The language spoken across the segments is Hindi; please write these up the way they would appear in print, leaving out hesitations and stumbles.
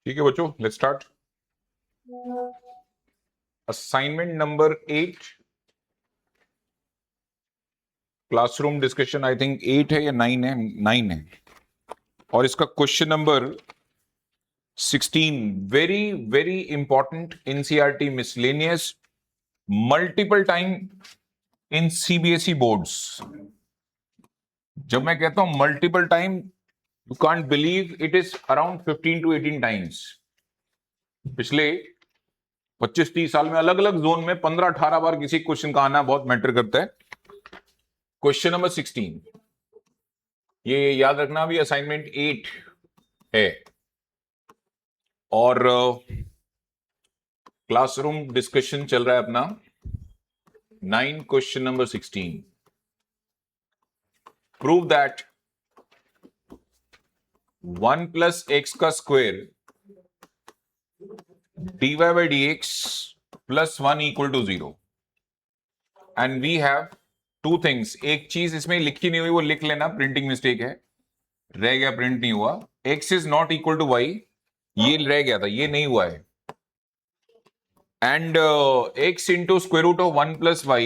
ठीक है बच्चों, let's start. Assignment number 8, classroom discussion. I think 8 है या 9 है, 9 है। और इसका question number 16, very very important, NCERT miscellaneous, multiple time in CBSE boards. जब मैं कहता हूं multiple time, you can't believe it is around 15 to 18 times. पिछले 25-30 साल में अलग अलग जोन में 15-18 बार किसी क्वेश्चन का आना बहुत मैटर करता है। क्वेश्चन नंबर 16, ये याद रखना भी असाइनमेंट 8 है और क्लासरूम डिस्कशन चल रहा है अपना 9। Question number 16, prove that 1 plus x का square dy by dx plus 1 equal to 0 and we have two things। एक चीज इसमें लिखी नहीं हुई, वो लिख लेना, प्रिंटिंग मिस्टेक है, रह गया, प्रिंट नहीं हुआ। x is not equal to y, ये रह गया था, ये नहीं हुआ है। And x into square root of 1 plus y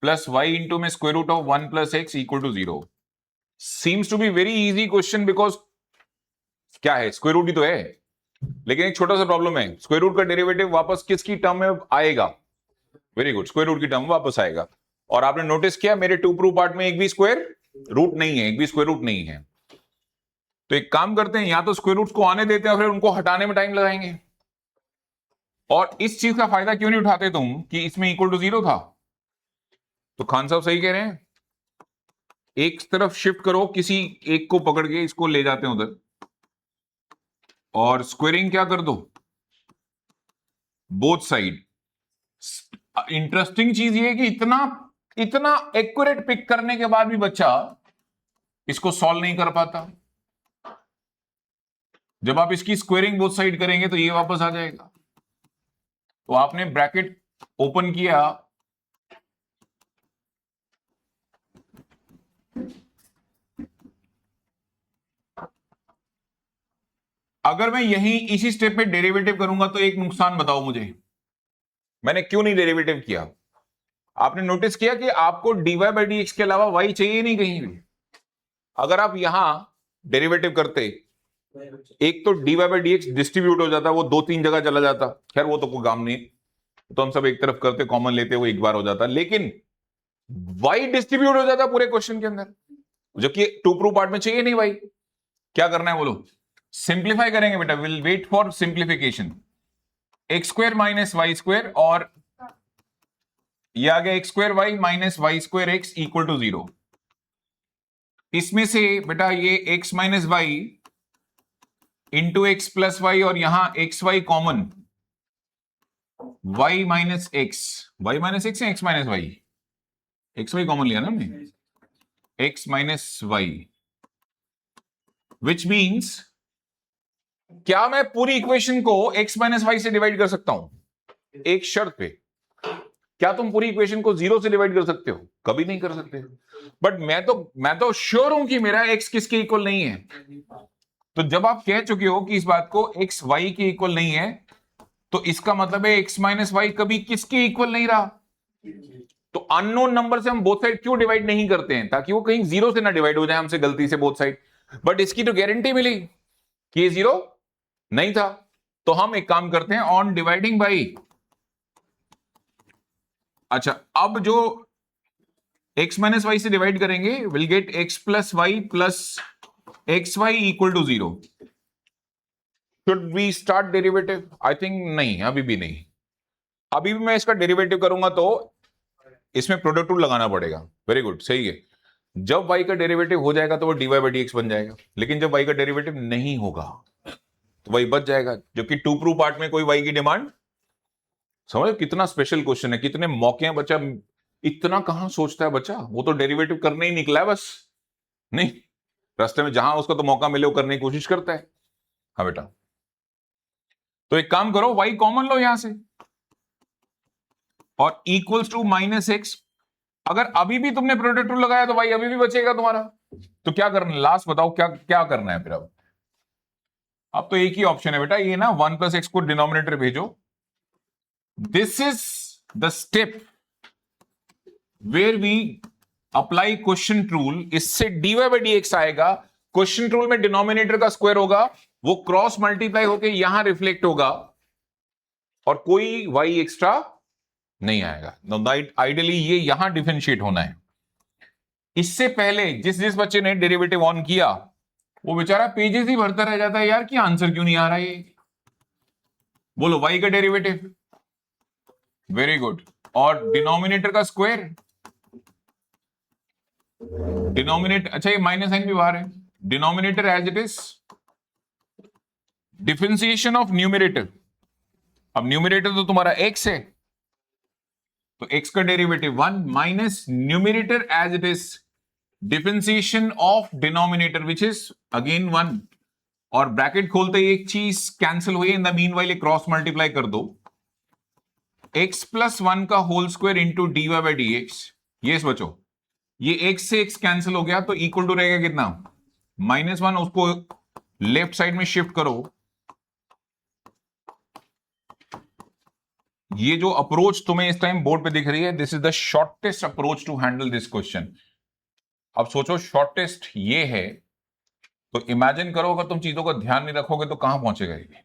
plus y into में square root of 1 plus x equal to 0 seems to be very easy question because क्या है, स्क्वायर रूट ही तो है। लेकिन एक छोटा सा प्रॉब्लम है, स्क्वायर रूट का डेरिवेटिव वापस किसकी टर्म में आएगा? वेरी गुड, स्क्वायर रूट की टर्म में वापस आएगा। और आपने नोटिस किया मेरे टू प्रूफ पार्ट में एक भी स्क्वायर रूट नहीं है, एक भी स्क्वायर रूट नहीं है। तो एक काम करते हैं, या तो स्क्वायर रूट को आने देते हैं, फिर उनको हटाने में टाइम लगाएंगे। और इस चीज का फायदा क्यों नहीं उठाते तुम कि इसमें इक्वल टू 0 था? तो खान साहब सही कह रहे हैं, एक तरफ शिफ्ट करो, किसी एक को पकड़ के इसको ले जाते हैं उधर, और स्क्वेयरिंग क्या कर दो, बोथ साइड। इंटरेस्टिंग चीज ये है कि इतना इतना एक्यूरेट पिक करने के बाद भी बच्चा इसको सॉल्व नहीं कर पाता। जब आप इसकी स्क्वेयरिंग बोथ साइड करेंगे तो ये वापस आ जाएगा। तो आपने ब्रैकेट ओपन किया, अगर मैं यही इसी स्टेप पे डेरिवेटिव करूंगा तो एक नुकसान बताओ मुझे, मैंने क्यों नहीं डेरिवेटिव किया? आपने नोटिस किया कि आपको dy by dx के अलावा y चाहिए नहीं कहीं भी। अगर आप यहां डेरिवेटिव करते, एक तो dy by dx डिस्ट्रीब्यूट हो जाता, वो 2-3 जगह चला जाता, खैर वो तो कोई काम नहीं, तो हम सब एक तरफ करते, कॉमन लेते, वो एक बार हो जाता। लेकिन y डिस्ट्रीब्यूट हो जाता पूरे क्वेश्चन के अंदर, जबकि टू प्रूफ पार्ट में चाहिए नहीं y। क्या करना है बोलो? सिंप्लीफाई करेंगे बेटा, will wait for simplification. X square minus y square, और ये आ गया x square y minus y square x equal to 0। इसमें से बेटा ये x minus y into x plus y, और यहां x y common, y minus x, y minus x या x minus y, x y common लिया ना हमने, x minus y, which means क्या मैं पूरी इक्वेशन को x माइनस वाई से डिवाइड कर सकता हूं? एक शर्त पे। क्या तुम पूरी इक्वेशन को 0 से डिवाइड कर सकते हो? कभी नहीं कर सकते। बट मैं तो श्योर हूं कि मेरा x किसके इक्वल नहीं है। तो जब आप कह चुके हो कि इस बात को x y के इक्वल नहीं है, तो इसका मतलब है x माइनस वाई कभी किसके इक्वल नहीं रहा। तो अननोन नंबर से हम बोथ साइड क्यों डिवाइड नहीं करते हैं? ताकि वो कहीं 0 से ना डिवाइड हो जाए हमसे गलती से बोथ साइड। बट इसकी तो गारंटी मिली कि ये 0 नहीं था। तो हम एक काम करते हैं, ऑन डिवाइडिंग बाई, अच्छा अब जो x माइनस वाई से डिवाइड करेंगे will get x plus y plus x y equal to 0। Should we start derivative? I think नहीं, अभी भी नहीं। अभी भी मैं इसका डेरिवेटिव करूंगा तो इसमें प्रोडक्ट रूल लगाना पड़ेगा। वेरी गुड, सही है। जब y का डेरिवेटिव हो जाएगा तो वो dy by dx बन जाएगा, लेकिन जब y का डेरिवेटिव नहीं होगा तो y बच जाएगा। जबकि टू प्रूफ पार्ट में कोई y की डिमांड, समझ कितना स्पेशल क्वेश्चन है, कितने मौके हैं। बच्चा इतना कहां सोचता है बच्चा, वो तो डेरिवेटिव करने ही निकला है बस, नहीं रास्ते में जहां उसको तो मौका मिले वो करने की कोशिश करता है। हाँ बेटा, तो एक काम करो, y कॉमन लो यहां से, और इक्वल्स टू माइनस एक्स। अगर अभी भी तुमने प्रोडक्ट रूल लगाया तो y अभी भी बचेगा तुम्हारा। तो क्या करना, लास्ट बताओ क्या क्या करना है फिर? अब अब तो एक ही ऑप्शन है बेटा, ये ना 1 + x को डिनोमिनेटर भेजो. This is the step where we apply question rule. इससे dy बाई dx आएगा. क्वेश्चन रूल में डिनोमिनेटर का स्क्वायर होगा, वो क्रॉस मल्टीप्लाई होके यहां रिफ्लेक्ट होगा और कोई y एक्स्ट्रा नहीं आएगा. आइडियली ये यहां डिफरेंशिएट होना है. इससे पहले जिस जिस बच्चे ने डेरिवेटिव ऑन किया वो बेचारा पेजेस ही भरता रह जाता है यार, कि आंसर क्यों नहीं आ रहा है. बोलो y का डेरिवेटिव. Very good. और डिनोमिनेटर का स्क्वायर. डिनोमिनेटर, अच्छा ये माइनस साइन भी बाहर है. Denominator as it is. Differentiation of numerator. अब न्यूमरेटर तो तुम्हारा x है, तो x का derivative 1 minus numerator as it is. Differentiation of denominator which is again 1. और ब्रैकेट खोलते ही एक चीज कैंसिल हुई. In the meanwhile cross multiply कर दो. x + 1 का whole square into dy by dx. ये बचो, ये x से x कैंसिल हो गया तो इक्वल टू रहेगा कितना, -1. उसको लेफ्ट साइड में शिफ्ट करो. ये जो अप्रोच तुम्हें इस टाइम बोर्ड पे दिख रही है, this is the shortest approach to handle this question. अब सोचो शॉर्टेस्ट ये है, तो इमेजिन करो अगर तुम चीजों का ध्यान नहीं रखोगे तो कहां पहुंचेगा ये.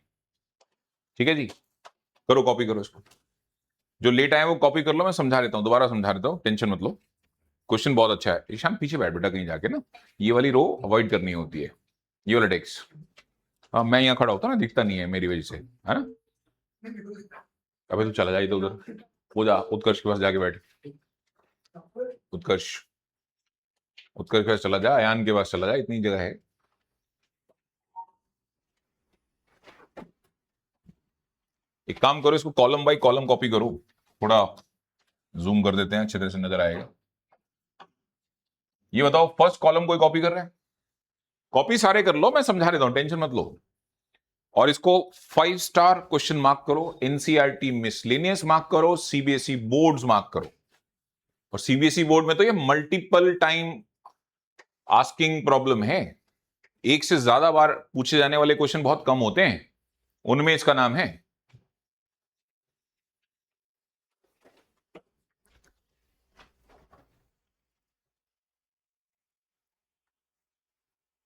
ठीक है जी, करो कॉपी करो इसको. जो लेट आए वो कॉपी कर लो, मैं समझा देता हूं, दोबारा समझा देता हूं, टेंशन मत लो. क्वेश्चन बहुत अच्छा है. ईशान पीछे बैठ बेटा कहीं जाके ना, ये वाली रो अवॉइड करनी होती है. ये वाला टेक्स्ट. हाँ मैं यहाँ खड़ा होता ना, दिखता नहीं है मेरी वजह से, है ना. अबे तू चला जाए तो उधर, वो जा उत्कर्ष के पास जाके बैठ. उत्कर्ष, उत्कर्ष के पास चला जा, अयान के पास चला जा, इतनी जगह है. एक काम करो, इसको कॉलम बाय कॉलम कॉपी करो. थोड़ा जूम कर देते हैं, अच्छे तरह से नजर आएगा. ये बताओ फर्स्ट कॉलम कोई कॉपी कर रहा है? कॉपी सारे कर लो, मैं समझा देता हूं, टेंशन मत लो. और इसको 5 स्टार क्वेश्चन मार्क करो. एनसीईआरटी मिसलेनियस मार्क करो. सीबीएसई बोर्ड्स मार्क करो. और सीबीएसई बोर्ड में तो ये मल्टीपल टाइम आस्किंग प्रॉब्लम है. एक से ज्यादा बार पूछे जाने वाले क्वेश्चन बहुत कम होते हैं, उनमें इसका नाम है.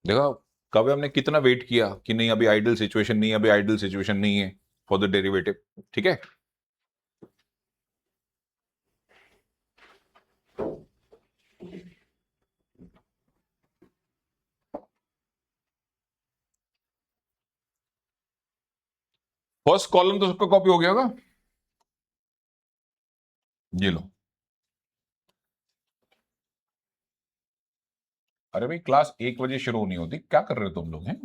देखो कभी हमने कितना वेट किया कि नहीं अभी आइडल सिचुएशन नहीं, अभी आइडल सिचुएशन नहीं है फॉर द डेरिवेटिव. ठीक है, फर्स्ट कॉलम तो सबका कॉपी हो गया होगा. ये लो. अरे भाई क्लास 1 बजे शुरू होनी होती, क्या कर रहे हो तुम लोग हैं.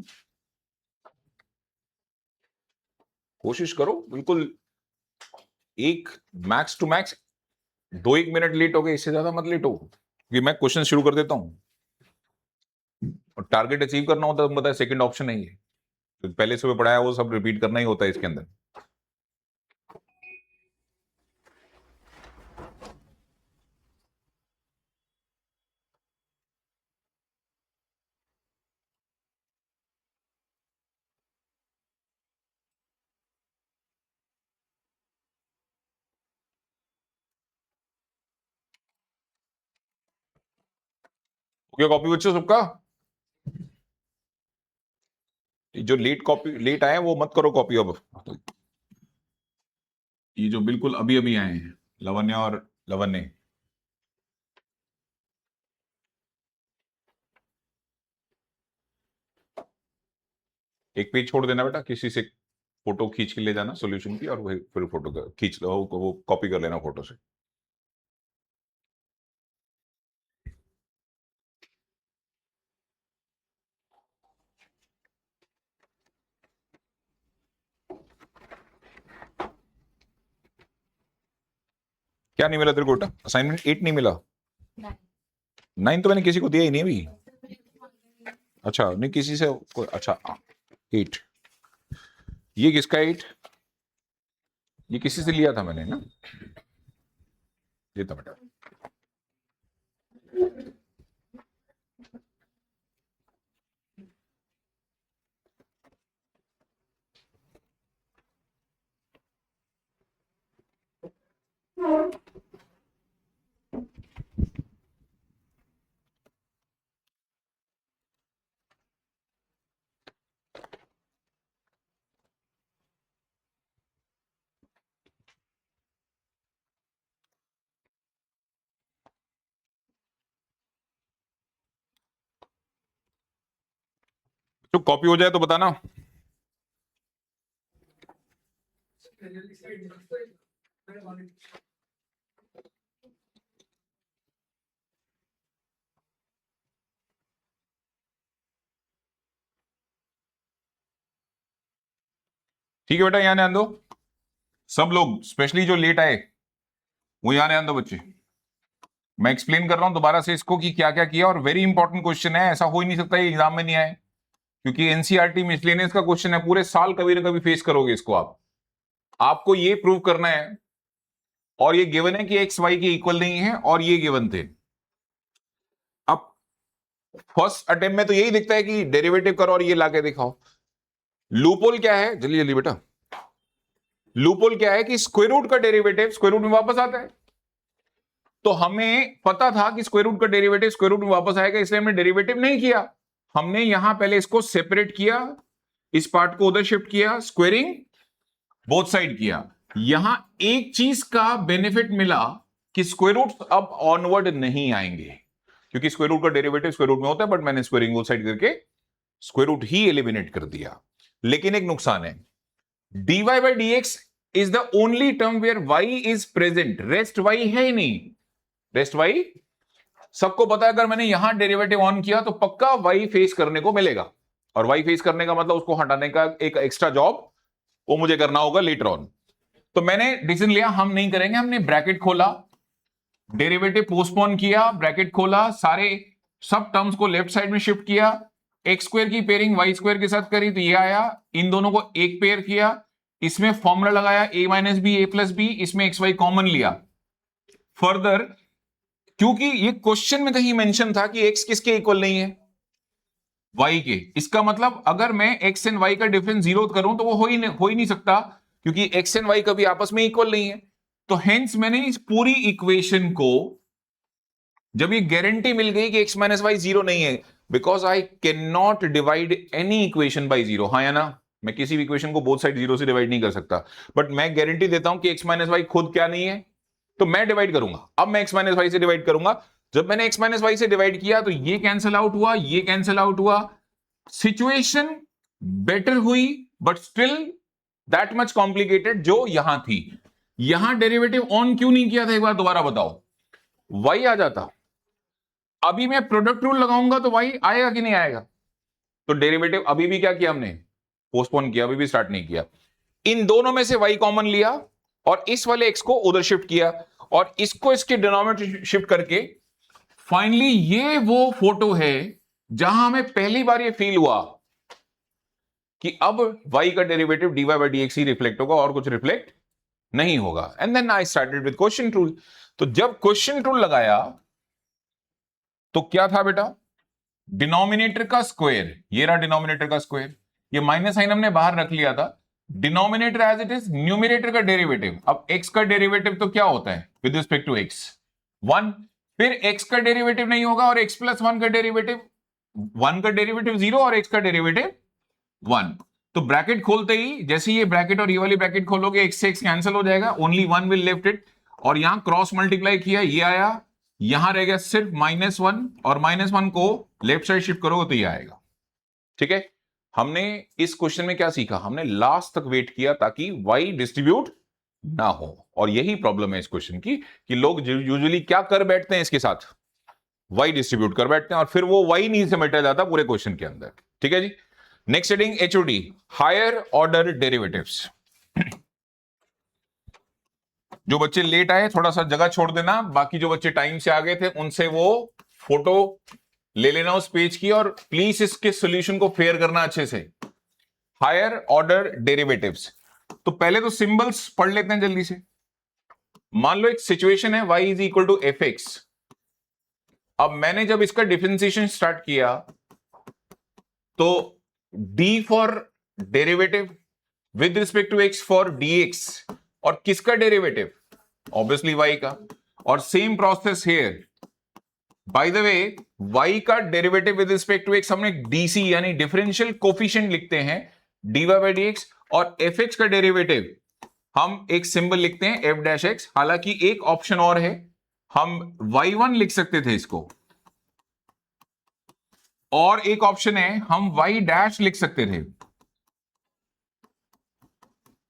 कोशिश करो बिल्कुल. एक max to max 2-1 minute late हो गए, इससे ज्यादा मत लेट हो, क्योंकि मैं क्वेश्चन शुरू कर देता हूं. और टारगेट अचीव करना होता है, बताया सेकंड ऑप्शन है ये. तो पहले से पढ़ाया वो सब रिपीट करना ही होता है इसके अंदर. क्या कॉपी बच्चों सबका? जो लेट आए वो मत करो कॉपी अब. ये जो बिल्कुल अभी अभी आए हैं, लवन्या और लवन्य, एक पेज छोड़ देना बेटा, किसी से फोटो खींच के ले जाना सॉल्यूशन की, और वही फिर फोटो खींच लो, वो कॉपी कर लेना फोटो से. क्या नहीं मिला तेरे को? असाइनमेंट 8 नहीं मिला? 9 तो मैंने किसी को दिया ही नहीं अभी. अच्छा नहीं किसी से अच्छा 8. ये किसका 8? ये किसी से लिया था मैंने ना, ये था बेटा. तो कॉपी हो जाए तो बताना। ठीक है बेटा, यहां ध्यान दो सब लोग, स्पेशली जो लेट आए वो यहां ध्यान दो बच्चे। मैं एक्सप्लेन कर रहा हूं दोबारा से इसको कि क्या क्या किया, और वेरी इंपॉर्टेंट क्वेश्चन है, ऐसा हो ही नहीं सकता ये एग्जाम में नहीं आए, क्योंकि एनसीईआरटी मिसलेनियस का क्वेश्चन है, पूरे साल कभी ना कभी फेस करोगे इसको आप। आपको ये प्रूव करना है, और ये गिवन है कि एक्स वाई के इक्वल नहीं है, और ये गिवन थे। अब फर्स्ट अटेम्प्ट में तो यही दिखता है कि डेरिवेटिव करो और ये लाके दिखाओ। लूपहोल क्या है, जल्दी जल्दी बेटा, लूपहोल क्या है कि स्क्वायर रूट का डेरिवेटिव स्क्वायर रूट में वापस आता है। तो हमें पता था कि स्क्वायर रूट का डेरिवेटिव स्क्वायर रूट में वापस आएगा, इसलिए हमने डेरिवेटिव नहीं किया। हमने यहां पहले इसको सेपरेट किया, इस पार्ट को उधर शिफ्ट किया, स्क्वेयरिंग बोथ साइड किया। यहां एक चीज का बेनिफिट मिला कि स्क्वायर रूट अब ऑनवर्ड नहीं आएंगे, क्योंकि स्क्वायर रूट का डेरिवेटिव स्क्वायर रूट में होता है, बट मैंने स्क्वेयरिंग बोथ साइड करके स्क्वायर रूट ही एलिमिनेट कर दिया। लेकिन एक नुकसान है, dy by dx is the only term where y is present, rest y है ही नहीं। रेस्ट y सबको पता है, अगर मैंने यहां डेरिवेटिव ऑन किया तो पक्का y फेस करने को मिलेगा, और y फेस करने का मतलब उसको हटाने का एक एक्स्ट्रा जॉब वो मुझे करना होगा लेटर ऑन। तो मैंने डिसीजन लिया हम नहीं करेंगे, हमने ब्रैकेट खोला, डेरिवेटिव पोस्टपोन किया, ब्रैकेट खोला, सारे सब टर्म्स को लेफ्ट साइड में शिफ्ट किया, एक्स स्क्वायर की पेयरिंग वाई स्क्वायर के साथ करी तो ये आया, इन दोनों को एक पेयर किया, इसमें फॉर्मूला लगाया a minus b a plus b, इसमें एक्स वाई कॉमन लिया। फर्दर क्योंकि ये क्वेश्चन में कहीं मेंशन था कि x किसके इक्वल नहीं है, y के, इसका मतलब अगर मैं x एंड y का डिफरेंस जीरो करूं तो वो हो ही नहीं सकता, क्योंकि x एंड y कभी आपस में इक्वल नहीं है। तो हेंस मैंने इस पूरी इक्वेशन को, जब ये गारंटी मिल गई कि x माइनस वाई जीरो नहीं है, because I can not divide any equation by zero, हाँ या ना, मैं किसी भी इक्वेशन को बोथ साइड जीरो से डिवाइड नहीं कर सकता, बट मैं गारंटी देता हूं कि x माइनस वाई खुद क्या नहीं है, तो मैं डिवाइड करूंगा। अब मैं x माइनस वाई से डिवाइड करूंगा, जब मैंने x माइनस वाई से डिवाइड किया तो ये कैंसिल आउट हुआ, ये कैंसिल आउट हुआ, सिचुएशन बेटर हुई, but still that much complicated जो यहां थी। यहां डेरिवेटिव ऑन क्यों नहीं किया था, एक बार दोबारा बताओ, y आ जाता, अभी मैं प्रोडक्ट रूल लगाऊंगा तो y आएगा कि नहीं आएगा, तो डेरिवेटिव अभी भी क्या किया हमने, पोस्टपोन किया, अभी भी स्टार्ट नहीं किया। इन दोनों में से y कॉमन लिया और इस वाले x को उधर शिफ्ट किया, और इसको इसके डिनोमिनेटर शिफ्ट करके फाइनली ये वो फोटो है जहां हमें पहली बार ये फील हुआ कि अब y का डेरिवेटिव dy by dx ही रिफ्लेक्ट होगा और कुछ रिफ्लेक्ट नहीं होगा। And then I started with question rule. तो जब क्वेश्चन रूल लगाया तो क्या था बेटा, डिनोमिनेटर का स्क्वायर, ये रहा डिनोमिनेटर का स्क्वायर, ये माइनस साइन हमने बाहर रख लिया था, denominator as it is, numerator का डेरिवेटिव, अब x का डेरिवेटिव तो क्या होता है विद रिस्पेक्ट टू x, 1, फिर x का डेरिवेटिव नहीं होगा और x प्लस 1 का डेरिवेटिव, 1 का डेरिवेटिव 0 और x का डेरिवेटिव 1। तो ब्रैकेट खोलते ही जैसे ये ब्रैकेट और ये वाली ब्रैकेट खोलोगे x से x कैंसिल हो जाएगा, ओनली 1 विल लेफ्ट इट, और यहां क्रॉस मल्टीप्लाई किया, ये आया, यहां रह गया सिर्फ -1, और -1 को लेफ्ट साइड शिफ्ट करोगे तो ये आएगा। ठीक है, हमने इस क्वेश्चन में क्या सीखा, हमने लास्ट तक वेट किया ताकि y डिस्ट्रीब्यूट ना हो, और यही प्रॉब्लम है इस क्वेश्चन की कि लोग यूजुअली क्या कर बैठते हैं इसके साथ, y डिस्ट्रीब्यूट कर बैठते हैं और फिर वो y नहीं समेटा जाता पूरे क्वेश्चन के अंदर। ठीक है जी, next heading HOD, higher order derivatives. जो बच्चे लेट आए थोड़ा सा जगह छोड़ देना, बाकी जो बच्चे टाइम से आ गए थे उनसे वो फोटो ले लेना उस पेज की, और प्लीज इसके सॉल्यूशन को फेयर करना अच्छे से। हायर ऑर्डर डेरिवेटिव्स, तो पहले तो सिंबल्स पढ़ लेते हैं जल्दी से। मान लो एक सिचुएशन है y is equal to fx, अब मैंने जब इसका डिफरेंशिएशन स्टार्ट किया तो d for derivative with respect to x for dx, और किसका डेरिवेटिव, ऑब्वियसली y का, और same process here, by the way y का derivative with respect to x हमने dc यानी डिफरेंशियल कोफिशिएंट लिखते हैं dy by dx, और fx का डेरिवेटिव हम एक सिंबल लिखते हैं f डैश x, हालांकि एक ऑप्शन और है, हम y1 लिख सकते थे इसको, और एक ऑप्शन है हम y डैश लिख सकते थे।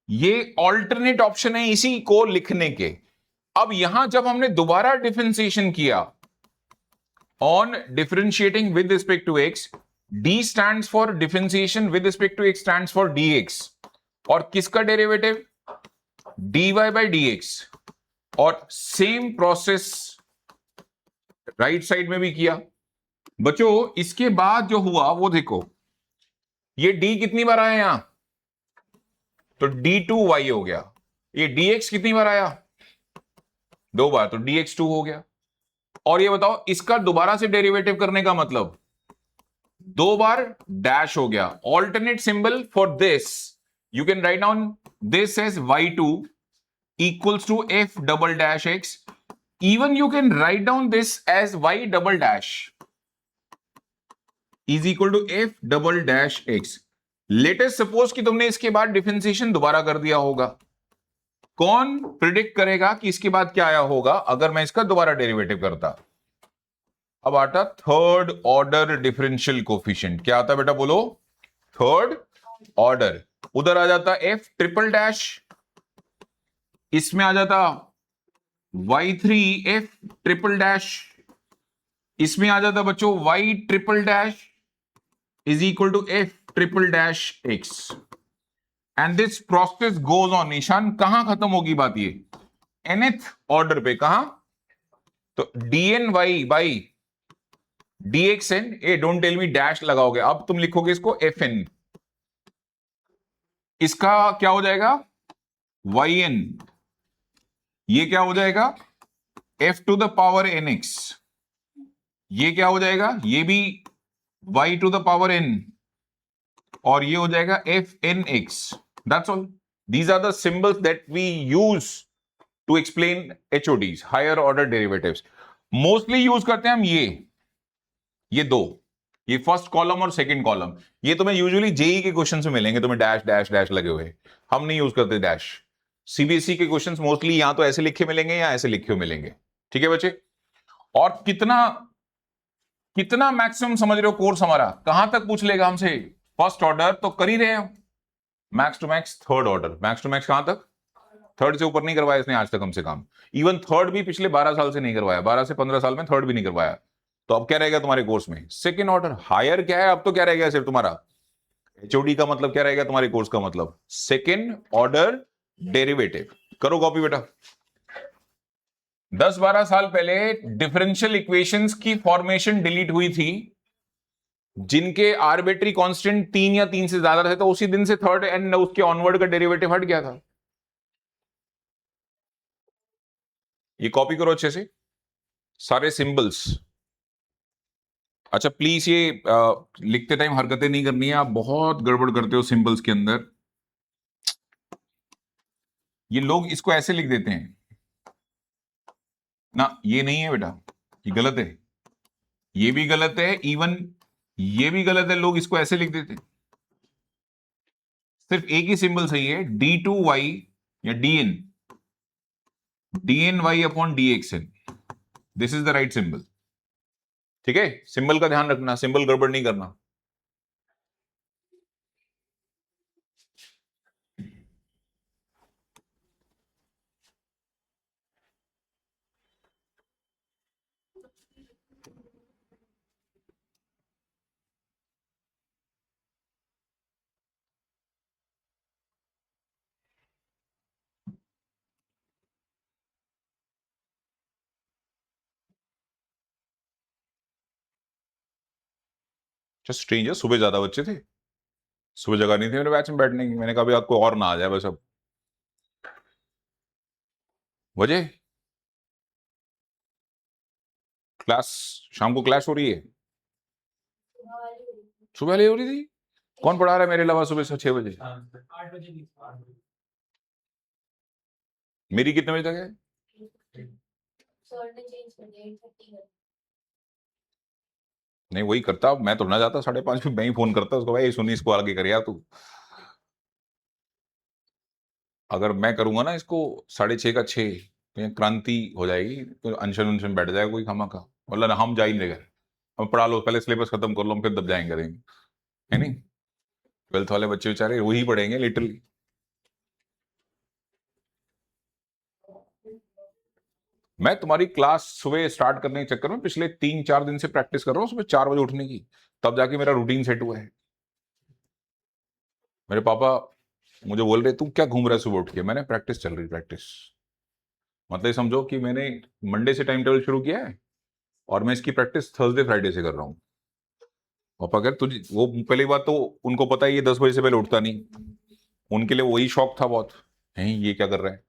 ये ऑल्टरनेट ऑप्शन है इसी को लिखने के। अब यहां जब हमने दोबारा डिफरेंशिएशन किया on differentiating with respect to x, d stands for differentiation with respect to x stands for dx, और किसका डेरिवेटिव dy बाय dx, और सेम प्रोसेस राइट साइड में भी किया। बच्चों इसके बाद जो हुआ वो देखो, ये d कितनी बार आया यहां, तो d2y हो गया। ये dx कितनी बार आया, 2 बार, तो dx2 हो गया। और ये बताओ इसका दोबारा से डेरिवेटिव करने का मतलब 2 बार डैश हो गया। Alternate symbol for this you can write down this as y2 equals to f double dash x. Even you can write down this as y double dash is equal to f double dash x. Latest suppose कि तुमने इसके बाद डिफरेंशिएशन दोबारा कर दिया होगा, कौन प्रिडिक्ट करेगा कि इसके बाद क्या आया होगा अगर मैं इसका दोबारा डेरिवेटिव करता। अब आता थर्ड ऑर्डर डिफरेंशियल कोफिशिएंट। क्या आता बेटा बोलो, थर्ड ऑर्डर। उधर आ जाता f ट्रिपल डैश, इसमें आ जाता y3 f ट्रिपल डैश, इसमें आ जाता बच्चों y triple dash is equal to f triple dash x, and this process goes on. निशान कहां खत्म होगी बात, ये nth ऑर्डर पे, कहां, तो dny by dxn। Uh don't tell me dash लगाओगे, अब तुम लिखोगे इसको fn, इसका क्या हो जाएगा yn, ये क्या हो जाएगा f to the power nx, ये क्या हो जाएगा, ये भी y to the power n, और ये हो जाएगा fnx। That's all. These are the symbols that we use to explain HODs, higher order derivatives. Mostly use करते हैं हम ये दो, ये फर्स्ट कॉलम और सेकंड कॉलम। ये तुम्हें यूजुअली जेई के क्वेश्चन में मिलेंगे, तुम्हें डैश डैश डैश लगे हुए, हम नहीं यूज करते डैश। सीबीएसई के क्वेश्चंस मोस्टली या तो ऐसे लिखे मिलेंगे या ऐसे लिखे हुए मिलेंगे। ठीक है बच्चे, और कितना कितना मैक्सिमम समझ रहे हो कोर्स हमारा, कहां तक पूछ लेगा हमसे, फर्स्ट ऑर्डर तो कर ही रहे हो, max to max third order. Max to max कहां तक, थर्ड से ऊपर नहीं करवाया इसने आज तक हमसे काम। इवन थर्ड भी पिछले 12 साल से नहीं करवाया, 12 से 15 साल में थर्ड भी नहीं करवाया। तो अब क्या रहेगा तुम्हारे कोर्स में, सेकंड ऑर्डर। हायर क्या है अब, तो क्या रह गया सिर्फ तुम्हारा HOD का मतलब क्या रहेगा तुम्हारे कोर्स का मतलब, सेकंड ऑर्डर डेरिवेटिव। करो कॉपी बेटा। 10-12 साल पहले डिफरेंशियल इक्वेशंस की फॉर्मेशन डिलीट हुई थी, जिनके आर्बिट्री कांस्टेंट 3 या 3 से ज्यादा थे, तो उसी दिन से थर्ड एंड उसके ऑनवर्ड का डेरिवेटिव हट गया था। ये कॉपी करो अच्छे से सारे सिंबल्स। अच्छा प्लीज ये लिखते टाइम हरकतें नहीं करनी है, आप बहुत गड़बड़ करते हो सिंबल्स के अंदर। ये लोग इसको ऐसे लिख देते हैं ना, ये नहीं है बेटा, ये गलत है, ये भी गलत है, इवन ये भी गलत है, लोग इसको ऐसे लिख देते हैं। सिर्फ एक ही सिंबल सही है, d2y या dny upon dxn, this is the right symbol. ठीक है, सिंबल का ध्यान रखना, सिंबल गड़बड़ नहीं करना। स्ट्रेंज है, सुबह ज्यादा बच्चे थे, सुबह जगह नहीं थी मेरे बैच में बैठने की, मैंने कहा भाई आपको और ना आ जाए बस। अब वजह क्लास, शाम को क्लास हो रही है, सुबह वाली हो रही थी। कौन पढ़ा रहा है मेरे अलावा सुबह से 6 बजे? 8 बजे की 8 बजे। मेरी कितने बजे तक है? सर ने चेंज कर दिया 8:30 का। नहीं वही करता, मैं तो ना जाता 5:30 में, मैं ही फोन करता उसको, भाई सुनी इसको आगे कर यार तू। अगर मैं करूंगा ना इसको 6:30 का 6, तो यहाँ क्रांति हो जाएगी, तो अनशन उनशन बैठ जाएगा कोई खामा का, बोला ना हम जा ही नहीं रहे। अब पढ़ा लो, पहले सिलेबस खत्म कर लो, हम फिर दब जाएंगे करेंगे, है नहीं? 12th वाले बच्चे बेचारे वही पढ़ेंगे लिटरली। मैं तुम्हारी क्लास सुबह स्टार्ट करने के चक्कर में पिछले 3-4 दिन से प्रैक्टिस कर रहा हूँ सुबह 4 बजे उठने की, तब जाके मेरा रूटीन सेट हुआ है। मेरे पापा मुझे बोल रहे तू क्या घूम रहा है सुबह उठ के, मैंने प्रैक्टिस चल रही, प्रैक्टिस मतलब ये समझो कि मैंने मंडे से टाइम टेबल शुरू किया है और मैं इसकी प्रैक्टिस थर्सडे फ्राइडे से कर रहा हूँ। पापा कह तुझे वो, पहली बात तो उनको पता है ये 10 बजे से पहले उठता नहीं, उनके लिए वही शौक था बहुत, है ये क्या कर रहा है।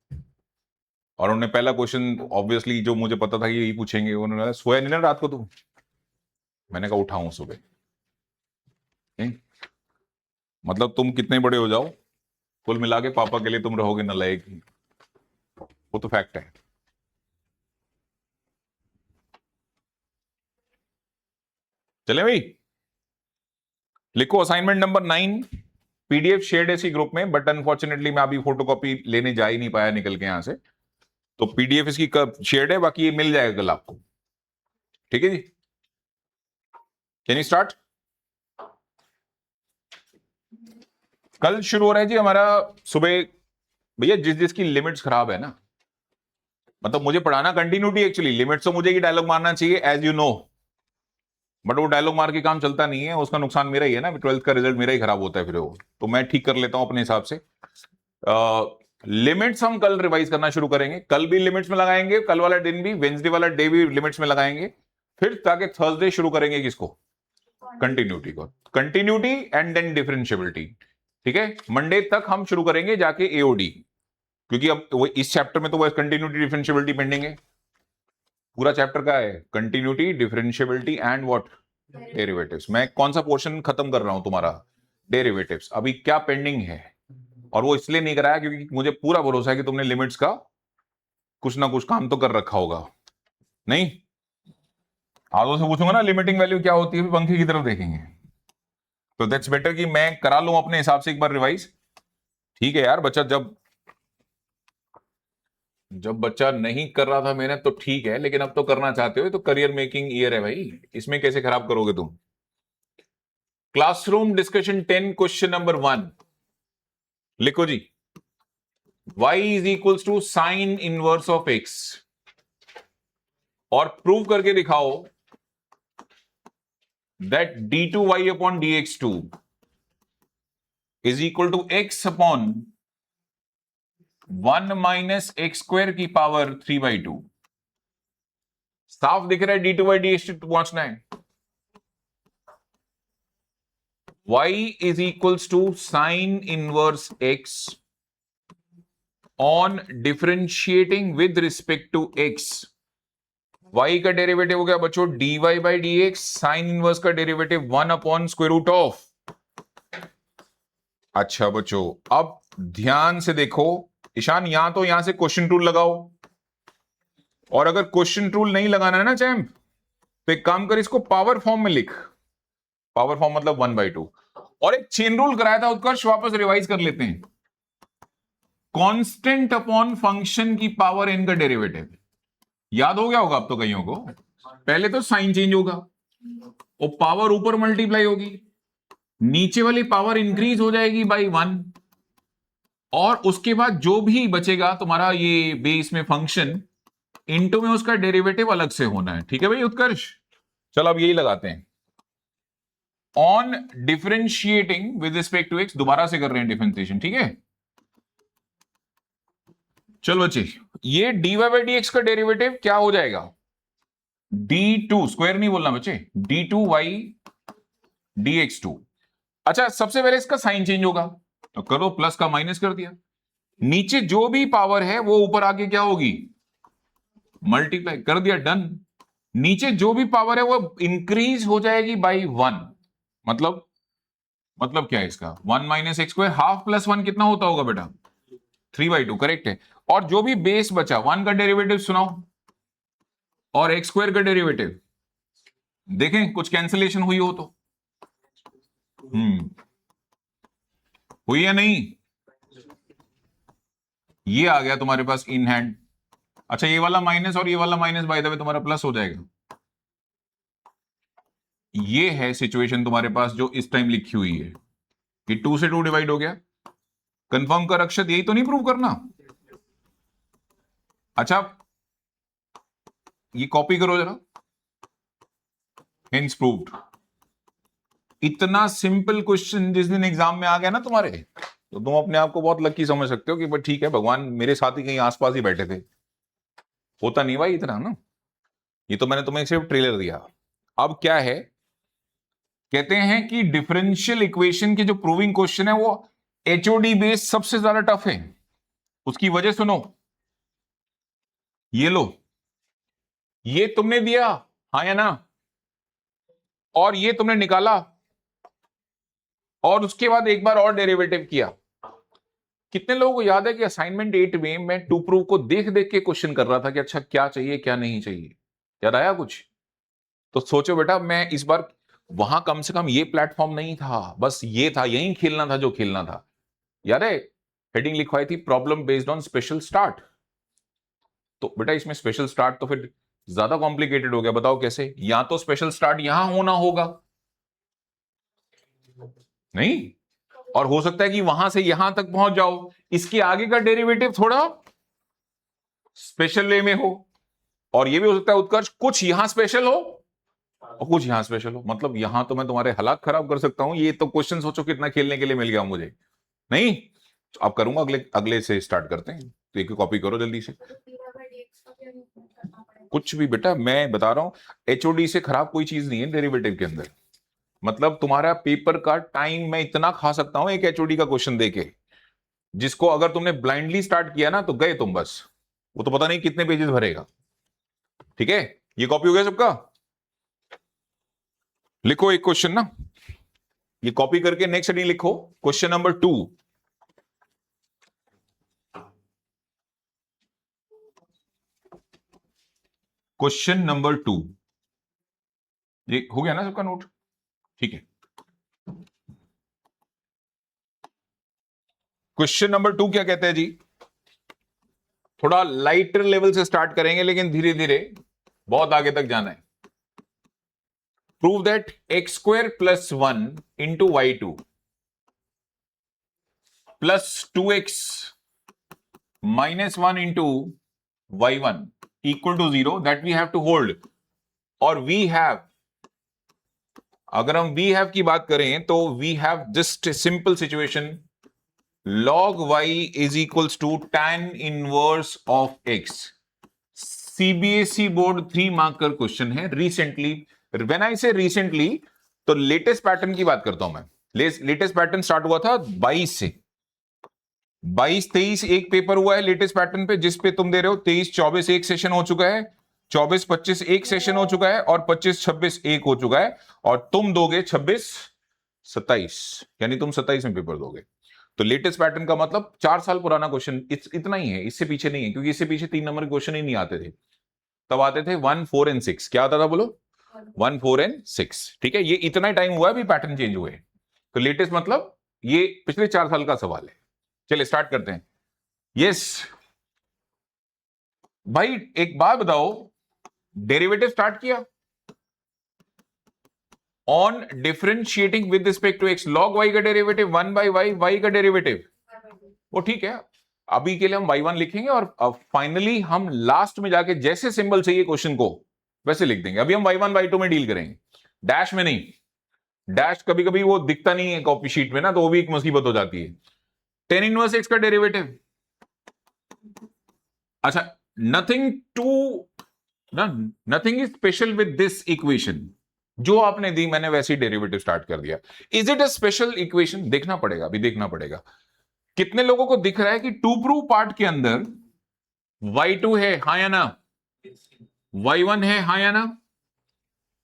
और उन्होंने पहला क्वेश्चन ऑब्वियसली जो मुझे पता था कि यही पूछेंगे, उन्होंने कहा सोया नहीं ना रात को तू? मैंने कहा उठा हूं सुबह। नहीं? मतलब तुम कितने बड़े हो जाओ, कुल मिला के पापा के लिए तुम रहोगे नालायक, वो तो फैक्ट है। चले भाई, लिखो असाइनमेंट नंबर 9, पीडीएफ शेयर्ड ऐसी ग्रुप में, बट अनफॉर्चुनेटली मैं अभी फोटोकॉपी लेने जा ही नहीं पाया निकल के यहां से, तो पीडीएफ इसकी शेयर्ड है, बाकी ये मिल जाएगा कल आपको, ठीक है जी? Can you start? कल शुरू हो रहा है जी हमारा सुबह। भैया जिसकी लिमिट्स खराब है ना, मतलब मुझे पढ़ाना कंटिन्यूटी, एक्चुअली लिमिट्स तो मुझे ही डायलॉग मारना चाहिए एज यू नो, बट वो डायलॉग मार के काम चलता नहीं है, उसका नुकसान मेरा ही है ना, 12th का रिजल्ट मेरा ही खराब होता है फिर वो, तो मैं ठीक कर लेता हूं अपने हिसाब से। लिमिट्स हम कल रिवाइज करना शुरू करेंगे, कल भी लिमिट्स में लगाएंगे, कल वाला दिन भी, वेंसडे वाला डे भी लिमिट्स में लगाएंगे, फिर ताकि थर्सडे शुरू करेंगे किसको, कंटिन्यूटी को, कंटिन्यूटी एंड देन डिफरेंशियबिलिटी, ठीक है? मंडे तक हम शुरू करेंगे जाके एओडी, क्योंकि अब वो इस चैप्टर में तो वो कंटिन्यूटी डिफरेंशियबिलिटी पेंडिंग है, पूरा चैप्टर का है continuity differentiability and what, derivatives. मैं कौन सा पोर्शन खत्म कर रहा हूं तुम्हारा, डेरिवेटिव्स। अभी क्या पेंडिंग है, और वो इसलिए नहीं कराया क्योंकि मुझे पूरा भरोसा है कि तुमने लिमिट्स का कुछ ना कुछ काम तो कर रखा होगा। नहीं, आदों से पूछूंगा ना लिमिटिंग वैल्यू क्या होती है, पंखे की तरफ देखेंगे, तो दैट्स बेटर कि मैं करा लूं अपने हिसाब से एक बार रिवाइज। ठीक है यार, बच्चा जब बच्चा नहीं कर रहा था मेहनत तो ठीक है, लेकिन अब तो करना चाहते हो, तो करियर मेकिंग ईयर है भाई, इसमें कैसे खराब करोगे तुम? क्लासरूम डिस्कशन 10 क्वेश्चन नंबर 1 लिखो जी। y is equals to sine inverse of x, और प्रूव करके दिखाओ that d2y upon dx2 is equal to x upon 1 minus x square की पावर 3/2। साफ दिख रहा है d2y dx2 पहुंचना है। y is equals to sine inverse x on differentiating with respect to x। y का डेरिवेटिव हो गया बच्चों dy by d x, sine inverse का derivative 1 upon square root of. अच्छा बच्चों, अब ध्यान से देखो ईशान, यहां तो यहां से क्वेश्चन रूल लगाओ, और अगर क्वेश्चन रूल नहीं लगाना है ना चैम्प, तो एक काम कर, इसको पावर फॉर्म में लिख, पावर फॉर्म मतलब 1/2, और एक चेन रूल कराया था उत्कर्ष, वापस रिवाइज कर लेते हैं। कांस्टेंट अपॉन फंक्शन की पावर n का डेरिवेटिव, याद हो गया होगा अब तो कईयों को, पहले तो साइन चेंज होगा और पावर ऊपर मल्टीप्लाई होगी, नीचे वाली पावर इंक्रीज हो जाएगी बाई 1, और उसके बाद जो भी बचेगा तुम्हारा ये बेस में फंक्शन, इनटू में उसका डेरिवेटिव अलग से होना है। ठीक है भाई उत्कर्ष, चलो अब यही लगाते हैं। On differentiating with respect to x, दोबारा से कर रहे हैं डिफरेंशिएशन, ठीक है? चलो बच्चे, ये dy बाई डी एक्स का डेरिवेटिव क्या हो जाएगा, d2 स्क्वायर नहीं बोलना बच्चे, d2y dx2। अच्छा, सबसे पहले इसका साइन चेंज होगा, तो करो, प्लस का माइनस कर दिया, नीचे जो भी पावर है वो ऊपर आके क्या होगी, मल्टीप्लाई कर दिया, डन। नीचे जो भी पावर है वो इंक्रीज हो जाएगी बाई 1, मतलब क्या है इसका, 1 minus x square, half plus 1 कितना होता होगा बेटा, 3/2, करेक्ट है। और जो भी बेस बचा, 1 का डेरिवेटिव सुनाओ, और एक्स स्क्वायर का डेरिवेटिव देखें, कुछ कैंसिलेशन हुई हो तो, हुई या नहीं, ये आ गया तुम्हारे पास इन हैंड। अच्छा, ये वाला माइनस और ये वाला माइनस बाय द वे तुम्हारा प्लस हो जाएगा, ये है सिचुएशन तुम्हारे पास जो इस टाइम लिखी हुई है कि 2 से 2 डिवाइड हो गया। कंफर्म कर अक्षत, यही तो नहीं प्रूव करना। अच्छा ये कॉपी करो जरा, हेंस प्रूव्ड। इतना सिंपल क्वेश्चन जिस दिन एग्जाम में आ गया ना तुम्हारे, तो तुम अपने आप को बहुत लकी समझ सकते हो कि भाई ठीक है, भगवान मेरे साथ ही कहीं आसपास ही बैठे थे। होता नहीं भाई इतना ना, ये तो मैंने तुम्हें सिर्फ ट्रेलर दिया। अब क्या है, कहते हैं कि डिफरेंशियल इक्वेशन के जो प्रूविंग क्वेश्चन है वो एचओडी बेस्ड सबसे ज्यादा टफ है। उसकी वजह सुनो, ये लो, ये तुमने दिया हाँ या ना, और ये तुमने निकाला, और उसके बाद एक बार और डेरिवेटिव किया। कितने लोगों को याद है कि असाइनमेंट 8 में मैं टू प्रूव को देख देख के क्वेश्चन कर रहा था कि अच्छा क्या चाहिए क्या नहीं चाहिए, याद आया कुछ? तो सोचो बेटा, मैं इस बार वहां कम से कम ये प्लेटफॉर्म नहीं था, बस ये था, यही खेलना था जो खेलना था। याद है हेडिंग लिखवाई थी problem based on special start. तो बेटा इसमें स्पेशल स्टार्ट तो फिर ज्यादा कॉम्प्लिकेटेड हो गया, बताओ कैसे? या तो स्पेशल स्टार्ट यहां होना होगा, नहीं, और हो सकता है कि वहां से यहां तक पहुंच जाओ, इसके आगे का डेरिवेटिव थोड़ा स्पेशल वे में हो, और ये भी हो सकता है उत्कर्ष कुछ यहां स्पेशल हो और कुछ यहां स्पेशल हो। मतलब यहां तो मैं तुम्हारे हालात खराब कर सकता हूं, ये तो क्वेश्चन सोचो कितना खेलने के लिए मिल गया मुझे। नहीं तो अब करूंगा, अगले अगले से स्टार्ट करते हैं। तो एक कॉपी करो जल्दी से। कुछ भी बेटा मैं बता रहा हूं, एचओडी से खराब कोई चीज नहीं है डेरिवेटिव के अंदर। मतलब तुम्हारा पेपर का टाइम मैं इतना खा सकता हूं एक एचओडी का क्वेश्चन देके, जिसको अगर तुमने ब्लाइंडली स्टार्ट किया ना तो गए तुम बस, वो तो पता नहीं कितने पेजेस भरेगा। ठीक है, ये कॉपी हो गया सबका? लिखो एक क्वेश्चन ना, ये कॉपी करके नेक्स्ट हेडिंग लिखो, क्वेश्चन नंबर 2। क्वेश्चन नंबर 2, ये हो गया ना सबका नोट? ठीक है, क्वेश्चन नंबर 2 क्या कहते हैं जी? थोड़ा लाइटर लेवल से स्टार्ट करेंगे लेकिन धीरे धीरे बहुत आगे तक जाना है। Prove that x square plus 1 into y2 plus 2x minus 1 into y1 equal to 0 that we have to hold. और वी हैव, अगर हम वी हैव की बात करें तो we have just simple situation, log y is equals to tan inverse of x। CBSE board 3 mark का क्वेश्चन है recently. When I say recently तो लेटेस्ट पैटर्न की बात करता हूं मैं। लेटेस्ट पैटर्न स्टार्ट हुआ था 22 से, 22-23 एक पेपर हुआ है लेटेस्ट पैटर्न पे, जिस पे तुम दे रहे हो 23-24 एक सेशन हो चुका है, 24-25 एक सेशन हो चुका है, और 25-26 एक हो चुका है, और तुम दोगे 26-27, यानी तुम 27 में पेपर दोगे। तो लेटेस्ट पैटर्न का मतलब 4 साल पुराना क्वेश्चन इतना ही है, इससे पीछे नहीं है, क्योंकि इससे पीछे 3 नंबर के क्वेश्चन ही नहीं आते थे। तब आते थे 1, 4 एंड 6। क्या आता था बोलो? 1, 4 एंड 6। ठीक है, ये इतना टाइम हुआ है, अभी पैटर्न चेंज हुए। तो लेटेस्ट मतलब ये पिछले 4 साल का सवाल है। चलिए स्टार्ट करते हैं। यस भाई, एक बात बताओ, डेरिवेटिव स्टार्ट किया on differentiating with respect to x, log y का डेरिवेटिव 1 बाई वाई, वाई का डेरिवेटिव वो ठीक है। अभी के लिए हम y1 लिखेंगे, और फाइनली हम लास्ट में जाके जैसे सिंबल चाहिए क्वेश्चन को वैसे लिख देंगे। अभी हम y1 y2 में डील करेंगे, डैश में नहीं। डैश कभी कभी वो दिखता नहीं है कॉपी शीट में ना, तो वो भी एक मुसीबत हो जाती है। tan इनवर्स x का डेरिवेटिव, अच्छा nothing is special with this equation, जो आपने दी मैंने वैसे ही डेरिवेटिव स्टार्ट कर दिया। Is it a special equation? देखना पड़ेगा, अभी देखना पड़ेगा। कितने लोगों को दिख रहा है कि टू प्रूव पार्ट के अंदर y2 है हाँ या ना, y1 है हाँ या ना,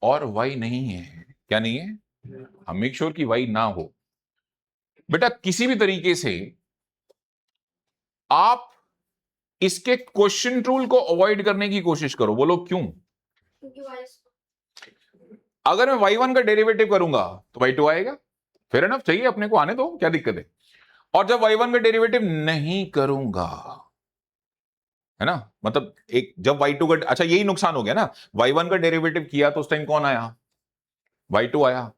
और y नहीं है? क्या नहीं है? हम मेक श्योर कि y ना हो। बेटा किसी भी तरीके से आप इसके क्वेश्चन रूल को अवॉइड करने की कोशिश करो। बोलो क्यों? अगर मैं y1 का डेरिवेटिव करूंगा तो y2 आएगा, फेयर एनफ, चाहिए अपने को, आने दो, क्या दिक्कत है। और जब y1 का डेरिवेटिव नहीं करूंगा, है ना, मतलब एक जब y2 का, अच्छा यही नुकसान हो गया ना, y1 का डेरिवेटिव किया तो उस टाइम कौन आया? y2 आया,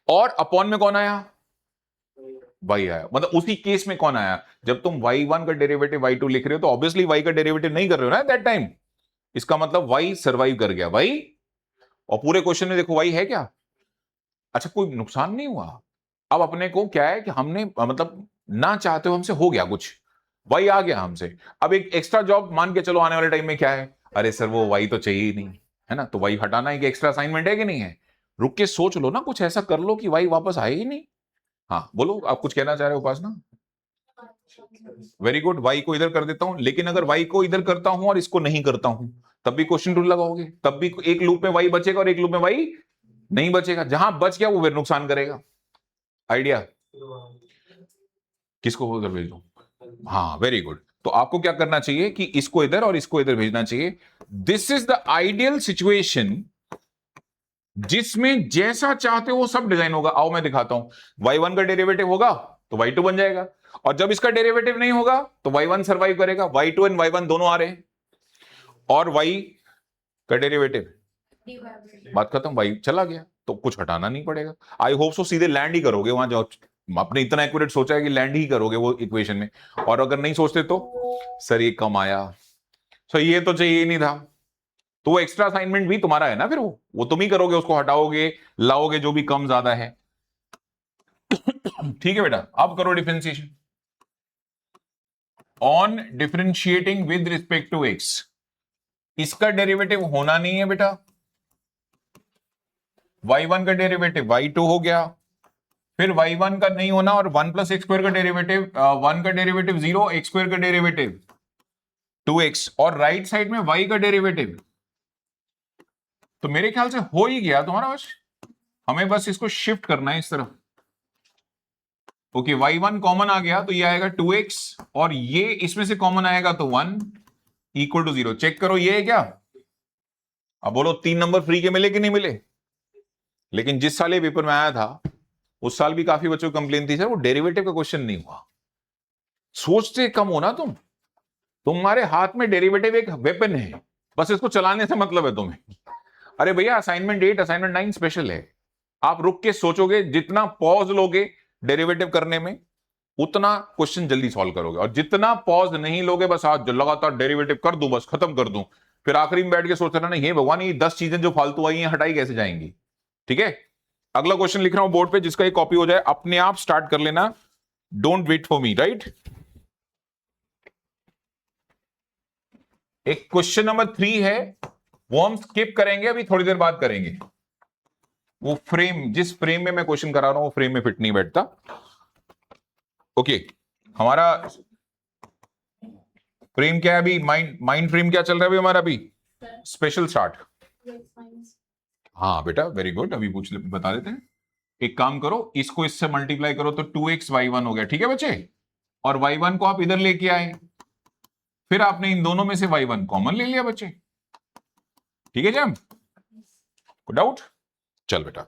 और अपॉन में कौन आया, y आया। मतलब उसी केस में कौन आया, जब तुम y1 का डेरिवेटिव y2 लिख रहे हो तो ऑब्वियसली y का डेरिवेटिव नहीं कर रहे हो ना दैट टाइम, इसका मतलब y सर्वाइव कर गया y, और पूरे क्वेश्चन में देखो y है क्या। अच्छा, कोई नुकसान नहीं हुआ। अब अपने को क्या है कि हमने मतलब ना चाहते हो हमसे हो गया कुछ, y आ गया हमसे। अब एक एक्स्ट्रा जॉब मान के चलो आने वाले टाइम में क्या है, अरे सर वो y तो चाहिए ही नहीं है ना, तो y हटाना एक एक्स्ट्रा असाइनमेंट है कि नहीं है। रुक के सोच लो ना, कुछ ऐसा कर लो कि y वापस आए ही नहीं। हाँ बोलो, आप कुछ कहना चाह रहे हो उपासना। वेरी गुड, y को इधर कर देता हूं, लेकिन अगर y को इधर करता हूं और इसको नहीं करता हूं तब भी क्वेश्चन रूल लगाओगे, तब भी एक लूप में y बचेगा और एक लूप में y नहीं बचेगा। जहां बच गया वो फिर नुकसान करेगा। आइडिया, किसको उधर भेज दूं। हाँ वेरी गुड, तो आपको क्या करना चाहिए कि इसको इधर और इसको इधर भेजना चाहिए। This is the ideal situation जिसमें जैसा चाहते हो वो सब डिजाइन होगा। आओ मैं दिखाता हूं, y1 का डेरिवेटिव होगा तो y2 बन जाएगा, और जब इसका डेरिवेटिव नहीं होगा तो y1 सर्वाइव करेगा। y2 एंड y1 दोनों आ रहे हैं, और y का डेरिवेटिव, बात खत्म, y चला गया तो कुछ हटाना नहीं पड़ेगा। आई होप सो सीधे लैंड ही करोगे वहां जाओ, आपने इतना एक्यूरेट सोचा है कि लैंड ही करोगे वो इक्वेशन में। और अगर नहीं सोचते तो सर ये कम आया, सर ये तो चाहिए ही नहीं था, तो वो एक्स्ट्रा असाइनमेंट भी तुम्हारा है ना, फिर वो तुम ही करोगे, उसको हटाओगे लाओगे जो भी कम ज्यादा है। ठीक है बेटा, अब करो differentiation. On differentiating with respect to x, इसका डेरिवेटिव होना नहीं है बेटा, y1 का डेरिवेटिव y2 हो गया, फिर y1 का नहीं होना, और 1 प्लस एक्स स्क्वायर का डेरिवेटिव 1 का डेरिवेटिव 0, एक्स स्क्वायर का डेरिवेटिव 2x, और राइट साइड में y का डेरिवेटिव। तो मेरे ख्याल से हो ही गया तुम्हारा, बस हमें बस इसको शिफ्ट करना है इस तरफ। ओके, y1 कॉमन आ गया तो ये आएगा 2x, और ये इसमें से कॉमन आएगा तो 1 इक्वल टू 0। चेक करो ये है क्या। अब बोलो 3 नंबर फ्री के मिले कि नहीं मिले। लेकिन जिस साल ये पेपर में आया था उस साल भी काफी बच्चों को कंप्लेन थी, सर वो डेरिवेटिव का क्वेश्चन नहीं हुआ। सोचते कम हो ना तुम, तुम्हारे हाथ में डेरिवेटिव एक वेपन है, बस इसको चलाने से मतलब है तुम्हें। अरे भैया असाइनमेंट 8 असाइनमेंट 9 स्पेशल है, आप रुक के सोचोगे, जितना पॉज लोगे डेरिवेटिव करने में उतना क्वेश्चन जल्दी सॉल्व करोगे, और जितना पॉज नहीं लोगे बस आज लगातार डेरिवेटिव कर दूं बस खत्म कर दूं, फिर आखिरी में बैठ के सोच रहे ना ये भगवान ये 10 चीजें जो फालतू आई हैं हटाई कैसे जाएंगी। ठीक है, अगला क्वेश्चन लिख रहा हूं बोर्ड पे, जिसका एक कॉपी हो जाए अपने आप स्टार्ट कर लेना, don't wait for me. Right, एक क्वेश्चन नंबर 3 है, वो हम स्किप करेंगे, अभी थोड़ी देर बाद करेंगे। वो फ्रेम, जिस फ्रेम में मैं क्वेश्चन करा रहा हूं वो फ्रेम में फिट नहीं बैठता। ओके, हमारा फ्रेम क्या है अभी, माइंड फ्रेम क्या चल रहा है अभी हमारा, अभी स्पेशल स्टार्ट। हाँ बेटा वेरी गुड, अभी बता देते हैं। एक काम करो, इसको इससे मल्टीप्लाई करो तो 2x y1 हो गया। ठीक है बच्चे, और y1 को आप इधर लेके आए, फिर आपने इन दोनों में से y1 कॉमन ले लिया बच्चे। ठीक है जम, कोई डाउट। चल बेटा,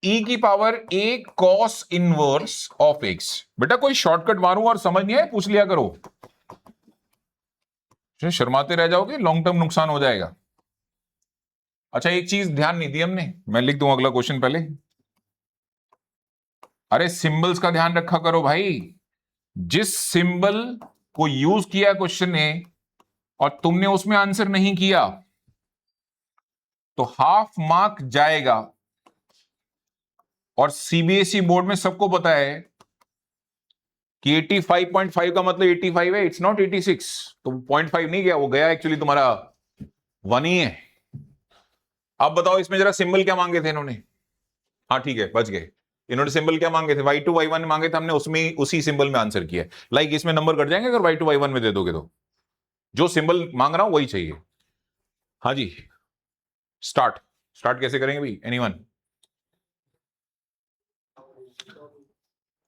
e की power a cos inverse of x। बेटा कोई शॉर्टकट मारूं और समझ नहीं है पूछ लिया करो, शर्माते रह जाओगे लॉन्ग टर्म नुकसान हो जाएगा। अच्छा एक चीज ध्यान नहीं दी हमने, मैं लिख दूं अगला क्वेश्चन पहले। अरे सिंबल्स का ध्यान रखा करो भाई, जिस सिंबल को यूज किया क्वेश्चन ने और तुमने उसमें आंसर नहीं किया तो हाफ मार्क जाएगा। और सीबीएसई बोर्ड में सबको पता है कि 85.5 का मतलब 85 है, इट्स नॉट 86। तो 0.5 नहीं गया, वो गया एक्चुअली तुम्हारा 1 ही है। अब बताओ इसमें जरा सिंबल क्या मांगे थे इन्होंने। हाँ ठीक है बच गए, इन्होंने सिंबल क्या मांगे थे, y2 y1 मांगे थे, हमने उसमें उसी सिंबल में आंसर किया। लाइक इसमें नंबर कट जाएंगे अगर y2 y1 में दे दोगे तो, जो सिंबल मांग रहा हूं वही चाहिए। हाँ जी, स्टार्ट कैसे करेंगे भाई, एनीवन।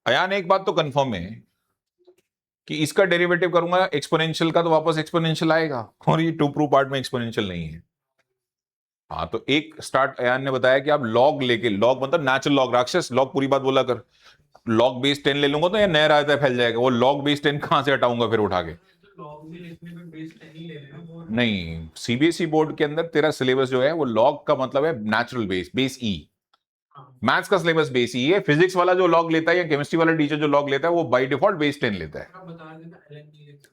अयान एक बात तो कंफर्म है कि इसका डेरिवेटिव करूंगा एक्सपोनेंशियल का तो वापस एक्सपोनेंशियल आएगा, और ये टू प्रूव पार्ट में एक्सपोनेंशियल नहीं है। हाँ तो एक स्टार्ट अयान ने बताया कि आप लॉग लेके, लॉग मतलब नेचुरल लॉग, राक्षस लॉग पूरी बात बोला कर, लॉग बेस 10 ले लूंगा तो ये नया रायता फैल जाएगा, वो लॉग बेस 10 कहां से हटाऊंगा फिर उठा के। नहीं, सीबीएसई बोर्ड के अंदर तेरा सिलेबस जो है वो लॉग का मतलब है नेचुरल बेस, बेस ई, मैथ्स का सिलेबस बेस ही है। फिजिक्स वाला जो लॉग लेता है या केमिस्ट्री वाला टीचर जो लॉग लेता है वो बाय डिफॉल्ट बेस 10 लेता है।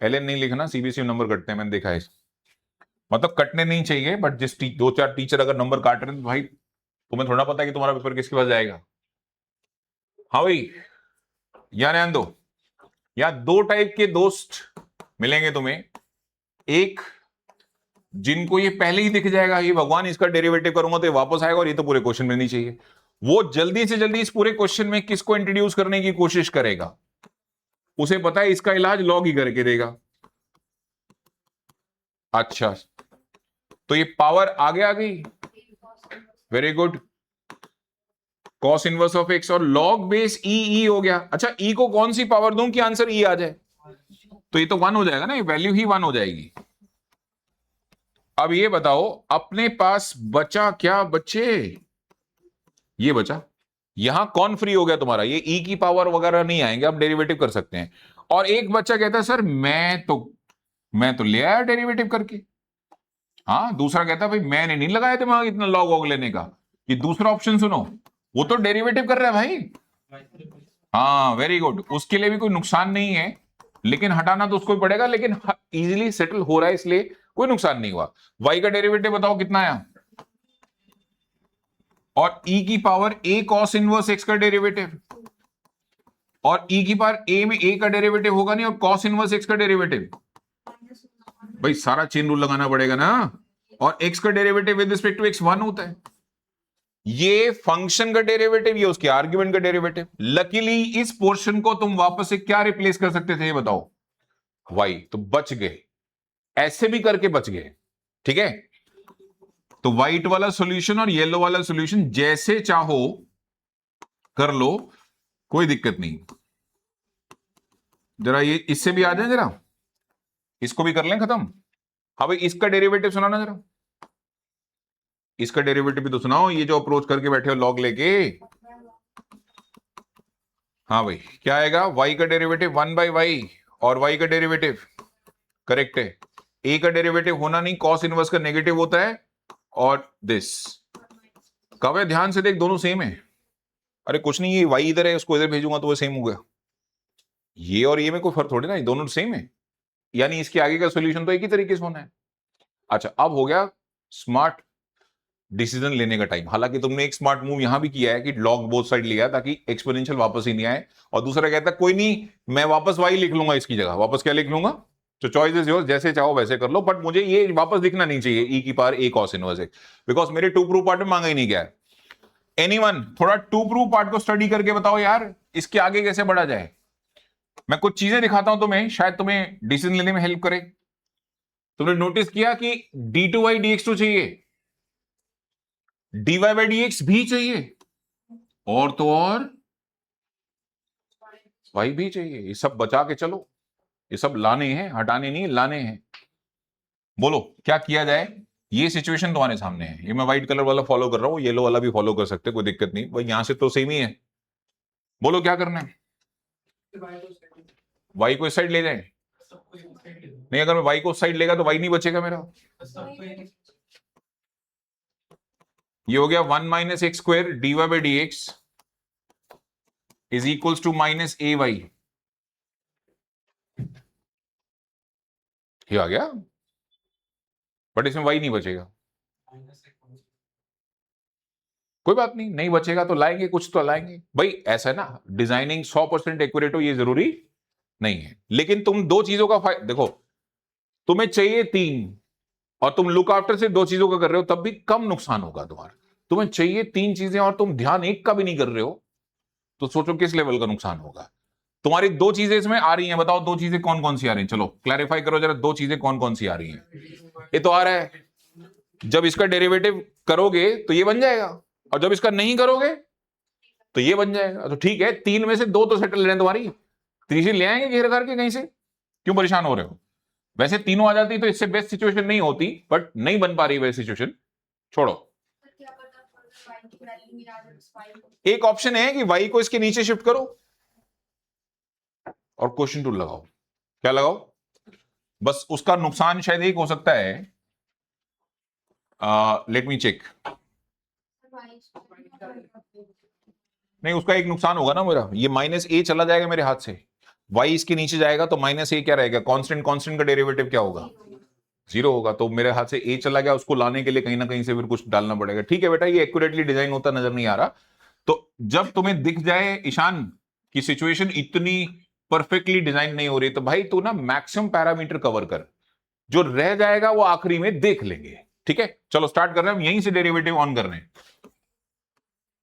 एलएन नहीं लिखना, सीबीएसई नंबर कटते हैं, मैंने देखा है। मतलब कटने नहीं चाहिए, बट जिस दो चार टीचर अगर नंबर काट रहे हैं तो भाई तुम्हें थोड़ा पता है कि तुम्हारा पेपर किसके पास जाएगा। हाँ भाई, या रहने दो। या दो टाइप के दोस्त मिलेंगे तुम्हें, एक जिनको ये पहले ही दिख जाएगा ये भगवान इसका डेरिवेटिव करूंगा तो ये वापस आएगा और ये तो पूरे क्वेश्चन में नहीं चाहिए, वो जल्दी से जल्दी इस पूरे क्वेश्चन में किसको इंट्रोड्यूस करने की कोशिश करेगा, उसे पता है इसका इलाज लॉग ही करके देगा। अच्छा, तो ये पावर आगे आ गई, very good. Cos inverse of x और लॉग बेस ई हो गया। अच्छा, ई को कौन सी पावर दूं कि आंसर ई आ जाए? तो ये तो 1 हो जाएगा ना, ये वैल्यू ही 1 हो जाएगी। अब ये बताओ अपने पास बचा क्या बच्चे? ये बचा, यहां कौन फ्री हो गया तुम्हारा? ये ई की पावर वगैरह नहीं आएंगे, आप डेरिवेटिव कर सकते हैं। और एक बच्चा कहता है सर मैं तो ले आया डेरिवेटिव करके। हाँ, दूसरा कहता है भाई मैंने नहीं लगाया दिमाग इतना लॉग वॉग लेने का। ये दूसरा ऑप्शन सुनो, वो तो डेरिवेटिव कर रहा है भाई। हाँ वेरी गुड, उसके लिए भी कोई नुकसान नहीं है, लेकिन हटाना तो उसको ही पड़ेगा, लेकिन इजीली सेटल हो रहा है इसलिए कोई नुकसान नहीं हुआ। y का डेरिवेटिव बताओ कितना आया? और e की power a cos inverse x का डेरिवेटिव, और e की पावर a में a का डेरिवेटिव होगा नहीं और cos इनवर्स x का डेरिवेटिव। भाई सारा चेन रूल लगाना पड़ेगा ना, और x का derivative with respect to x 1 होता है। ये फंक्शन का डेरिवेटिव, ये उसके आर्ग्यूमेंट का डेरिवेटिव। लकीली इस पोर्शन को तुम वापस से क्या रिप्लेस कर सकते थे ये बताओ? y, तो बच गए, ऐसे भी करके बच गए। ठीक है, तो व्हाइट वाला सॉल्यूशन और येलो वाला सॉल्यूशन जैसे चाहो कर लो, कोई दिक्कत नहीं। जरा ये इससे भी आ जाए, जरा इसको भी कर लें खत्म। हाँ भाई, इसका डेरिवेटिव सुनाना जरा, इसका डेरिवेटिव भी तो सुनाओ, ये जो अप्रोच करके बैठे हो लॉग लेके। हाँ भाई, क्या आएगा? y का डेरिवेटिव 1/y, और y का डेरिवेटिव करेक्ट है। a का डेरिवेटिव होना नहीं, cos इनवर्स का नेगेटिव होता है, और दिस कवे ध्यान से देख, दोनों सेम है। अरे कुछ नहीं, ये y इधर है, उसको इधर भेजूंगा तो वो सेम हो गया। ये और ये में कोई फर्क थोड़ी ना, ये दोनों सेम है, यानी इसके आगे का सॉल्यूशन तो एक ही तरीके से होना है। अच्छा, अब हो गया स्मार्ट डिसीजन लेने का टाइम। हालांकि तुमने एक स्मार्ट मूव यहां भी किया है कि लॉग बोथ साइड लिया ताकि एक्सपोनेंशियल वापस ही नहीं आए, और दूसरा कहता है कोई नहीं मैं वापस y लिख लूंगा इसकी जगह, वापस क्या लिख लूंगा? तो चॉइस इज योर्स, जैसे चाहो वैसे कर लो, बट मुझे ये वापस दिखना नहीं चाहिए e की power a cos inverse x, because मेरे टू प्रूफ पार्ट में मांगा ही नहीं गया है। एनीवन थोड़ा टू प्रूफ पार्ट को स्टडी करके बताओ यार, इसके आगे कैसे बढ़ा जाए। मैं कुछ चीजें दिखाता हूं तुम्हें, शायद तुम्हें डिसीजन लेने में हेल्प करे। तुमने नोटिस किया कि d2y dx2 चाहिए, dy/dx भी चाहिए, और तो और y भी चाहिए। ये सब बचा के चलो, ये सब लाने हैं, हटाने नहीं, लाने हैं। बोलो क्या किया जाए? ये सिचुएशन तुम्हारे सामने है, ये मैं व्हाइट कलर वाला फॉलो कर रहा हूं, येलो वाला भी फॉलो कर सकते, कोई दिक्कत नहीं भाई, यहां से तो सेम ही है। बोलो क्या करना है? y को इस साइड ले जाए? नहीं, अगर मैं y को उस साइड लेगा तो y नहीं बचेगा मेरा। ये हो गया 1 - x² dy/dx is equals to -ay। ये आ गया, बट इसमें y नहीं बचेगा। कोई बात नहीं, नहीं बचेगा तो लाएंगे, कुछ तो लाएंगे भाई। ऐसा है ना, डिजाइनिंग 100% एक्यूरेट हो ये जरूरी नहीं है, लेकिन तुम दो चीजों का देखो, तुम्हें चाहिए 3 और तुम लुक आफ्टर से 2 चीजों का कर रहे हो, तब भी कम नुकसान होगा तुम्हारा। तुम्हें चाहिए 3 चीजें और तुम ध्यान एक का भी नहीं कर रहे हो, तो सोचो किस लेवल का नुकसान होगा। तुम्हारी 2 चीजें इसमें आ रही हैं, बताओ 2 चीजें कौन कौन सी आ रही हैं? चलो क्लैरिफाई करो जरा, 2 चीजें कौन कौन सी आ रही हैं? ये तो आ रहा है, जब इसका डेरिवेटिव करोगे तो ये बन जाएगा, और जब इसका नहीं करोगे तो ये बन जाएगा। तो ठीक है, 3 में से 2 तो सेटल रहे तुम्हारी, तीसरी ले आएंगे घेर करके कहीं से, क्यों परेशान हो रहे हो? वैसे तीनों आ जाती तो इससे बेस्ट सिचुएशन नहीं होती, बट नहीं बन पा रही वैसी सिचुएशन, छोड़ो। एक ऑप्शन है कि y को इसके नीचे शिफ्ट करो और क्वेश्चन टूल लगाओ। क्या लगाओ? बस उसका नुकसान शायद एक हो सकता है, लेट मी चेक। नहीं, उसका एक नुकसान होगा ना मेरा, ये माइनस ए चला जाएगा मेरे हाथ से, वाई इसके नीचे जाएगा तो माइनस ए क्या रहेगा, कांस्टेंट, कांस्टेंट का डेरिवेटिव क्या होगा, जीरो होगा। तो मेरे हाथ से ए चला गया, उसको लाने के लिए कहीं ना कहीं से फिर कुछ डालना पड़ेगा। ठीक है बेटा, ये एक्यूरेटली डिजाइन होता नजर नहीं आ रहा। तो जब तुम्हें दिख जाए ईशान की सिचुएशन इतनी परफेक्टली डिजाइन नहीं हो रही, तो भाई तू ना मैक्सिमम पैरामीटर कवर कर, जो रह जाएगा वो आखिरी में देख लेंगे। ठीक है, चलो स्टार्ट कर रहे हैं हम, यहीं से डेरिवेटिव ऑन कर रहे हैं।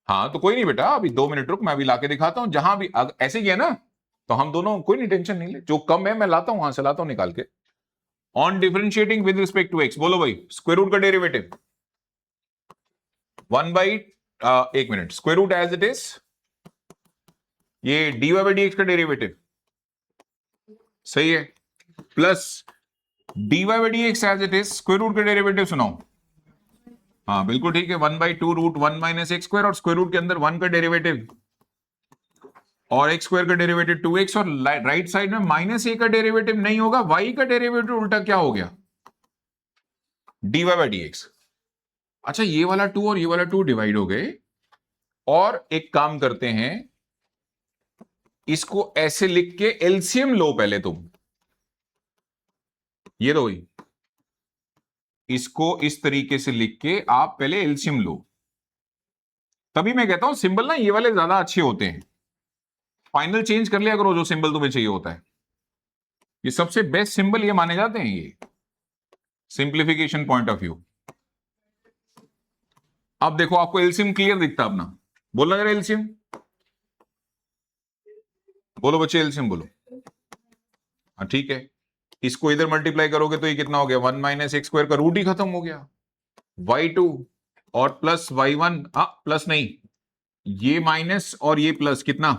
हाँ तो कोई नहीं बेटा, अभी 2 मिनट रुक, मैं अभी लाके दिखाता हूं। जहां भी ऐसे किया ना, तो हम दोनों कोई नहीं, टेंशन नहीं ले, जो कम है मैं लाता हूं, वहां से लाता हूं निकाल के। On differentiating with respect to x, बोलो भाई स्क्वायर रूट का डेरिवेटिव 1/, एक minute, square root as it is, ये dy बाई dx का डेरिवेटिव सही है, plus dy by dx as it is square root का डेरिवेटिव सुनाओ। हाँ बिल्कुल ठीक है, 1/2 रूट 1 माइनस एक्स स्क्वायर, और स्क्वायर रूट के अंदर 1 का डेरिवेटिव और एक्स स्क्वायर का डेरिवेटिव 2x, और राइट साइड में माइनस ए का डेरिवेटिव नहीं होगा, y का डेरिवेटिव उल्टा क्या हो गया, dy बाई dx। अच्छा, ये वाला 2 और ये वाला 2 डिवाइड हो गए, और एक काम करते हैं, इसको ऐसे लिख के एलसीएम लो पहले तुम, ये दो ही, इसको इस तरीके से लिख के आप पहले एलसीएम लो। तभी मैं कहता हूं सिंबल ना ये वाले ज्यादा अच्छे होते हैं, फाइनल चेंज कर लिया करो जो सिंबल तुम्हें चाहिए होता है, ये सबसे बेस्ट सिंबल ये माने जाते हैं, ये सिंप्लीफिकेशन पॉइंट ऑफ व्यू। अब देखो आपको एलसीएम क्लियर दिखता अपना, बोलना जरा एलसीएम, बोलो बच्चे एलसीएम बोलो। हाँ ठीक है, इसको इधर मल्टीप्लाई करोगे तो ये कितना हो गया, 1 माइनस एक्स स्क्वायर का रूट ही खत्म हो गया, y2 और प्लस y1, प्लस नहीं, ये माइनस और ये प्लस, कितना,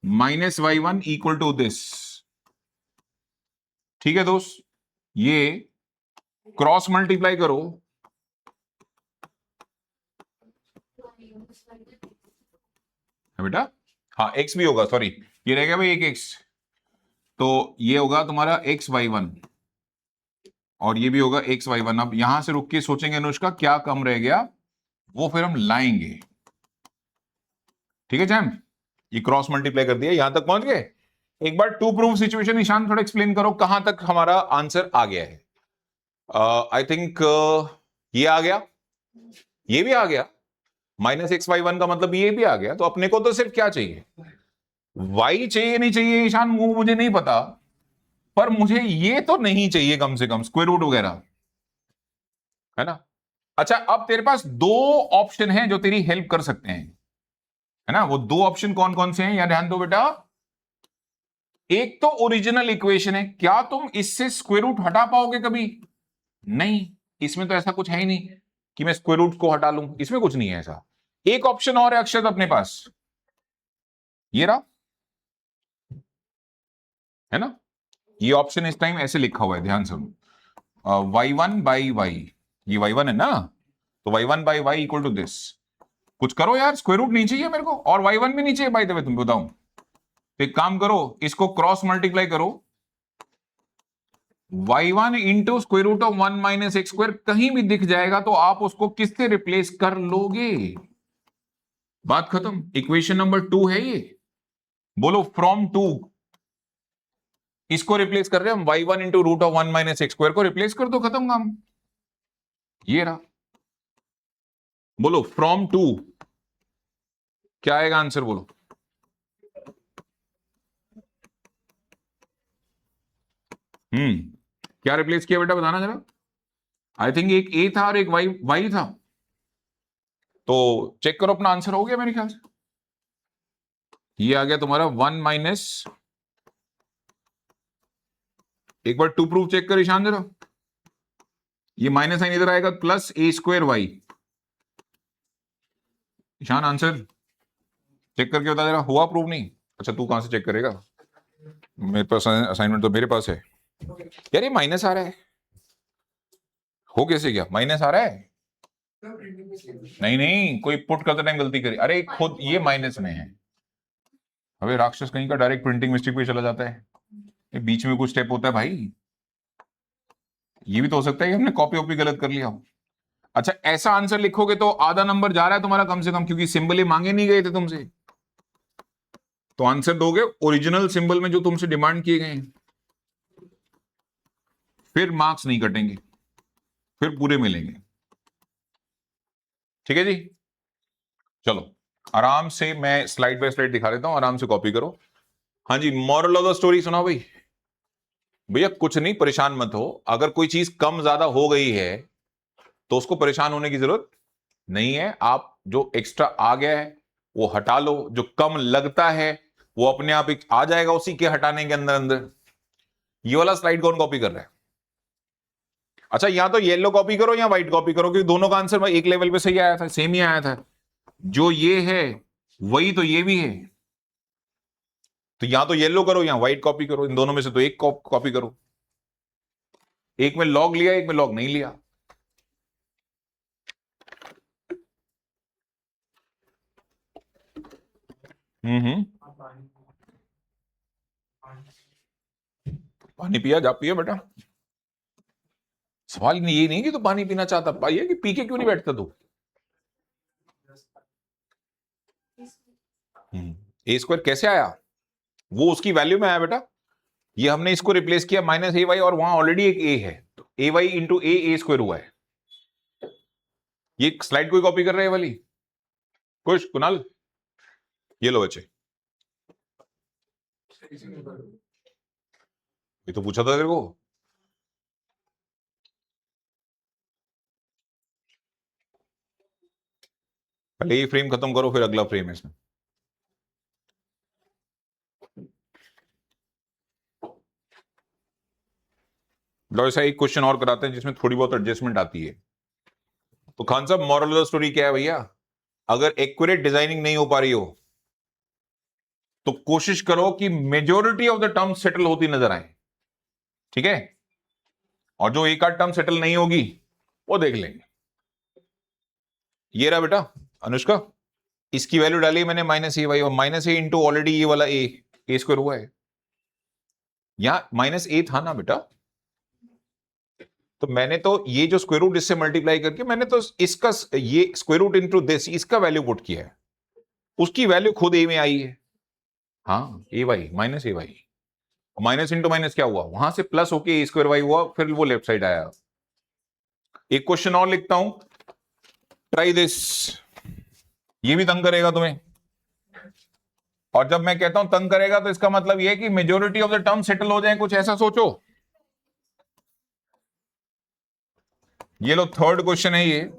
minus y1 equal to this. ठीक है दोस्त, ये क्रॉस मल्टीप्लाई करो, है बेटा, हाँ x भी होगा, सॉरी ये रह गया भाई एक x, तो ये होगा तुम्हारा xy1 और ये भी होगा xy1। अब यहां से रुक के सोचेंगे अनुष्का क्या कम रह गया, वो फिर हम लाएंगे। ठीक है जैम, ये क्रॉस मल्टीप्लाई कर दिया, यहां तक पहुंच गए। एक बार टू प्रूव सिचुएशन ईशान थोड़ा एक्सप्लेन करो, कहां तक हमारा आंसर आ गया है। आई थिंक ये आ गया, ये भी आ गया, माइनस xy1 का मतलब ये भी आ गया। तो अपने को तो सिर्फ क्या चाहिए, y चाहिए, नहीं चाहिए ईशान वो मुझे नहीं पता, पर मुझे ये तो नहीं चाहिए कम से कम स्क्वायर रूट वगैरह, है ना। अच्छा, अब तेरे पास दो ऑप्शन हैं जो तेरी हेल्प कर सकते हैं, है ना। वो दो ऑप्शन कौन कौन से हैं, यहां ध्यान दो बेटा। एक तो ओरिजिनल इक्वेशन है, क्या तुम इससे स्क्वायर रूट हटा पाओगे कभी, नहीं, इसमें तो ऐसा कुछ है ही नहीं कि मैं स्क्वायर रूट को हटा लूं, इसमें कुछ नहीं है ऐसा। एक ऑप्शन और है अक्षत अपने पास, ये रहा, है ना। ये ऑप्शन इस टाइम ऐसे लिखा हुआ है, ध्यान सुनो, y1 बाई वाई, ये y1 है ना, तो y1 by y equal to this. कुछ करो यार, स्क्वायर रूट नहीं चाहिए मेरे को, और y1 भी नहीं चाहिए बाई द वे, तुम बताऊं। तो एक काम करो, इसको क्रॉस मल्टीप्लाई करो, y1 into square root of 1 minus x square कहीं भी दिख जाएगा तो आप उसको किससे रिप्लेस कर लोगे, बात खत्म। इक्वेशन नंबर 2 है ये, बोलो फ्रॉम 2, इसको रिप्लेस कर रहे हैं हम, y1 into root of 1 minus x square को रिप्लेस कर दो, खत्म काम, ये रहा। बोलो फ्रॉम 2 क्या आएगा आंसर, बोलो। क्या रिप्लेस किया बेटा, बताना जरा। आई थिंक एक ए था और एक वाई था, तो चेक करो अपना आंसर हो गया मेरे ख्याल से। ये आ गया तुम्हारा 1 माइनस, एक बार टू प्रूफ चेक कर ईशान जरा, ये माइनस साइन इधर आएगा, plus a square y. Ishan answer check करके बता जरा, हुआ प्रूफ नहीं, अच्छा तू कहां से चेक करेगा, मेरे पास असाइनमेंट तो मेरे पास है यार। ये माइनस आ रहा है, हो कैसे गया, माइनस आ रहा है, नहीं नहीं कोई पुट करते टाइम गलती करी, अरे खुद ये माइनस में है। अबे राक्षस कहीं का, डायरेक्ट प्रिंटिंग मिस्टेक पे चला जाता है, ये बीच में कुछ स्टेप होता है भाई, ये भी तो हो सकता है कि हमने कॉपी वॉपी गलत कर लिया हो। अच्छा, ऐसा आंसर लिखोगे तो आधा नंबर जा रहा है तुम्हारा कम से कम, क्योंकि सिंबल ही मांगे नहीं गए थे तुमसे। तो आंसर दोगे ओरिजिनल सिंबल में जो तुमसे डिमांड किए गए हैं, फिर मार्क्स नहीं कटेंगे, फिर पूरे मिलेंगे। ठीक है जी, चलो आराम से मैं स्लाइड बाय स्लाइड दिखा देता हूं, आराम से कॉपी करो। हाँ जी, मॉरल ऑफ द स्टोरी सुनाओ भाई। भैया कुछ नहीं, परेशान मत हो। अगर कोई चीज कम ज्यादा हो गई है तो उसको परेशान होने की जरूरत नहीं है। आप जो एक्स्ट्रा आ गया है वो हटा लो, जो कम लगता है वो अपने आप एक आ जाएगा उसी के हटाने के अंदर अंदर। ये वाला स्लाइड कौन कॉपी कर रहा है? अच्छा, या तो येलो कॉपी करो या व्हाइट कॉपी करो, क्योंकि दोनों का आंसर एक लेवल पे सही आया था, सेम ही आया था। जो ये है वही तो ये भी है, तो या तो येलो करो या व्हाइट कॉपी करो, इन दोनों में से तो एक कॉपी करो। एक में लॉग लिया, एक में लॉग नहीं लिया। हम्म। पानी पिया, जा पिया बेटा। सवाल ये नहीं कि तू पानी पीना चाहता, पाइए कि पी के क्यों नहीं बैठता तू। ए स्क्वायर कैसे आया? वो उसकी वैल्यू में आया बेटा। ये हमने इसको रिप्लेस किया माइनस ए वाई, और वहां ऑलरेडी एक ए है, तो ए वाई इंटू ए स्क्वायर हुआ है। ये स्लाइड कोई कॉपी कर रहे हैं वाली? कुछ कुणाल, ये लो बच्चे। ये तो पूछा था तेरे को। पहले ये फ्रेम खत्म करो, फिर अगला फ्रेम है इसमें। लो ऐसा एक क्वेश्चन और कराते हैं जिसमें थोड़ी बहुत एडजस्टमेंट आती है। तो खान साहब, मॉरल ऑफ द स्टोरी क्या है भैया? अगर एक्यूरेट डिजाइनिंग नहीं हो पा रही हो तो कोशिश करो कि majority of the term settle होती नजर आए। ठीक है, और जो एक आध टर्म सेटल नहीं होगी वो देख लेंगे। ये रहा बेटा अनुष्का, इसकी वैल्यू डाली मैंने माइनस ए वाई, और माइनस ए इंटू ऑलरेडी ये वाला ए स्क्वायर हुआ है। यहां माइनस ए था ना बेटा, तो मैंने तो ये जो स्क्वायर रूट इससे मल्टीप्लाई करके मैंने तो इसका ये स्क्वायर रूट इंटू दिस इसका वैल्यू पुट किया है, उसकी वैल्यू खुद ए में आई है। हाँ, ए वाई माइनस ए वाई, माइनस इंटू माइनस क्या हुआ, वहां से प्लस होके ए स्क्वायर वाई हुआ, फिर वो लेफ्ट साइड आया। एक क्वेश्चन और लिखता हूं, ट्राई दिस। ये भी तंग करेगा तुम्हें, और जब मैं कहता हूं तंग करेगा तो इसका मतलब यह है कि majority of the term settle हो जाए, कुछ ऐसा सोचो। ये लो थर्ड क्वेश्चन है ये।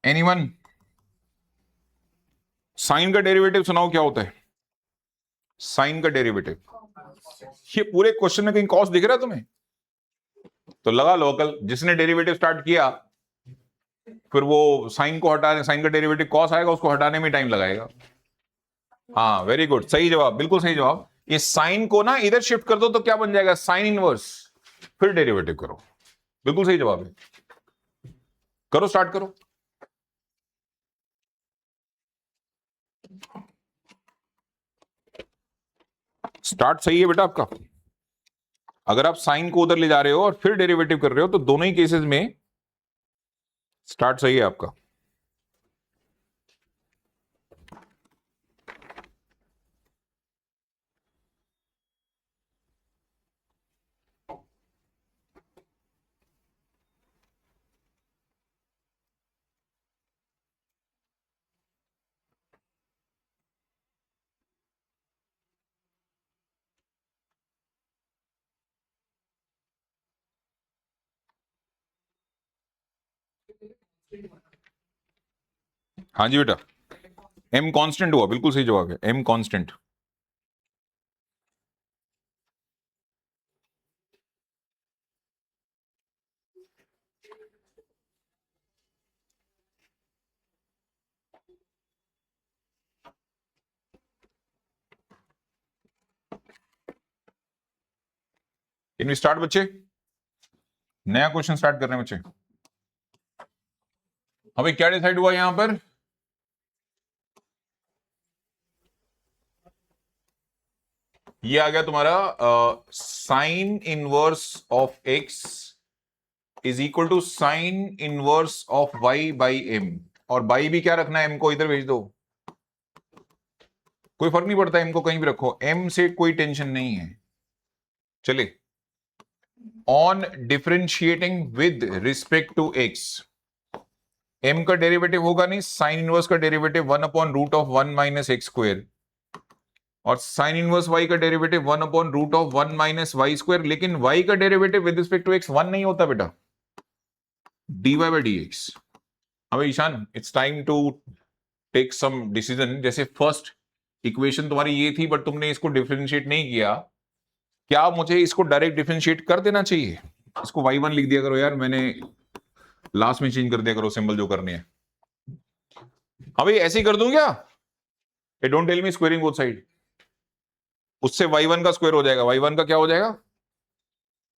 एनीवन? साइन का डेरिवेटिव सुनाओ क्या होता है। साइन का डेरिवेटिव, ये पूरे क्वेश्चन में कहीं कॉस दिख रहा है तुम्हें? तो लगा लो कल, जिसने डेरिवेटिव स्टार्ट किया फिर वो साइन को हटाने, साइन का डेरिवेटिव कॉस आएगा, उसको हटाने में टाइम लगाएगा। हाँ वेरी गुड, सही जवाब, बिल्कुल सही जवाब। ये साइन को ना इधर शिफ्ट कर दो तो क्या बन जाएगा, साइन इनवर्स, फिर डेरिवेटिव करो। बिल्कुल सही जवाब है। करो, स्टार्ट करो। स्टार्ट सही है बेटा आपका। अगर आप साइन को उधर ले जा रहे हो और फिर डेरिवेटिव कर रहे हो तो दोनों ही केसेस में स्टार्ट सही है आपका। हाँ जी बेटा, एम कांस्टेंट हुआ, बिल्कुल सही जवाब है, m constant. Can we start बच्चे? नया क्वेश्चन स्टार्ट कर रहे हैं बच्चे। अभी क्या डिसाइड हुआ यहां पर? ये आ गया तुम्हारा sine inverse of x is equal to sine inverse of y by m. और बाई भी क्या रखना है, एम को इधर भेज दो, कोई फर्क नहीं पड़ता, एम को कहीं भी रखो, एम से कोई टेंशन नहीं है। चले, on differentiating with respect to x, m का डेरिवेटिव होगा नहीं, साइन इनवर्स का डेरिवेटिव 1/√1 माइनस एक्स स्क्वायर, और साइन इनवर्स वाई का डेरिवेटिव 1/√1 माइनस वाई स्क्वायर। लेकिन वाई का derivative with respect to x 1 नहीं होता बेटा, dy बाई डी एक्स। अब Ishan, it's time to take some decision. जैसे फर्स्ट इक्वेशन तुम्हारी ये थी, बट तुमने इसको डिफरेंशिएट नहीं किया, क्या मुझे इसको डायरेक्ट डिफरेंशिएट कर देना चाहिए? इसको y1 लिख दिया करो यार, मैंने लास्ट में चेंज कर दिया करो सिंबल जो करनी है। अभी ऐसे ही कर दूं क्या? ए don't tell me squaring both side, उससे y1 का स्क्वायर हो जाएगा, y1 का क्या हो जाएगा,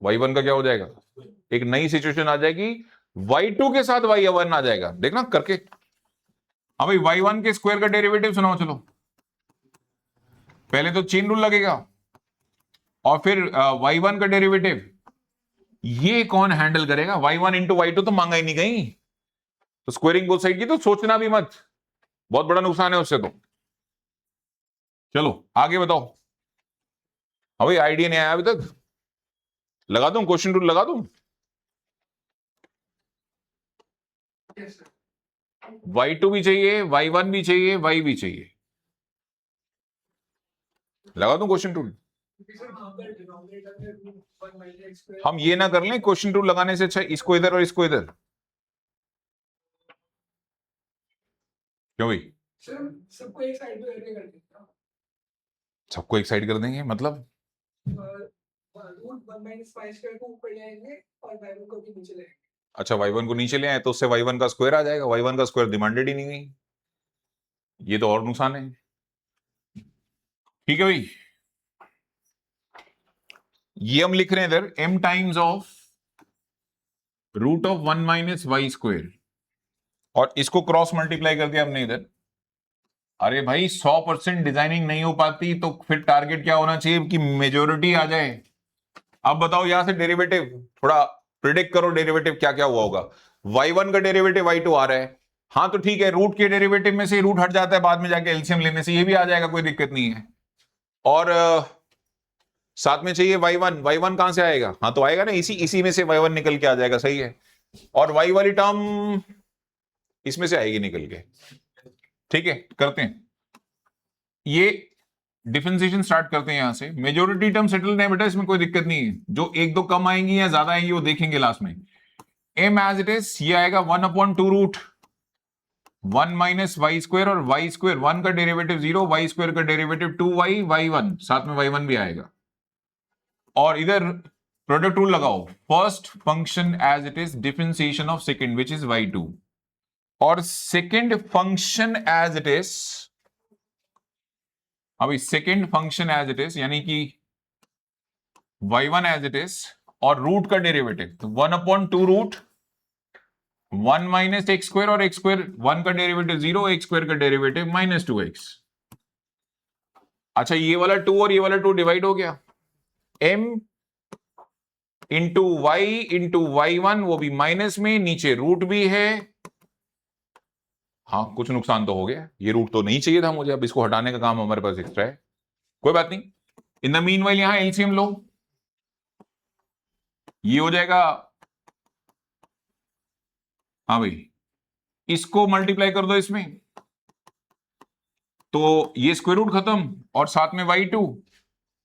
y1 का क्या हो जाएगा, एक नई सिचुएशन आ जाएगी, y2 के साथ y1 आ जाएगा, देखना करके। अभी y1 के स्क्वायर का डेरिवेटिव सुनाओ, चलो पहले तो चेन रूल लगेगा, और फिर y1 का डेरिवेटिव, ये कौन हैंडल करेगा? y1 इंटू y2 तो मांगा ही नहीं कहीं, तो स्क्वेयरिंग बोथ साइड की तो सोचना भी मत, बहुत बड़ा नुकसान है उससे तो। चलो आगे बताओ। अभी आइडिया नहीं आया अभी तक, लगा दूं क्वेश्चन रूल, लगा दूं? y2 भी चाहिए, y1 भी चाहिए, y भी चाहिए, लगा दूं क्वेश्चन रूल? हम ये ना कर लें, क्वेश्चन रूल लगाने से अच्छा इसको इधर और इसको इधर, क्यों भाई? सबको एक साइड पे करके कर देते हैं। सबको एक साइड कर देंगे मतलब? रूट 1 माइनस पाई स्क्वायर को ऊपर ले आएंगे और y1 को भी नीचे ले आएंगे। अच्छा, y1 को नीचे ले आए तो उससे y1 का स्क्वायर आ जाएगा, y1 का स्क्वायर डिमांडेड ही नहीं गई, ये तो और नुकसान है। ठीक है भाई, ये हम लिख रहे हैं इधर m times of root of 1 minus y square, और इसको क्रॉस मल्टीप्लाई कर दिया हमने इधर। अरे भाई 100% डिजाइनिंग नहीं हो पाती तो फिर टारगेट क्या होना चाहिए कि मेजोरिटी आ जाए। अब बताओ यहां से डेरिवेटिव थोड़ा प्रिडिक्ट करो, डेरिवेटिव क्या क्या हुआ होगा। y1 का डेरिवेटिव y2 आ रहा है, हाँ तो ठीक है, रूट के डेरिवेटिव में से रूट हट जाता है बाद में जाके एलसीएम लेने से, ये भी आ जाएगा, कोई दिक्कत नहीं है। और साथ में चाहिए y1 कहां से आएगा? हाँ तो आएगा ना, इसी में से y1 निकल के आ जाएगा, सही है। और y वाली टर्म इसमें से आएगी निकल के। ठीक है, करते हैं ये डिफरेंशिएशन स्टार्ट करते हैं यहां से। मेजोरिटी टर्म सेटल नहीं बेटा, इसमें कोई दिक्कत नहीं है, जो एक दो कम आएंगी या ज्यादा आएंगी वो देखेंगे लास्ट में। m एज इट इज ये आएगा 1/2√1 माइनस वाई स्क्वायर, और वाई स्क्वायर 1 का डेरिवेटिव 0, वाई स्क्वायर का डेरिवेटिव 2y, y1 साथ में y1 भी आएगा। और इधर प्रोडक्ट रूल लगाओ, first function as it is differentiation of second which is y2, और second function as it is, अभी second function as it is यानी कि y1 एज इट इज, और रूट का डेरिवेटिव तो 1/2√1 माइनस एक्स स्क्वायर, और एक्स स्क्वायर 1 का डेरिवेटिव 0, एक्स स्क्वायर का डेरिवेटिव -2x। अच्छा, ये वाला 2 और ये वाला 2 डिवाइड हो गया, m into Y into y1, वो भी माइनस में, नीचे रूट भी है। हाँ कुछ नुकसान तो हो गया, ये रूट तो नहीं चाहिए था मुझे, अब इसको हटाने का काम हमारे पास एक्स्ट्रा है, कोई बात नहीं। इन द मीनवाइल यहां एलसीएम लो, ये हो जाएगा, हाँ भाई इसको मल्टीप्लाई कर दो इसमें, तो ये स्क्वायर रूट खत्म, और साथ में y2,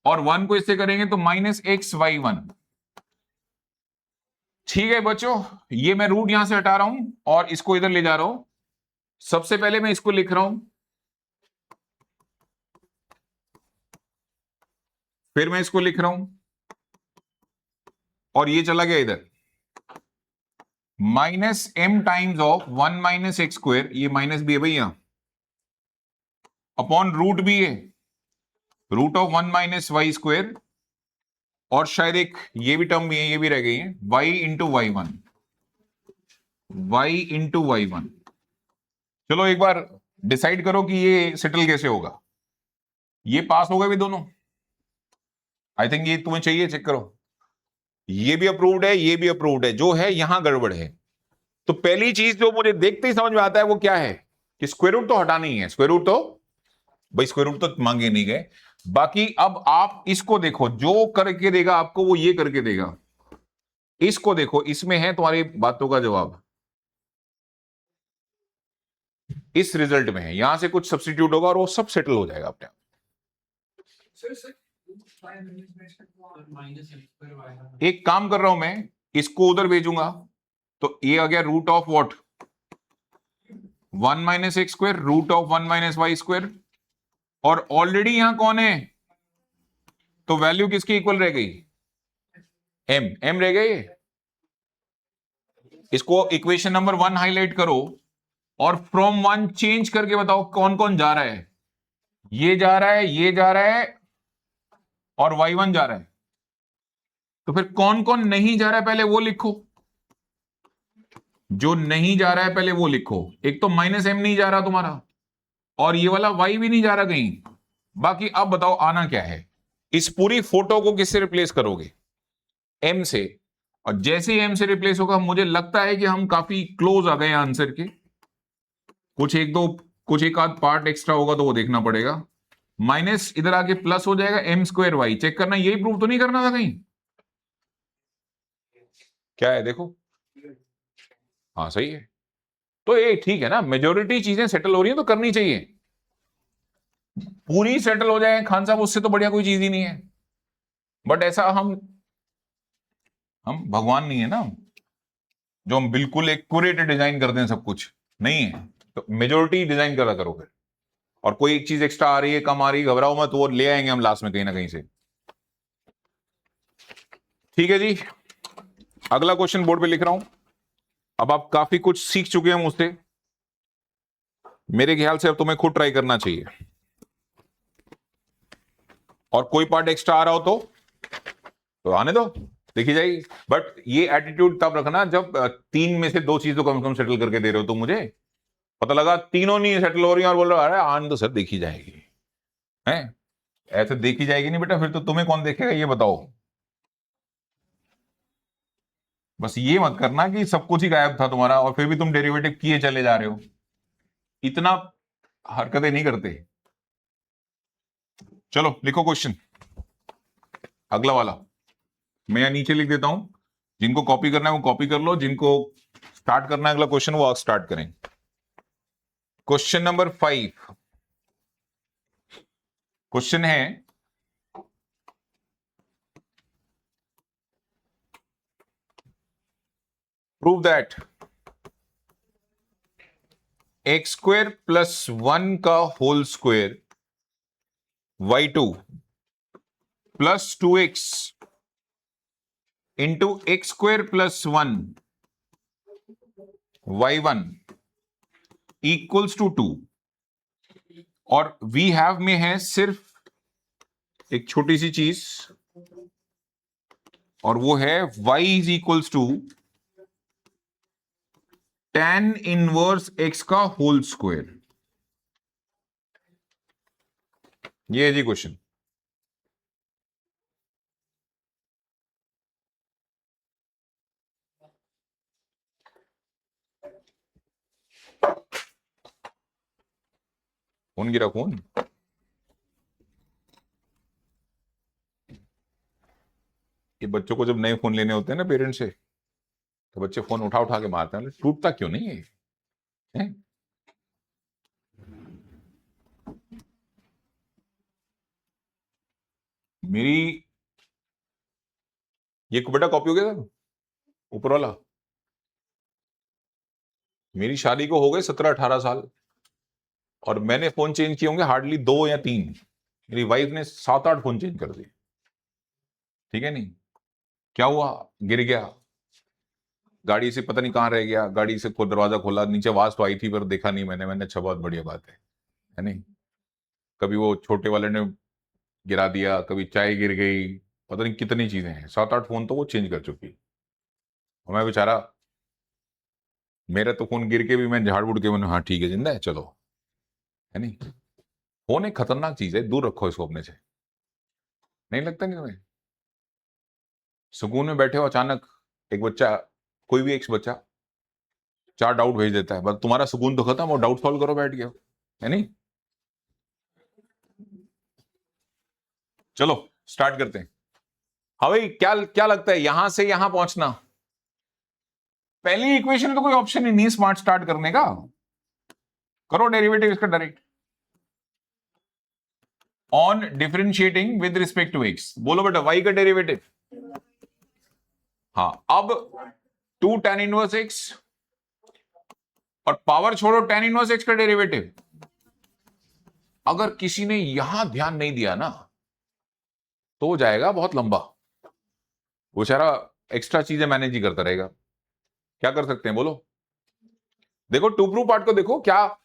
और 1 को इससे करेंगे तो -xy1। ठीक है बच्चों, ये मैं रूट यहां से हटा रहा हूं और इसको इधर ले जा रहा हूं। सबसे पहले मैं इसको लिख रहा हूं, फिर मैं इसको लिख रहा हूं, और ये चला गया इधर, -m times of 1 minus x square, ये माइनस भी है भाई यहां, अपॉन रूट भी है, root of 1 minus y square, और शायद एक ये भी टर्म भी है, ये भी रह गई है, y into y1, y into y1। चलो एक बार डिसाइड करो कि ये सेटल कैसे होगा। ये पास हो गए भी दोनों, आई थिंक ये तुम्हें चाहिए, चेक करो। ये भी अप्रूव्ड है, ये भी अप्रूव्ड है, जो है यहां गड़बड़ है। तो पहली चीज जो मुझे देखते ही समझ में आता है वो क्या है कि स्क्वायर रूट तो हटाना ही है। स्क्वायर रूट तो भाई स्क्वायर रूट तो मांगे नहीं गए। बाकी अब आप इसको देखो, जो करके देगा आपको वो ये करके देगा। इसको देखो, इसमें है तुम्हारी बातों का जवाब, इस रिजल्ट में है। यहां से कुछ सब्स्टिट्यूट होगा और वो सब सेटल हो जाएगा अपने आप। एक काम कर रहा हूं मैं, इसको उधर भेजूंगा तो ये आ गया root of what, 1 minus x square, root of 1 minus y square. और ऑलरेडी यहां कौन है, तो वैल्यू किसकी इक्वल रह गई, m रह गई। इसको इक्वेशन नंबर 1 हाईलाइट करो और फ्रॉम 1 चेंज करके बताओ कौन कौन जा रहा है। ये जा रहा है, ये जा रहा है और y1 जा रहा है। तो फिर कौन कौन नहीं जा रहा है पहले वो लिखो। जो नहीं जा रहा है पहले वो लिखो। एक तो माइनस m नहीं जा रहा तुम्हारा, और ये वाला y भी नहीं जा रहा कहीं। बाकी अब बताओ आना क्या है। इस पूरी फोटो को किससे रिप्लेस करोगे, m से। और जैसे ही m से रिप्लेस होगा, मुझे लगता है कि हम काफी क्लोज आ गए आंसर के। कुछ एक आध पार्ट एक्स्ट्रा होगा तो वो देखना पड़ेगा। माइनस इधर आके प्लस हो जाएगा, m स्क्वायर वाई। चेक करना, यही प्रूव तो नहीं करना था कहीं। क्या है देखो, हाँ सही है। तो ये ठीक है ना, मेजोरिटी चीजें सेटल हो रही हैं तो करनी चाहिए। पूरी सेटल हो जाए खान साहब, उससे तो बढ़िया कोई चीज ही नहीं है। बट ऐसा हम भगवान नहीं है ना, जो हम बिल्कुल एक्यूरेट डिजाइन कर दें सब कुछ, नहीं है। तो मेजोरिटी डिजाइन करा करो फिर। और कोई एक चीज एक्स्ट्रा आ रही है, कम आ रही है, घबराओ मत, वो ले आएंगे हम लास्ट में कहीं ना कहीं से। ठीक है जी, अगला क्वेश्चन बोर्ड पे लिख रहा हूं। अब आप काफी कुछ सीख चुके हैं मुझसे, मेरे ख्याल से अब तुम्हें खुद ट्राई करना चाहिए। और कोई पार्ट एक्स्ट्रा आ रहा हो तो आने दो, देखी जाएगी। बट ये एटीट्यूड तब रखना जब 3 में से 2 चीज तो कम से कम सेटल करके दे रहे हो। तो मुझे पता लगा तीनों नहीं सेटल हो रही हैं और बोल रहे हो अरे आन तो सर देखी जाएगी, हैं ऐसे देखी जाएगी नहीं बेटा, फिर तो तुम्हें कौन देखेगा ये बताओ। बस ये मत करना कि सब कुछ ही गायब था तुम्हारा और फिर भी तुम डेरिवेटिव किए चले जा रहे हो। इतना हरकतें नहीं करते। चलो लिखो क्वेश्चन, अगला वाला मैं यहां नीचे लिख देता हूं। जिनको कॉपी करना है वो कॉपी कर लो, जिनको स्टार्ट करना है अगला क्वेश्चन वो स्टार्ट करें। क्वेश्चन नंबर 5 क्वेश्चन है, prove that x square plus 1 का whole square y2 plus 2x into x square plus 1 y1 equals to 2। और वी हैव में है सिर्फ एक छोटी सी चीज, और वो है y is equals to tan inverse x का होल स्क्वायर। ये है जी क्वेश्चन। फोन गिरा, फोन ये बच्चों को जब नए फोन लेने होते हैं ना पेरेंट्स से, तो बच्चे फोन उठा उठा के मारते हैं, टूटता क्यों नहीं है? मेरी ये बेटा कॉपी हो गया था ऊपर वाला। मेरी शादी को हो गए 17-18 साल और मैंने फोन चेंज किए होंगे हार्डली 2 या 3। मेरी वाइफ ने 7-8 फोन चेंज कर दिए। ठीक है नहीं, क्या हुआ, गिर गया, गाड़ी से पता नहीं कहां रह गया, गाड़ी से दरवाजा खोला, नीचे आवाज तो आई थी पर देखा नहीं मैंने अच्छा बहुत बढ़िया बात है नहीं। कभी वो छोटे वाले ने गिरा दिया, कभी चाय गिर गई, पता नहीं कितनी चीजें हैं, 7-8 फोन तो वो चेंज कर चुकी। और मैं बेचारा, मेरा तो फोन गिर के भी मैं झाड़ बुड़ के मैंने, हाँ ठीक है जिंदा है चलो, है नहीं। फोन एक खतरनाक चीज है, दूर रखो इसको अपने से, नहीं लगता नहीं तुम्हें? सुकून में बैठे हो, अचानक एक बच्चा, कोई भी एक बच्चा 4 डाउट भेज देता है, बस तुम्हारा सुकून तो खत्म, और डाउट सॉल्व करो बैठ के, है नहीं। चलो स्टार्ट करते हैं। हाँ भाई, क्या क्या लगता है यहां से यहां पहुंचना, पहली इक्वेशन में तो कोई ऑप्शन ही नहीं स्मार्ट स्टार्ट करने का, करो डेरिवेटिव इसका direct. On differentiating with respect to x, बोलो बेटा y का डेरिवेटिव। हाँ, अब 2 tan इनवर्स x, और पावर छोड़ो, tan इनवर्स x का डेरिवेटिव। अगर किसी ने यहां ध्यान नहीं दिया ना तो हो जाएगा बहुत लंबा, वो सारा एक्स्ट्रा चीजें मैनेज ही करता रहेगा। क्या कर सकते हैं बोलो? देखो टू प्रूव पार्ट को देखो, क्या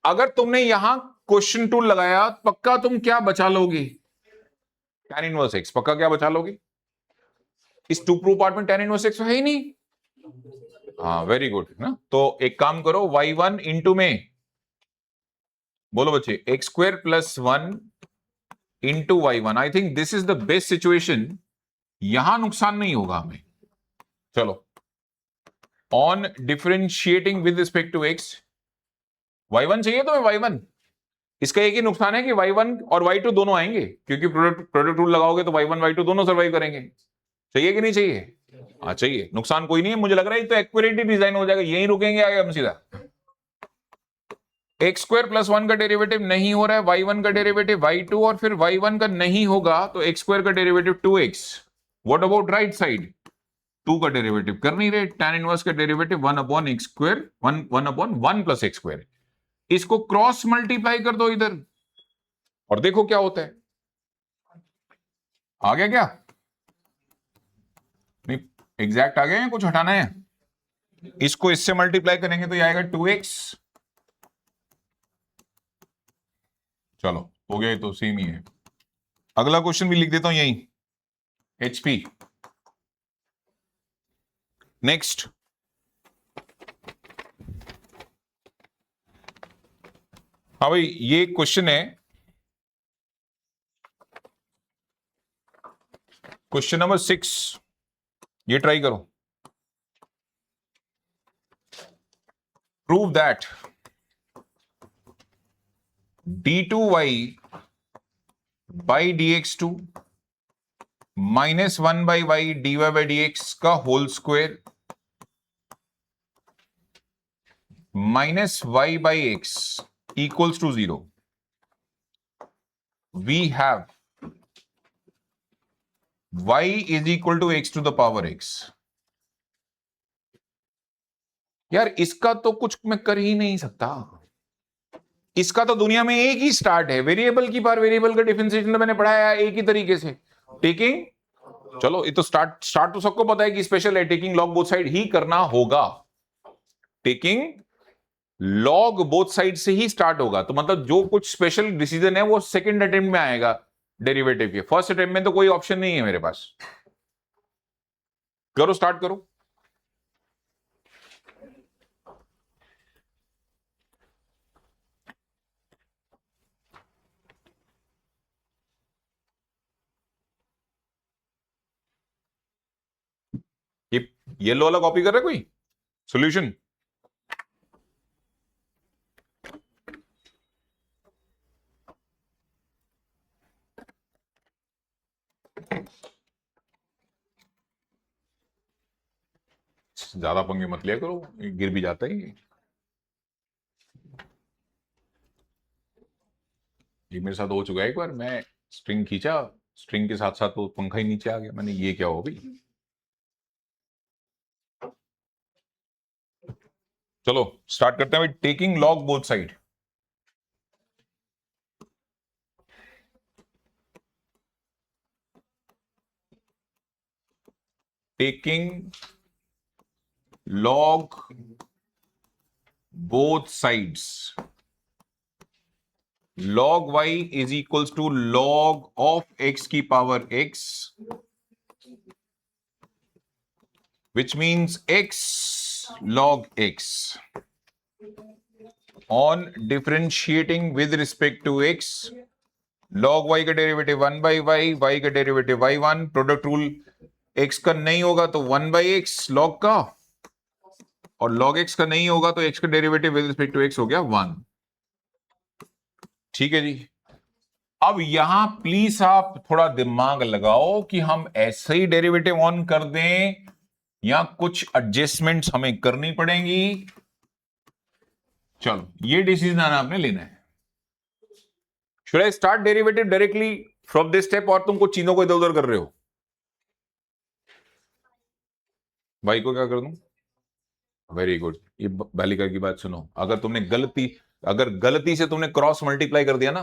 अगर तुमने यहां क्वेश्चन टूल लगाया, पक्का तुम क्या बचा लोगे? tan इनवर्स x पक्का क्या बचा लोगे? इस टू प्रूव पार्ट में tan इनवर्स x है ही नहीं। हाँ वेरी गुड ना, तो एक काम करो, y1 इंटू में, बोलो बच्चे, x square plus 1 into y1। I think this is the best situation, यहां नुकसान नहीं होगा हमें। चलो, on differentiating with respect to x, y1 चाहिए तो मैं y1, इसका एक ही नुकसान है कि y1 और y2 दोनों आएंगे, क्योंकि प्रोडक्ट रूल लगाओगे तो y1 y2 दोनों सर्वाइव करेंगे। चाहिए कि नहीं चाहिए? हाँ चाहिए, नुकसान कोई नहीं है। मुझे लग रहा है तो एक्यूरेट ही डिजाइन हो जाएगा, यहीं रुकेंगे आगे हम सीधा। एक्स स्क्वायर प्लस 1 का डेरिवेटिव नहीं हो रहा है, y1 का डेरिवेटिव y2, और फिर y1 का नहीं होगा तो एक्स स्क्वायर का derivative 2x। What about right side? 2 का डेरिवेटिव कर नहीं रहे, tan इनवर्स का derivative 1 upon x square, 1 upon 1 plus x square. इसको क्रॉस मल्टीप्लाई कर दो इधर और देखो क्या होता है। आ गया क्या? नहीं, एग्जैक्ट आ गया या कुछ हटाना है? इसको इससे मल्टीप्लाई करेंगे तो ये आएगा 2x। चलो हो गया, तो सेम ही है। अगला क्वेश्चन भी लिख देता हूं यही, HP। नेक्स्ट, हाँ भाई ये क्वेश्चन है, क्वेश्चन नंबर 6, ये ट्राई करो। Prove that d2y by dx2 minus 1 by y dy by dx का whole square minus y by x equals to 0। We have y is equal to x to the power x। यार इसका तो कुछ मैं कर ही नहीं सकता, इसका तो दुनिया में एक ही स्टार्ट है, वेरिएबल की बार वेरिएबल का डिफरेंशिएशन तो मैंने पढ़ाया एक ही तरीके से, टेकिंग, चलो ये तो स्टार्ट तो सबको पता है कि स्पेशल है, टेकिंग लॉग बोथ साइड ही करना होगा। टेकिंग लॉग बोथ साइड से ही स्टार्ट होगा, तो मतलब जो कुछ स्पेशल डिसीजन है वो सेकंड अटेम्प्ट में आएगा डेरिवेटिव के, फर्स्ट अटेम्प्ट में तो कोई ऑप्शन नहीं है मेरे पास। करो, स्टार्ट करो। ये येलो वाला कॉपी कर रहा है कोई सॉल्यूशन? ज्यादा पंगे मत लिया करो, गिर भी जाता है ये मेरे साथ हो चुका है एक बार, मैं स्ट्रिंग खींचा, स्ट्रिंग के साथ साथ तो पंखा ही नीचे आ गया, मैंने ये क्या हो गई। चलो स्टार्ट करते हैं। Taking log both side, taking log both sides log y is equals to log of x की power x, which means x log x. On differentiating with respect to x, log y का डेरिवेटिव 1 by y का derivative y1, product rule x का नहीं होगा तो 1 by x log का, और log x का नहीं होगा तो x का derivative with respect to x हो गया 1। ठीक है जी। अब यहां प्लीज आप थोड़ा दिमाग लगाओ कि हम ऐसे ही डेरिवेटिव ऑन कर दें या कुछ एडजस्टमेंट्स हमें करनी पड़ेंगी। चलो ये डिसीजन आपने लेना है। Should I start derivative directly from this step, और तुम कुछ चीजों को इधर उधर कर रहे हो? भाई को क्या कर दूं? Very good. ये बालिका की बात सुनो, अगर गलती से तुमने क्रॉस मल्टीप्लाई कर दिया ना,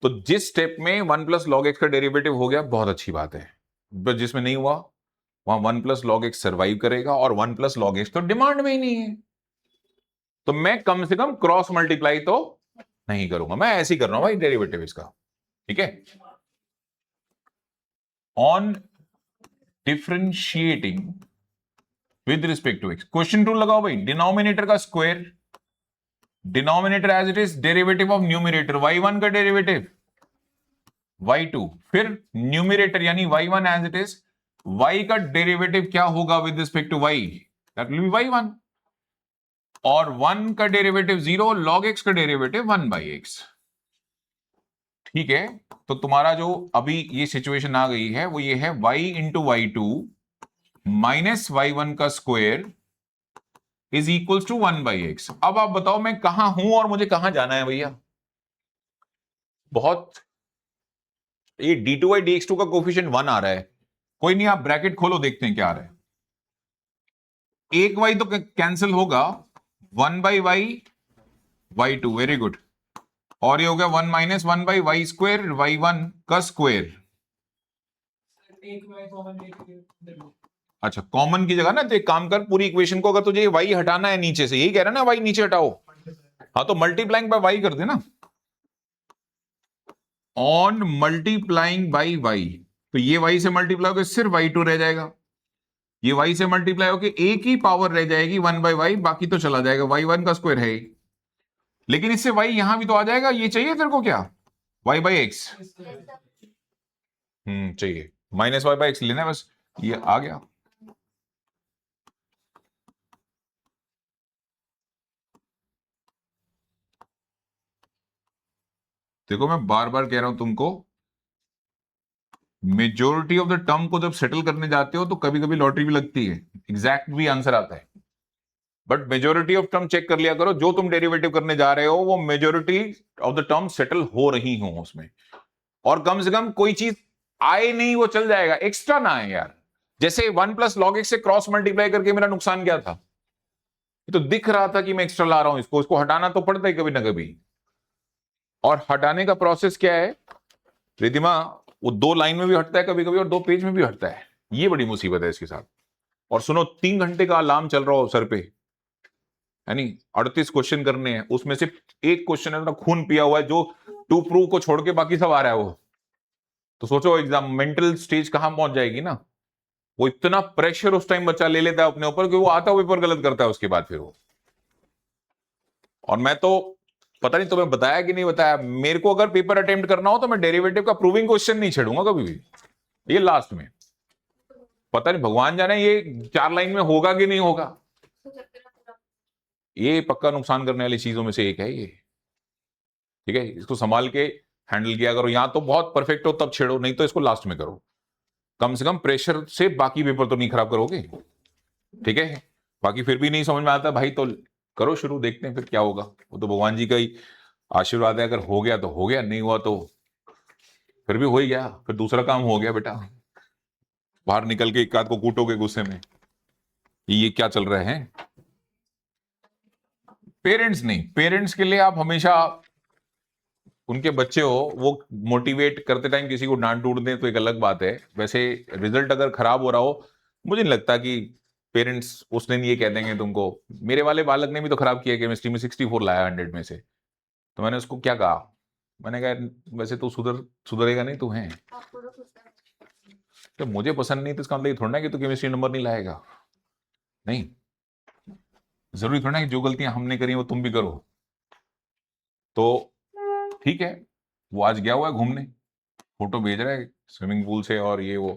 तो जिस स्टेप में 1 प्लस लॉग एक्स का डेरिवेटिव हो गया बहुत अच्छी बात है, बस जिसमें नहीं हुआ वहां 1 प्लस लॉग एक्स सर्वाइव करेगा, और 1 प्लस लॉग एक्स तो डिमांड में ही नहीं है, तो मैं कम से कम क्रॉस मल्टीप्लाई तो नहीं करूंगा, मैं ऐसे ही कर रहा हूं भाई डेरिवेटिव इसका। ठीक है। On differentiating with respect to x, question rule लगाओ भाई, डिनोमिनेटर का square, denominator as it is, derivative of numerator y1 का डेरिवेटिव y2, फिर न्यूमरेटर यानी y1 as it is, y का डेरिवेटिव क्या होगा with respect to y, that will be y1, और 1 का डेरिवेटिव 0, log x का डेरिवेटिव 1 by x। ठीक है। तो तुम्हारा जो अभी ये सिचुएशन आ गई है वो ये है y into y2 minus y1 का square is equals to 1 by x। अब आप बताओ मैं कहां हूं और मुझे कहां जाना है भैया? बहुत, ये d2 dx2 का कोफिशिएंट 1 आ रहा है, कोई नहीं, आप ब्रैकेट खोलो देखते हैं क्या आ रहा है। एक y तो कैंसिल होगा, 1 by y2, वेरी गुड, और ये हो गया 1 minus 1 by y square, y1 का स्क्वायर। एक y कॉमन लेके अच्छा, कॉमन की जगह ना तो एक काम कर, पूरी इक्वेशन को अगर तुझे y हटाना है नीचे से, यही कह रहा है ना y नीचे हटाओ, हाँ तो मल्टीप्लाइंग बाय y कर देना। ऑन मल्टीप्लाइंग बाय y, तो ये y से मल्टीप्लाई होकर सिर्फ y2 रह जाएगा, ये y से मल्टीप्लाई होकर एक ही पावर रह जाएगी 1 by y, बाकी तो चला जाएगा, y1 का स्क्वायर है, लेकिन इससे y यहां भी तो आ जाएगा, ये चाहिए तेरे को क्या? y by x चाहिए, माइनस y by x लेना है बस, ये आ गया। देखो मैं बार बार कह रहा हूं तुमको, मेजोरिटी ऑफ द टर्म को जब सेटल करने जाते हो तो कभी कभी लॉटरी भी लगती है, एग्जैक्ट भी आंसर आता है, but majority of term check कर लिया करो, जो तुम डेरिवेटिव करने जा रहे हो वो majority of the term settle हो रही हो उसमें, और कम से कम कोई चीज आए नहीं वो चल जाएगा, एक्स्ट्रा ना आए यार। जैसे 1 प्लस लॉग एक्स से क्रॉस मल्टीप्लाई करके मेरा नुकसान क्या था? ये तो दिख रहा था कि मैं एक्स्ट्रा ला रहा हूं, इसको हटाना तो पड़ता है कभी ना कभी, और हटाने का प्रोसेस क्या है रिधिमा? वो 2 लाइन में भी हटता है कभी कभी और 2 पेज में भी हटता है, ये बड़ी मुसीबत है इसके साथ। और सुनो, 3 घंटे का अलार्म चल रहा हो सर पे, यानी 38 क्वेश्चन करने हैं, उसमें से एक क्वेश्चन है खून पिया हुआ है, जो टू प्रूव को छोड़ के बाकी सब आ रहा है वो, तो सोचो एग्जाम मेंटल स्टेज कहां पहुंच जाएगी ना। वो इतना प्रेशर उस टाइम बच्चा ले लेता है अपने ऊपर कि वो आता हुआ पेपर गलत करता है उसके बाद फिर वो। और मैं तो पता नहीं तुम्हें बताया कि नहीं बताया, मेरे को अगर पेपर अटेम्प्ट करना हो तो मैं डेरिवेटिव का प्रूविंग क्वेश्चन नहीं छेड़ूंगा कभी भी, ये लास्ट में, पता नहीं भगवान जाने ये 4 लाइन में होगा कि नहीं होगा, ये पक्का नुकसान करने वाली चीजों में से एक है ये। ठीक है, इसको संभाल के हैंडल किया करो, यहां तो बहुत परफेक्ट हो तब छेड़ो, नहीं तो इसको लास्ट में करो, कम से कम प्रेशर से बाकी पेपर तो नहीं खराब करोगे। ठीक है, बाकी फिर भी नहीं समझ में आता भाई तो करो शुरू, देखते हैं फिर क्या होगा, वो तो भगवान जी का ही आशीर्वाद है, अगर हो गया तो हो गया, नहीं हुआ तो फिर भी हो ही गया, फिर दूसरा काम हो गया बेटा, बाहर निकल के एक आध को कूटोगे गुस्से में, ये क्या चल रहा है। पेरेंट्स नहीं, पेरेंट्स के लिए आप हमेशा उनके बच्चे हो, वो मोटिवेट करते टाइम किसी को डांट डूट दें तो एक अलग बात है, वैसे रिजल्ट अगर खराब हो रहा हो, मुझे नहीं लगता कि पेरेंट्स उस दिन ये कह देंगे तुमको। मेरे वाले बालक ने भी तो खराब किया, केमिस्ट्री में 64 लाया 100 में से, तो मैंने उसको क्या कहा, मैंने कहा वैसे तू सुधरेगा नहीं, तू है आपको तो खुश है। तो मुझे पसंद नहीं, तो इसका मतलब ये थोड़ा ना कि तू केमिस्ट्री नंबर नहीं लाएगा। नहीं, जरूरी थोड़ा ना कि जो गलतियां हमने करी वो तुम भी करो। तो ठीक है, वो आज गया हुआ है घूमने, फोटो भेज रहा है स्विमिंग पूल से, और ये वो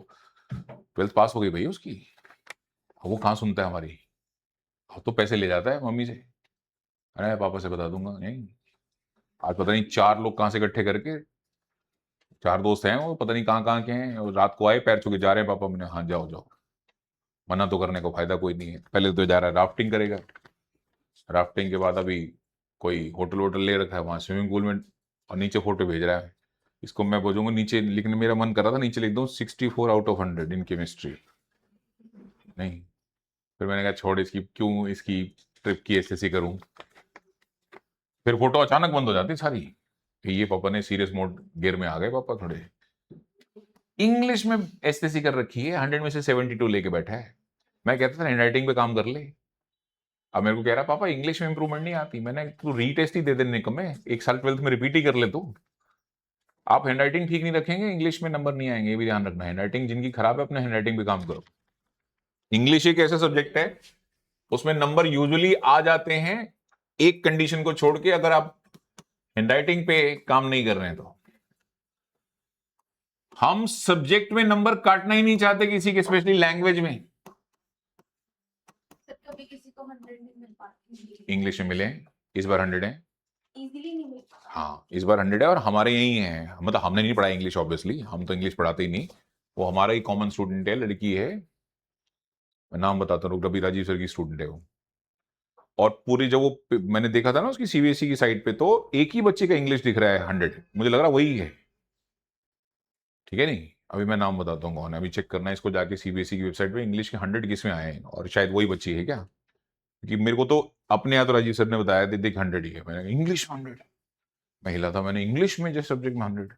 12th पास हो गई भाई उसकी। वो कहाँ सुनता है हमारी, वो तो पैसे ले जाता है मम्मी से। अरे पापा से बता दूंगा नहीं। आज पता नहीं 4 लोग कहाँ से इकट्ठे करके, 4 दोस्त हैं वो, पता नहीं कहाँ के हैं, और रात को आए पैर छू के जा रहे हैं पापा। मैंने हाँ जाओ जाओ, मना तो करने को फायदा कोई नहीं है। पहले तो जा रहा है राफ्टिंग करेगा, राफ्टिंग के बाद अभी कोई होटल वोटल ले रखा है वहां स्विमिंग पूल में, और नीचे फोटो भेज रहा है। इसको मैं बोलूंगा नीचे लिखने, मेरा मन कर रहा था नीचे लिख दूं 64 आउट ऑफ 100 इन केमिस्ट्री। नहीं, फिर मैंने कहा छोड़, इसकी क्यों इसकी ट्रिप की एसएससी करूं। फिर फोटो अचानक बंद हो जाती सारी, कि ये पापा ने सीरियस मोड गियर में आ गए पापा थोड़े। इंग्लिश में एसएससी कर रखी है, 100 में से 72 लेके बैठा है। मैं कहता था हैंडराइटिंग पे काम कर ले। अब मेरे को कह रहा पापा इंग्लिश में इंप्रूवमेंट नहीं आती। मैंने तू रीटेस्ट ही दे दे निकम्मे, एक साल 12th में रिपीट ही कर ले तू। आप हैंडराइटिंग ठीक नहीं रखेंगे, इंग्लिश में नंबर नहीं आएंगे, ये भी ध्यान रखना। हैंडराइटिंग जिनकी खराब है अपने हैंडराइटिंग पे काम करो। इंग्लिश एक ऐसा सब्जेक्ट है उसमें नंबर यूजुअली आ जाते हैं, एक कंडीशन को छोड़ के, अगर आप हैंडराइटिंग पे काम नहीं कर रहे हैं तो। हम सब्जेक्ट में नंबर काटना ही नहीं चाहते किसी के, स्पेशली लैंग्वेज में। सर कभी किसी को 100 नहीं मिल पाती, इंग्लिश में मिले, इस बार 100 है। इजीली नहीं मिल पाती। हाँ इस बार 100 है, और हमारे यही है, मतलब हमने नहीं पढ़ा इंग्लिश ऑब्वियसली, हम तो इंग्लिश पढ़ाते ही नहीं। वो हमारा ही कॉमन स्टूडेंट है, लड़की है, मैं नाम बताता हूँ, रवि राजीव सर की स्टूडेंट है वो। और पूरी जब वो मैंने देखा था ना उसकी सीबीएसई की साइट पे, तो एक ही बच्चे का इंग्लिश दिख रहा है 100, मुझे लग रहा वही है। ठीक है नहीं, अभी मैं नाम बताता हूँ कौन है, अभी चेक करना है इसको जाके सीबीएसई की वेबसाइट पे, इंग्लिश के 100 किसमें आए हैं, और शायद वही बच्ची है क्या। क्योंकि मेरे को तो अपने यहाँ तो राजीव सर ने बताया था, देख 100 ही है। मैंने इंग्लिश 100, मैं हिला था, मैंने इंग्लिश में जैसे सब्जेक्ट में 100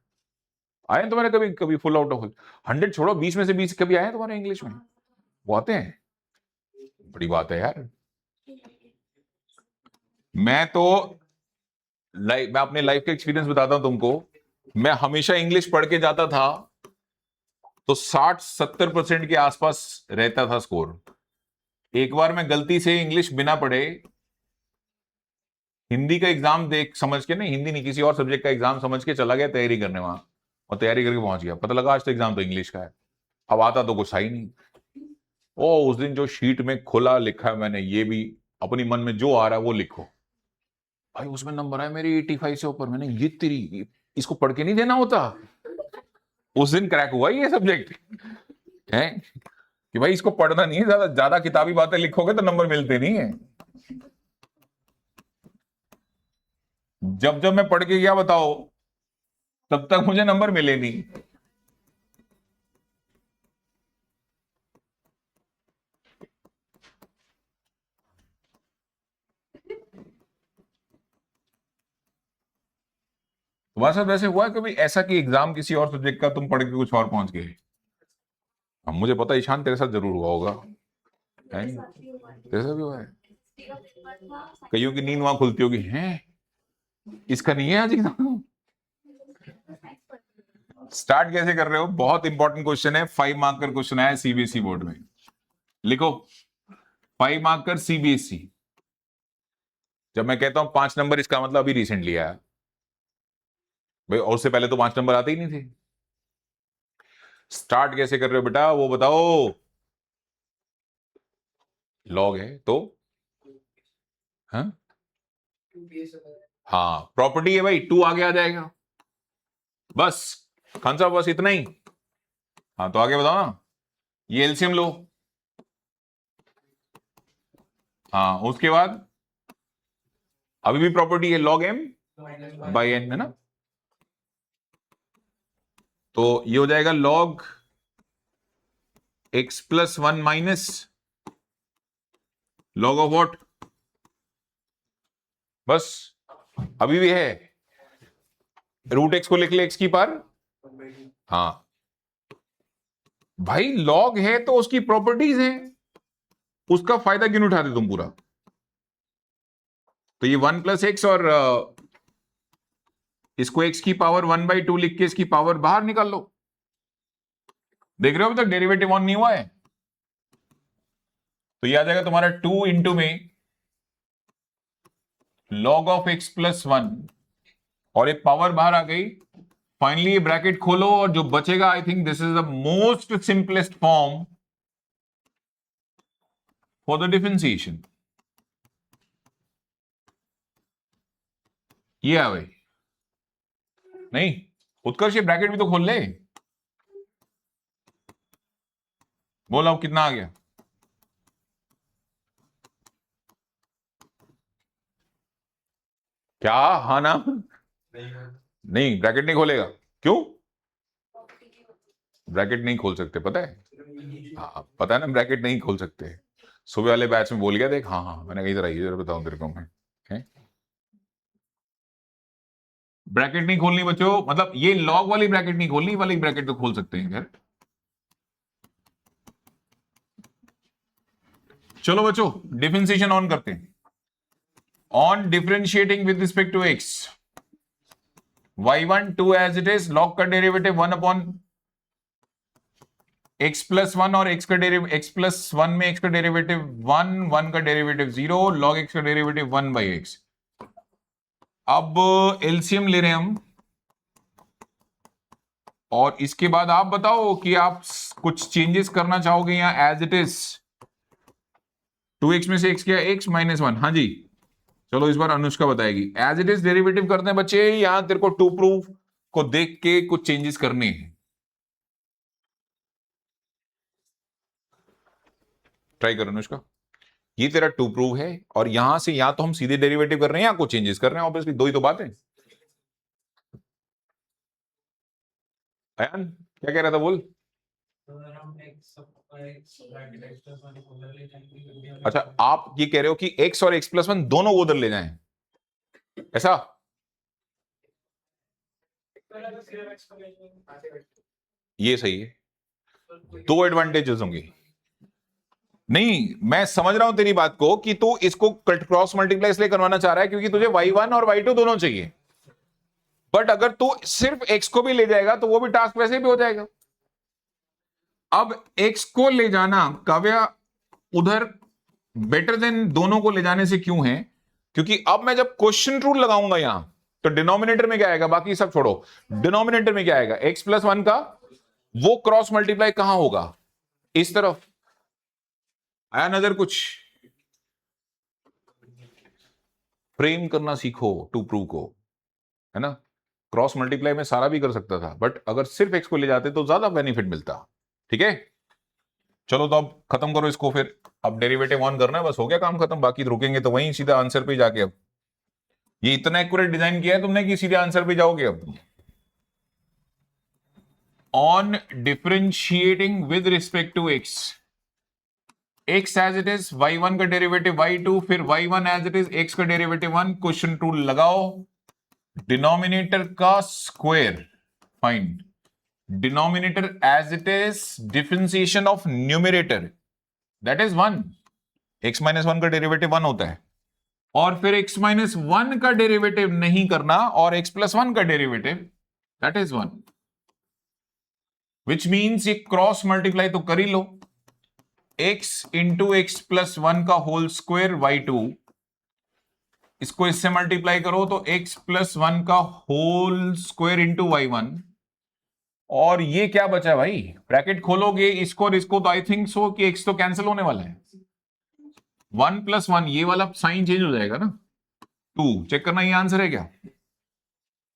आए हैं तुम्हारे, कभी कभी फुल आउट ऑफ 100 छोड़ो, 20 में से 20 कभी आए हैं तुम्हारे इंग्लिश में, वो आते हैं, बड़ी बात है यार। मैं तो मैं अपने लाइफ का एक्सपीरियंस बताता हूं तुमको। मैं हमेशा इंग्लिश पढ़ के जाता था तो 60-70% के आसपास रहता था स्कोर। एक बार मैं गलती से इंग्लिश बिना पढ़े हिंदी का एग्जाम देख समझ के, नहीं हिंदी नहीं किसी और सब्जेक्ट का एग्जाम समझ के चला गया तैयारी करने वहां, और तैयारी करके पहुंच गया, पता लगा आज तो एग्जाम तो इंग्लिश का है। अब आता तो कुछ ही नहीं। ओ उस दिन जो शीट में खुला लिखा है मैंने, ये भी अपनी मन में जो आ रहा है वो लिखो भाई, उसमें नंबर आए मेरे 85 से ऊपर। मैंने ये तेरी, इसको पढ़ के नहीं देना होता। उस दिन क्रैक हुआ ये सब्जेक्ट है कि भाई इसको पढ़ना नहीं है, ज्यादा ज्यादा किताबी बातें लिखोगे तो नंबर मिलते नहीं है। जब जब मैं पढ़ के गया बताओ, तब तक मुझे नंबर मिले नहीं। तुम्हारे साथ वैसे हुआ है कभी ऐसा कि एग्जाम किसी और सब्जेक्ट का तुम पढ़ के कुछ और पहुंच गए? अब मुझे पता है ईशान तेरे साथ जरूर हुआ होगा, है मेरे नहीं? साथ भी हुआ है। तेरे साथ भी हुआ है? तेरा पेपर था, कईयों की नींद वहां खुलती होगी, हैं इसका नहीं है आज एग्जाम। स्टार्ट कैसे कर रहे हो, बहुत इंपॉर्टेंट क्वेश्चन है, 5 मार्क का क्वेश्चन आया सीबीएसई बोर्ड में। लिखो 5 मार्क का सीबीएसई। जब मैं कहता हूं 5 नंबर, इसका मतलब अभी रिसेंटली आया भाई, और उससे पहले तो 5 नंबर आते ही नहीं थे। स्टार्ट कैसे कर रहे हो बेटा वो बताओ। लॉग है तो हाँ, हाँ प्रॉपर्टी है भाई, 2 आगे आ जाएगा बस। खान साहब बस इतना ही। हाँ तो आगे बताओ ना, ये एलसीएम लो। हाँ उसके बाद अभी भी प्रॉपर्टी है, लॉग एम बाई एन, है ना। तो ये हो जाएगा log x plus 1 minus log of what, बस अभी भी है। रूट एक्स को लिख ले एक्स की पावर। हाँ भाई लॉग है तो उसकी प्रॉपर्टीज है, उसका फायदा क्यों नहीं उठाते तुम पूरा। तो ये 1 प्लस एक्स और इसको x की पावर 1/2 लिख के इसकी पावर बाहर निकाल लो। देख रहे हो अभी तक डेरिवेटिव ऑन नहीं हुआ है, तो ये आ जाएगा तुम्हारा 2 इंटू में log ऑफ x प्लस 1 और एक पावर बाहर आ गई। फाइनली ये ब्रैकेट खोलो और जो बचेगा, आई think this is the most simplest form for the differentiation. ये है भाई, नहीं उत्कर्ष ये ब्रैकेट भी तो खोल ले। बोल अब कितना आ गया? क्या? हाँ ना? नहीं ब्रैकेट नहीं खोलेगा, क्यों? ब्रैकेट नहीं खोल सकते, पता है? हाँ पता है ना, ब्रैकेट नहीं खोल सकते। सुबह वाले बैच में बोल गया देख, हाँ हाँ मैंने कही तरह इधर बताऊं तेरे को मैं, ब्रैकेट नहीं खोलनी बच्चों, मतलब ये लॉग वाली ब्रैकेट नहीं खोलनी, वाली ब्रैकेट तो खोल सकते हैं खैर। चलो बच्चों डिफरेंशिएशन ऑन करते हैं। On differentiating with respect to x, y1 2 as it is, log का डेरिवेटिव 1 अपॉन x प्लस 1 और x का डेरिवेटिव x प्लस 1 में x का डेरिवेटिव 1, 1 का डेरिवेटिव 0, log x का डेरिवेटिव 1 बाई एक्स। अब एलसीएम ले रहे हैं हम, और इसके बाद आप बताओ कि आप कुछ चेंजेस करना चाहोगे या एज इट इज 2x में से x क्या, x माइनस 1। हाँ जी चलो इस बार अनुष्का बताएगी। एज इट इज डेरिवेटिव करते हैं बच्चे, यहां तेरे को टू प्रूफ को देख के कुछ चेंजेस करने हैं। ट्राई करो अनुष्का। ये तेरा टू प्रूव है, और यहां से या तो हम सीधे डेरिवेटिव कर रहे हैं या कुछ चेंजेस कर रहे हैं, ऑब्वियसली दो ही तो बात है। अयान क्या कह रहा था बोल? अच्छा आप ये कह रहे हो कि x और x प्लस 1 दोनों को उधर ले जाएं, ऐसा? ये सही है, दो एडवांटेजेस होंगे। नहीं मैं समझ रहा हूं तेरी बात को कि तू इसको क्रॉस मल्टीप्लाई इसलिए करवाना चाह रहा है क्योंकि तुझे y1 और y2 दोनों चाहिए, बट अगर तू सिर्फ x को भी ले जाएगा तो वो भी टास्क वैसे भी हो जाएगा। अब x को ले जाना काव्या उधर बेटर देन दोनों को ले जाने से क्यों है? क्योंकि अब मैं जब क्वेश्चन रूल लगाऊंगा यहां तो डिनोमिनेटर में क्या आएगा, बाकी सब छोड़ो, डिनोमिनेटर में क्या आएगा, x प्लस 1 का वो क्रॉस मल्टीप्लाई कहां होगा, इस तरफ। आया नजर कुछ? फ्रेम करना सीखो टू प्रूव को, है ना? क्रॉस मल्टीप्लाई में सारा भी कर सकता था, बट अगर सिर्फ x को ले जाते तो ज्यादा बेनिफिट मिलता। ठीक है चलो तो अब खत्म करो इसको, फिर अब डेरिवेटिव ऑन करना है, बस हो गया काम खत्म। बाकी रुकेंगे तो वहीं सीधा आंसर पे जाके। अब ये इतना एक्यूरेट डिजाइन किया है तुमने कि सीधे आंसर पे जाओगे। अब on differentiating with respect to x, x as it is, y1 का डेरिवेटिव y2, फिर y1 as it is, x का डेरिवेटिव 1, क्वेश्चन रूल लगाओ, डिनोमिनेटर का square find, denominator as it is, differentiation of numerator that is 1, x minus 1 का डेरिवेटिव 1 होता है, और फिर x माइनस 1 का डेरिवेटिव नहीं करना, और x प्लस 1 का derivative that is 1, which means ये क्रॉस मल्टीप्लाई तो कर ही लो, x इंटू एक्स प्लस 1 का होल स्क्वायर y2, इसको इससे मल्टीप्लाई करो तो x प्लस 1 का होल स्क्वायर इंटू y1, और ये क्या बचा है भाई, ब्रैकेट खोलोगे इसको और इसको तो आई थिंक सो कि x तो कैंसिल होने वाला है, 1 प्लस 1 ये वाला साइन चेंज हो जाएगा ना, 2 चेक करना ये आंसर है क्या?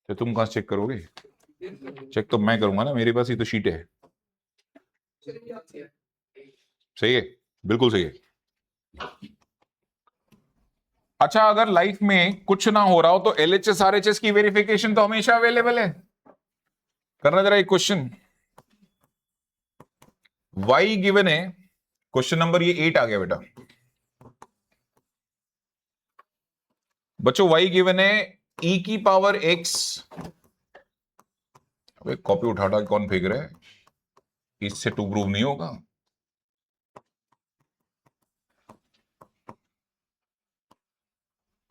तो तुम कहां चेक करोगे? चेक तो मैं करूंगा ना, मेरे पास ही तो शीट है। सही है, बिल्कुल सही है। अच्छा अगर लाइफ में कुछ ना हो रहा हो तो LHS RHS की वेरिफिकेशन तो हमेशा अवेलेबल है। करना जरा एक क्वेश्चन, y गिवन है, क्वेश्चन नंबर ये 8 आ गया बेटा बच्चों, y गिवन है e की पावर x, अबे कॉपी उठा के कौन फेंक रहा है, इससे टू प्रूव नहीं होगा।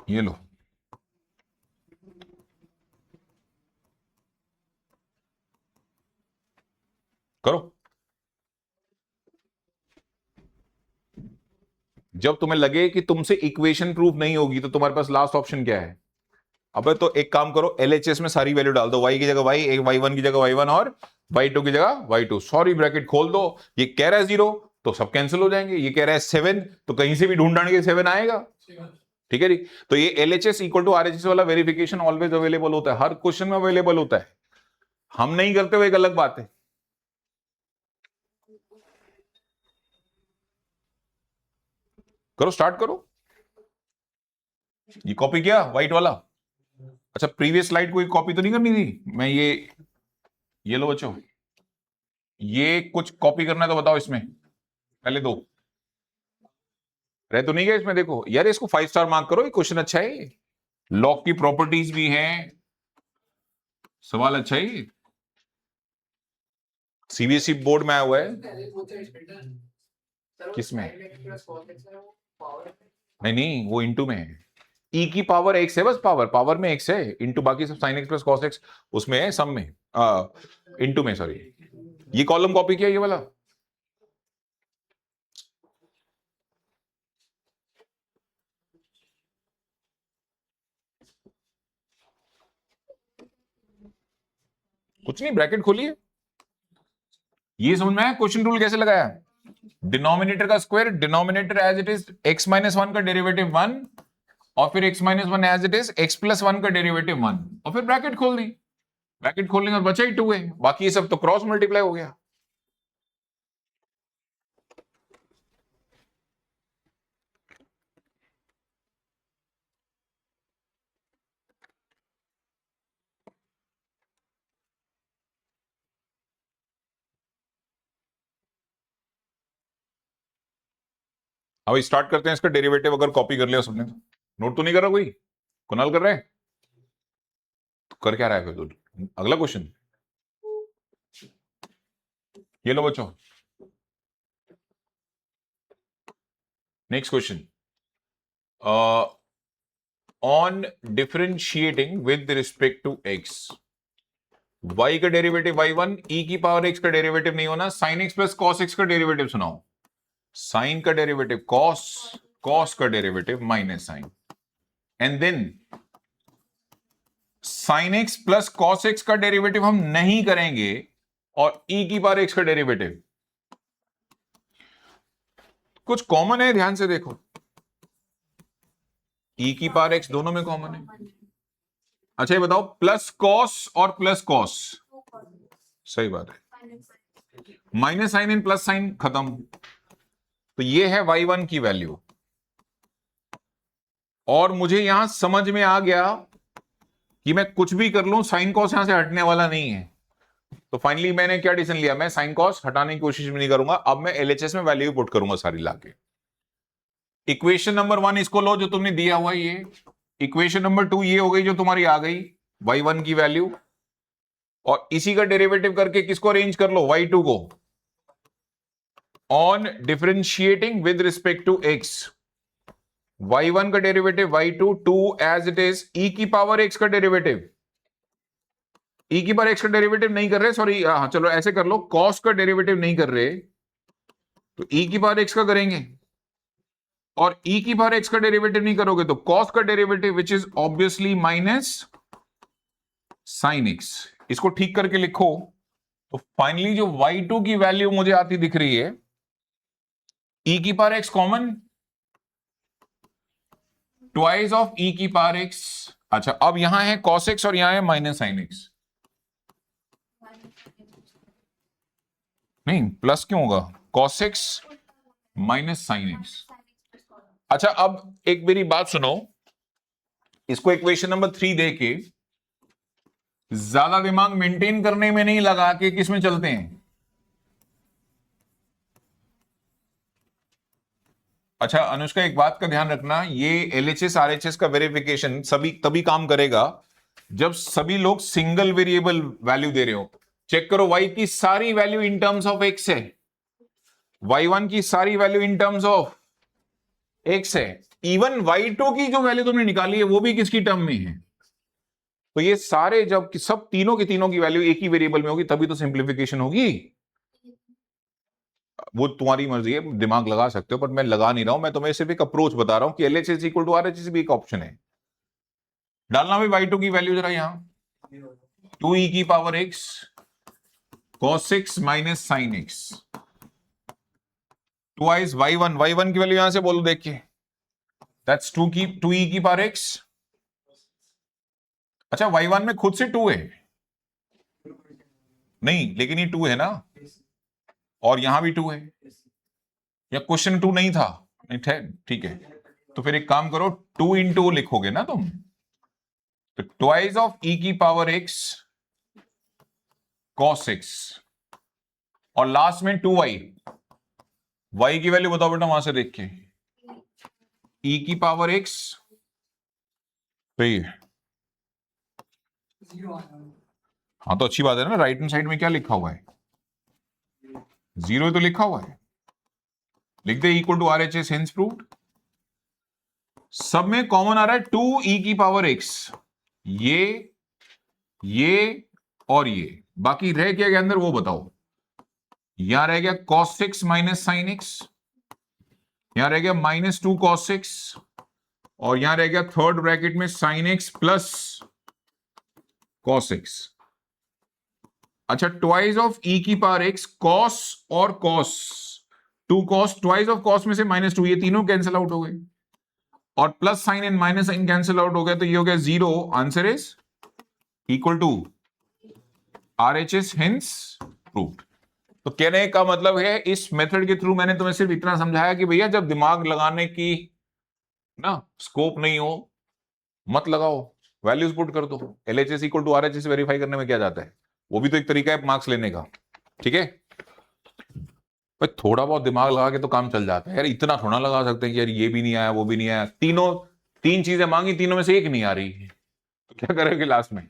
ये लो जब तुम्हें लगे कि तुमसे इक्वेशन प्रूफ नहीं होगी तो तुम्हारे पास लास्ट ऑप्शन क्या है? अबे तो एक काम करो, एलएचएस में सारी वैल्यू डाल दो, y की जगह y, एक y1 की जगह y1 और y2 की जगह y2, सॉरी ब्रैकेट खोल दो। ये कह रहा है 0 तो सब कैंसिल हो जाएंगे, ये कह रहा है 7 तो कहीं से भी ढूंढाने के 7 आएगा। ठीक है जी। तो ये एलएचएस इक्वल टू आरएचएस वाला वेरिफिकेशन ऑलवेज अवेलेबल होता है, हर क्वेश्चन में अवेलेबल होता है। हम नहीं करते हुए एक अलग बात है। करो, स्टार्ट करो। ये कॉपी किया व्हाइट वाला? अच्छा, प्रीवियस स्लाइड को कॉपी तो नहीं करनी थी? मैं ये लो बच्चों, ये कुछ कॉपी करना है तो बताओ, इसमें पहले दो रह तो नहीं गया इसमें। देखो यार, इसको 5 स्टार मार्क करो, ये क्वेश्चन अच्छा है, लॉग की प्रॉपर्टीज भी हैं, सवाल अच्छा है, सीबीएसई बोर्ड में आया हुआ है। किसमें? नहीं, वो इंटू में है, ई की पावर एक्स है, बस पावर में एक्स है, इंटू बाकी सब sign x plus cos x उसमें है, सम में इंटू में, सॉरी। ये कॉलम कॉपी किया ये वाला? कुछ नहीं, ब्रैकेट खोलिए। ये समझ में आया क्वेश्चन रूल कैसे लगाया? डिनोमिनेटर का square, denominator as it is x minus 1 का डेरिवेटिव 1, और फिर x minus 1 as it is x plus 1 का डेरिवेटिव 1, और फिर ब्रैकेट खोल दी। ब्रैकेट खोलने और बचा ही 2 है, बाकी ये सब तो क्रॉस मल्टीप्लाई हो गया। अब स्टार्ट करते हैं इसका डेरिवेटिव। अगर कॉपी कर लिया सबने तो नोट तो नहीं कर रहा कोई? कुणाल कर रहा है? तो कर क्या रहा है फिर तो? अगला क्वेश्चन ये लो बच्चों, next question. On differentiating with respect to x, y का डेरिवेटिव y1, e की पावर x का डेरिवेटिव नहीं होना, sin x plus cos x का डेरिवेटिव सुनाओ। साइन का डेरिवेटिव कॉस, कॉस का derivative minus sine, and then sine x plus cos x का डेरिवेटिव हम नहीं करेंगे, और ई की पावर एक्स का डेरिवेटिव कुछ कॉमन है, ध्यान से देखो, ई की पावर एक्स दोनों में कॉमन है। अच्छा ये बताओ, प्लस कॉस और प्लस कॉस, सही बात है, minus sine and plus sine खत्म। तो ये है y1 की वैल्यू, और मुझे यहां समझ में आ गया कि मैं कुछ भी कर लूं साइन कॉस यहां से हटने वाला नहीं है। तो फाइनली मैंने क्या डिसीजन लिया, मैं साइन कॉस हटाने की कोशिश भी नहीं करूंगा, अब मैं एलएचएस में वैल्यू पुट करूंगा सारी लाके। इक्वेशन नंबर 1 इसको लो जो तुमने दिया हुआ, ये इक्वेशन नंबर 2 ये हो गई जो तुम्हारी आ गई y1 की वैल्यू, और इसी का डेरिवेटिव करके किसको अरेंज कर लो, y2 को। On differentiating with respect to x, y1 का derivative y2, 2 as it is, e की पावर x का डेरिवेटिव, e की पावर x का डेरिवेटिव नहीं कर रहे, सॉरी हाँ चलो ऐसे कर लो, cos का डेरिवेटिव नहीं कर रहे तो e की पावर x का करेंगे, और e की पावर x का डेरिवेटिव नहीं करोगे तो cos का derivative which is obviously minus sine x। इसको ठीक करके लिखो तो फाइनली जो y2 की वैल्यू मुझे आती दिख रही है, e की power x common, twice of e की पावर x। अच्छा अब यहां है cos x और यहां है माइनस साइन x, नहीं प्लस क्यों होगा, cos x minus sine x। अच्छा अब एक मेरी बात सुनो, इसको इक्वेशन नंबर 3 देके ज्यादा दिमाग मेंटेन करने में नहीं लगा के किस में चलते हैं। अच्छा अनुष्का एक बात का ध्यान रखना, ये एलएचएस आरएचएस का वेरिफिकेशन सभी तभी काम करेगा जब सभी लोग सिंगल वेरिएबल वैल्यू दे रहे हो। चेक करो, y की सारी value in terms of x है, y1 की सारी value in terms of x है, इवन y2 की जो वैल्यू तुमने निकाली है वो भी किसकी टर्म में है। तो ये सारे जब सब तीनों की वैल्यू एक ही वेरिएबल में होगी तभी तो सिंप्लीफिकेशन होगी। वो तुम्हारी मर्जी है, दिमाग लगा सकते हो, पर मैं लगा नहीं रहा हूं, मैं तुम्हें सिर्फ एक अप्रोच बता रहा हूं कि LHS इक्वल टू RHS भी एक ऑप्शन है। डालना भी y2 की वैल्यू जरा यहां 2e की power x cos x minus sine x twice y1 की वैल्यू यहां से बोलो देख के, दैट्स 2e की पावर x। अच्छा y1 में खुद से 2 है नहीं, लेकिन ये 2 है ना, और यहां भी 2 है, या क्वेश्चन 2 नहीं था? नहीं थे, ठीक है। तो फिर एक काम करो, 2 इंटू लिखोगे ना तुम, तो ट्वाइस ऑफ e की पावर x cos x, और लास्ट में 2y, y की वैल्यू बताओ बेटा वहां से देख के, e की पावर x, सही है। 0 आया। हाँ तो अच्छी बात है ना, राइट हैंड साइड में क्या लिखा हुआ है? 0 तो लिखा हुआ है, लिख दे equal to RHS, hence proved. सब में कॉमन आ रहा है 2e की पावर x, ये और ये, बाकी रह क्या गया अंदर वो बताओ। यहां रह गया cos x minus sine x, यहां रह गया माइनस 2 cos x, और यहां रह गया थर्ड ब्रैकेट में sine x plus cos x। अच्छा, ट्वाइस ऑफ e की पावर x cos और cos, 2 cos, twice of cos में से -2, ये तीनों कैंसिल आउट हो गए, और plus sine and minus sine cancel out हो गया, तो ये हो गया 0। Answer is equal to RHS, hence proved. तो कहने का मतलब है, इस मेथड के थ्रू मैंने तुम्हें सिर्फ इतना समझाया कि भैया जब दिमाग लगाने की ना स्कोप नहीं हो, मत लगाओ, वैल्यूज पुट कर दो। LHS equal to RHS verify करने में क्या जाता है, वो भी तो एक तरीका है मार्क्स लेने का, ठीक है। भाई थोड़ा बहुत दिमाग लगा के तो काम चल जाता है यार, इतना थोड़ा लगा सकते हैं कि यार ये भी नहीं आया वो भी नहीं आया, तीन चीजें मांगी, तीनों में से एक नहीं आ रही है, तो क्या करोगे लास्ट में?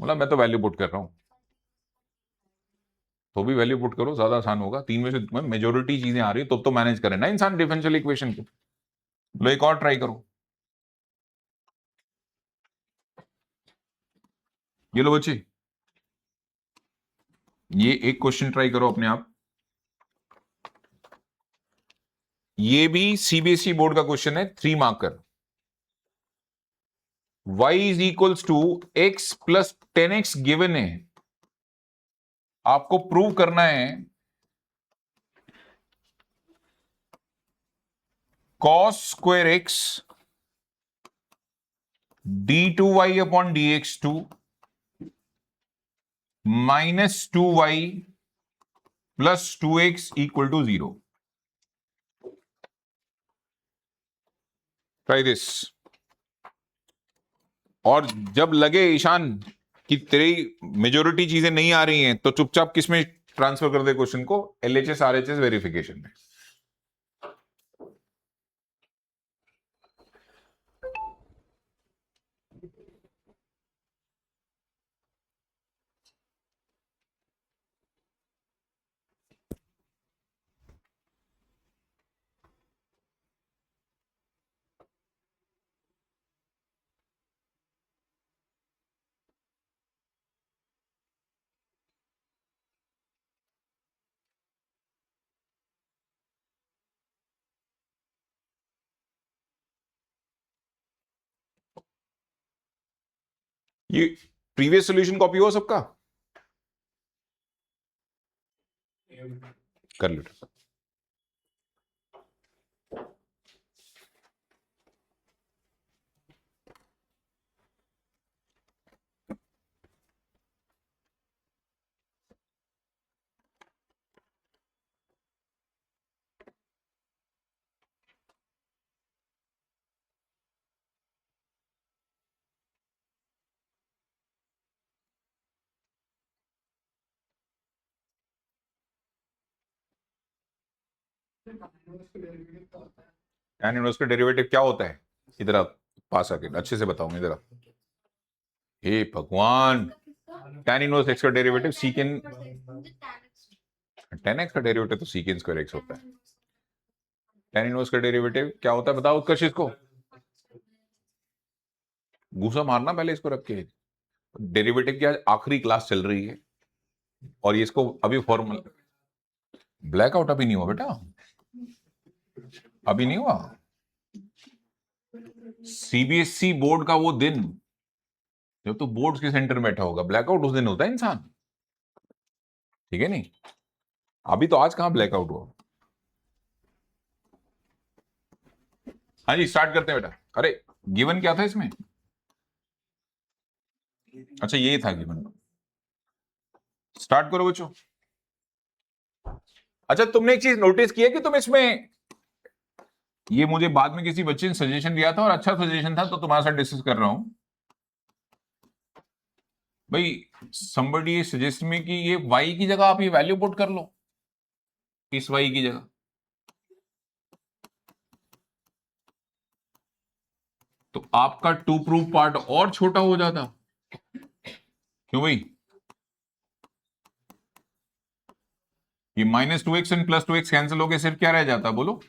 बोला मैं तो वैल्यू पुट कर रहा हूं, तो भी वैल्यू पुट करो, ज्यादा आसान होगा। तीन में से मेजोरिटी चीजें आ रही है तो मैनेज करे ना इंसान डिफरेंशियल इक्वेशन को। लो एक और ट्राई करो, ये लो बच्चे, ये एक क्वेश्चन ट्राई करो अपने आप, ये भी CBSE बोर्ड का क्वेश्चन है, 3 marker. y is equals to x plus 10x given है, आपको प्रूव करना है cos square x d2y upon dx2 minus 2y plus 2x equal to 0। Try this. और जब लगे ईशान कि तेरी मेजोरिटी चीजें नहीं आ रही हैं, तो चुपचाप किसमें ट्रांसफर कर दे क्वेश्चन को, LHS RHS वेरिफिकेशन में। ये प्रीवियस सॉल्यूशन कॉपी हो सबका? कर लो। tan इनवर्स का डेरिवेटिव क्या होता है? इधर आप पास आके अच्छे से बताऊंगा, इधर आप। हे भगवान, tan इनवर्स x का डेरिवेटिव सीकेन, tan x का डेरिवेटिव तो सीकेन स्क्वायर x होता है। tan इनवर्स का डेरिवेटिव क्या होता है बताओ उत्कर्ष इसको, घूसा मारना पहले इसको रख के। डेरिवेटिव की आज आखिरी क्लास चल रही है, और ये इसको अभी फॉर्मूला ब्लैकआउट अभी नहीं हुआ बेटा, अभी नहीं हुआ। सीबीएसई बोर्ड का वो दिन जब तो बोर्ड के सेंटर में बैठा होगा, ब्लैकआउट उस दिन होता है इंसान, ठीक है नहीं। अभी तो आज कहां ब्लैकआउट हुआ। हाँ जी स्टार्ट करते हैं बेटा। अरे गिवन क्या था इसमें, अच्छा ये था गिवन, स्टार्ट करो बच्चों। अच्छा तुमने एक चीज नोटिस किया कि तुम इसमें, ये मुझे बाद में किसी बच्चे ने सजेशन दिया था और अच्छा सजेशन था, तो तुम्हारे साथ डिस्कस कर रहा हूं भाई। somebody सजेस्ट में कि ये y की जगह आप ये वैल्यू पुट कर लो, इस y की जगह, तो आपका टू प्रूफ पार्ट और छोटा हो जाता। क्यों भाई, ये -2x एंड +2x कैंसिल होके सिर्फ क्या रह जाता बोलो,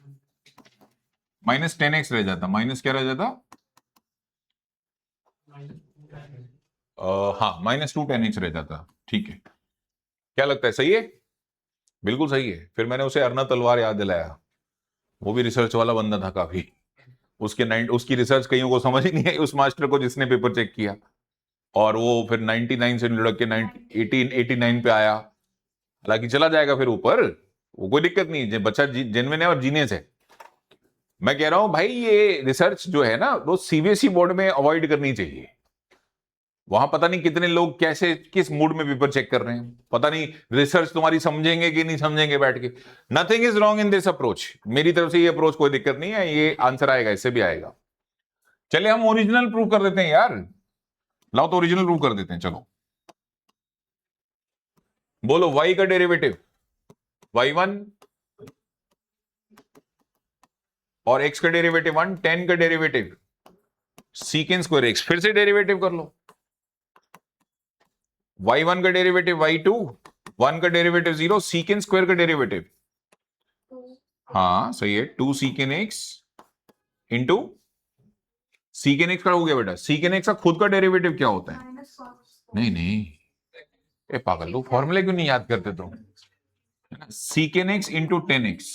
-10x रह जाता। माइनस क्या रह जाता, हाँ -2 10x रह जाता। ठीक है, क्या लगता है सही है, बिल्कुल सही है। फिर मैंने उसे अरना तलवार याद दिलाया, वो भी रिसर्च वाला बंदा था काफी, उसकी रिसर्च कईयों को समझ ही नहीं आई, उस मास्टर को जिसने पेपर चेक किया, और वो फिर 99 से लुढ़क के 89 पे आया। हालांकि चला जाएगा फिर ऊपर, वो कोई दिक्कत नहीं, बच्चा जेन्युइन है और जीनियस है। मैं कह रहा हूं भाई ये रिसर्च जो है ना वो सीबीएसई बोर्ड में अवॉइड करनी चाहिए। वहां पता नहीं कितने लोग कैसे किस मूड में पेपर चेक कर रहे हैं, पता नहीं रिसर्च तुम्हारी समझेंगे कि नहीं समझेंगे बैठ के। Nothing is wrong in this approach, मेरी तरफ से ये अप्रोच कोई दिक्कत नहीं है, ये आंसर आएगा, इससे भी आएगा। चलिए हम ओरिजिनल प्रूव कर देते हैं यार, लाओ तो ओरिजिनल प्रूव कर देते हैं। चलो बोलो y का डेरिवेटिव y1 और x का डेरिवेटिव 1, 10 का डेरिवेटिव सीकेंड स्क्वायर x, फिर से डेरिवेटिव कर लो। y1 का डेरिवेटिव y2, 1 का डेरिवेटिव 0, सीकेंड स्क्वायर का डेरिवेटिव, हाँ सही है, 2 सीकेंड x इंटू सीकेंड x का हो गया बेटा। सीकेंड x का खुद का डेरिवेटिव क्या होता है, नहीं नहीं ए पागल लोग फॉर्मूले क्यों नहीं याद करते तुम, सीकेंड x इंटू 10x।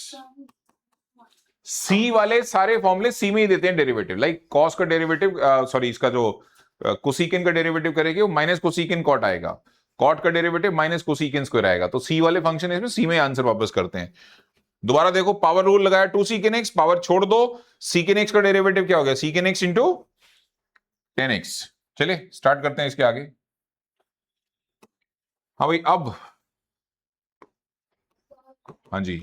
सी वाले सारे फॉर्मूले सी में ही देते हैं डेरिवेटिव, लाइक कॉस का डेरिवेटिव, सॉरी इसका जो कोसिकेन का डेरिवेटिव करेंगे वो माइनस कोसिकेन कॉट आएगा, कॉट का डेरिवेटिव माइनस कोसिकेन स्क्वायर आएगा। तो सी वाले फंक्शन इसमें सी में आंसर वापस करते हैं। दोबारा देखो, पावर रूल लगाया, 2 सीकेन एक्स, पावर छोड़ दो, सीकेन एक्स का डेरिवेटिव क्या हो गया, सीकेन एक्स इंटू 10x। चलिए स्टार्ट करते हैं इसके आगे। हाँ भाई अब, हाँ जी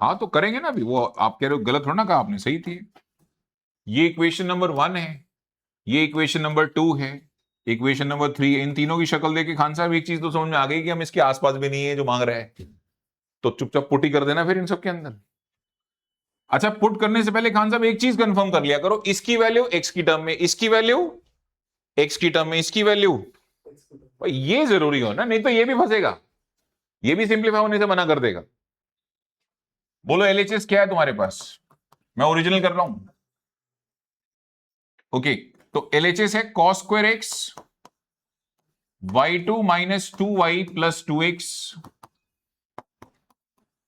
हाँ तो करेंगे ना अभी, वो आप कह रहे हो गलत हो ना, कहा आपने, सही थी। ये इक्वेशन नंबर 1 है, ये इक्वेशन नंबर 2 है, इक्वेशन नंबर 3। इन तीनों की शक्ल देके खान साहब एक चीज तो समझ में आ गई कि हम इसके आसपास भी नहीं है जो मांग रहा है, तो चुपचाप पुट ही कर देना फिर इन सब के अंदर। अच्छा पुट करने से पहले खान साहब एक चीज कंफर्म कर लिया करो, इसकी वैल्यू एक्स की टर्म में, इसकी वैल्यू एक्स की टर्म में, इसकी वैल्यू, ये जरूरी हो ना, नहीं तो ये भी फंसेगा, ये भी सिंप्लीफाई होने से मना कर देगा। बोलो एलएचएस क्या है तुम्हारे पास, मैं ओरिजिनल कर रहा हूं। ओके तो एलएचएस है cos square x y2 minus 2y plus 2x,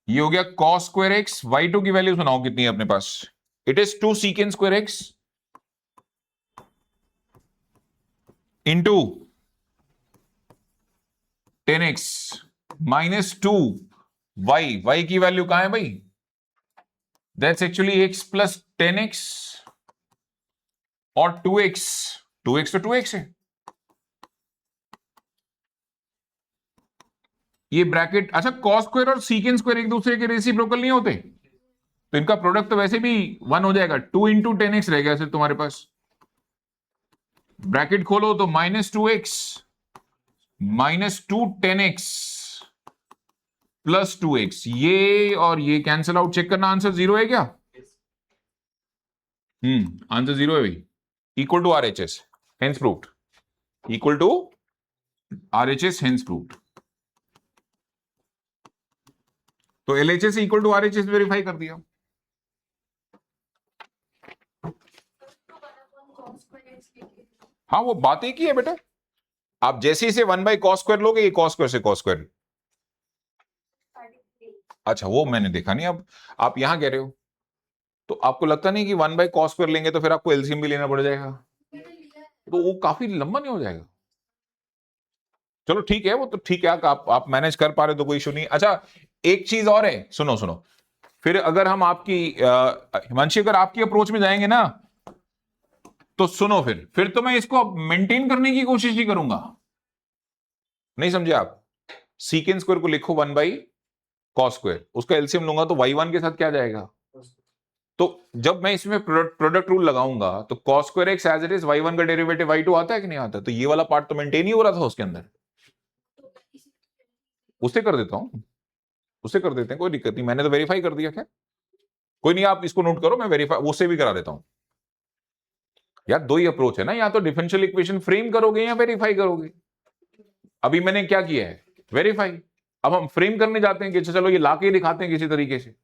ये हो गया कॉस स्क्वायर एक्स। y2 की वैल्यू सुनाओ कितनी है अपने पास, it is 2 secant square x into 10x minus 2y, की वैल्यू कहां है भाई, that's actually x plus 10x और 2x, 2x तो 2x है, ये ब्रैकेट। अच्छा कॉस स्क्वायर और सीकेंड स्क्वायर एक दूसरे के रेसिप्रोकल नहीं होते, तो इनका प्रोडक्ट तो वैसे भी 1 हो जाएगा, 2 इंटू 10x रहेगा सिर्फ तुम्हारे पास, ब्रैकेट खोलो तो -2x minus 2 10x plus 2x, ये और ये कैंसिल आउट, चेक करना आंसर 0 है क्या, आंसर 0 है भाई, equal to RHS hence proved, equal to RHS hence proved. तो LHS equal to RHS verify कर दिया। हाँ वो बात एक ही है बेटा, आप जैसे इसे 1 बाई कॉस स्क्वायर लोगे, ये कॉस स्क्वायर से कॉस स्क्वायर अच्छा वो मैंने देखा नहीं। अब आप यहां कह रहे हो, तो आपको लगता नहीं कि 1/cos² लेंगे तो फिर आपको एलसीएम भी लेना पड़ जाएगा, मैंने लिया है। तो वो काफी लंबा नहीं हो जाएगा? चलो ठीक है, वो तो ठीक है, आप मैनेज कर पा रहे हो तो कोई इशू नहीं। अच्छा एक चीज और है, सुनो सुनो, फिर अगर हम आपकी हिमांशी अगर आपकी अप्रोच में जाएंगे ना, तो सुनो, फिर तो मैं इसको मेंटेन करने की कोशिश ही करूंगा। नहीं समझे आप? सीकेंड स्क्वायर को लिखो 1/cos², उसका एलसीएम लूंगा तो y1 के साथ क्या जाएगा? तो जब मैं इसमें प्रोडक्ट रूल लगाऊंगा तो cos² x as it is y1 का डेरिवेटिव y2 आता है कि नहीं आता? तो ये वाला पार्ट तो मेंटेन ही हो रहा था उसके अंदर। तो मैं इसी उससे कर देता हूं, उससे कर देते हैं, कोई दिक्कत नहीं, मैंने तो वेरीफाई कर दिया। क्या कोई नहीं, आप इसको नोट करो, मैं वेरीफाई उससे भी करा देता हूं। यार दो ही अप्रोच है ना, या तो डिफरेंशियल इक्वेशन फ्रेम करोगे या वेरीफाई करोगे। अभी मैंने क्या किया है? वेरीफाई। अब हम फ्रेम करने जाते हैं कि चलो ये लाके ही दिखाते हैं किसी तरीके से।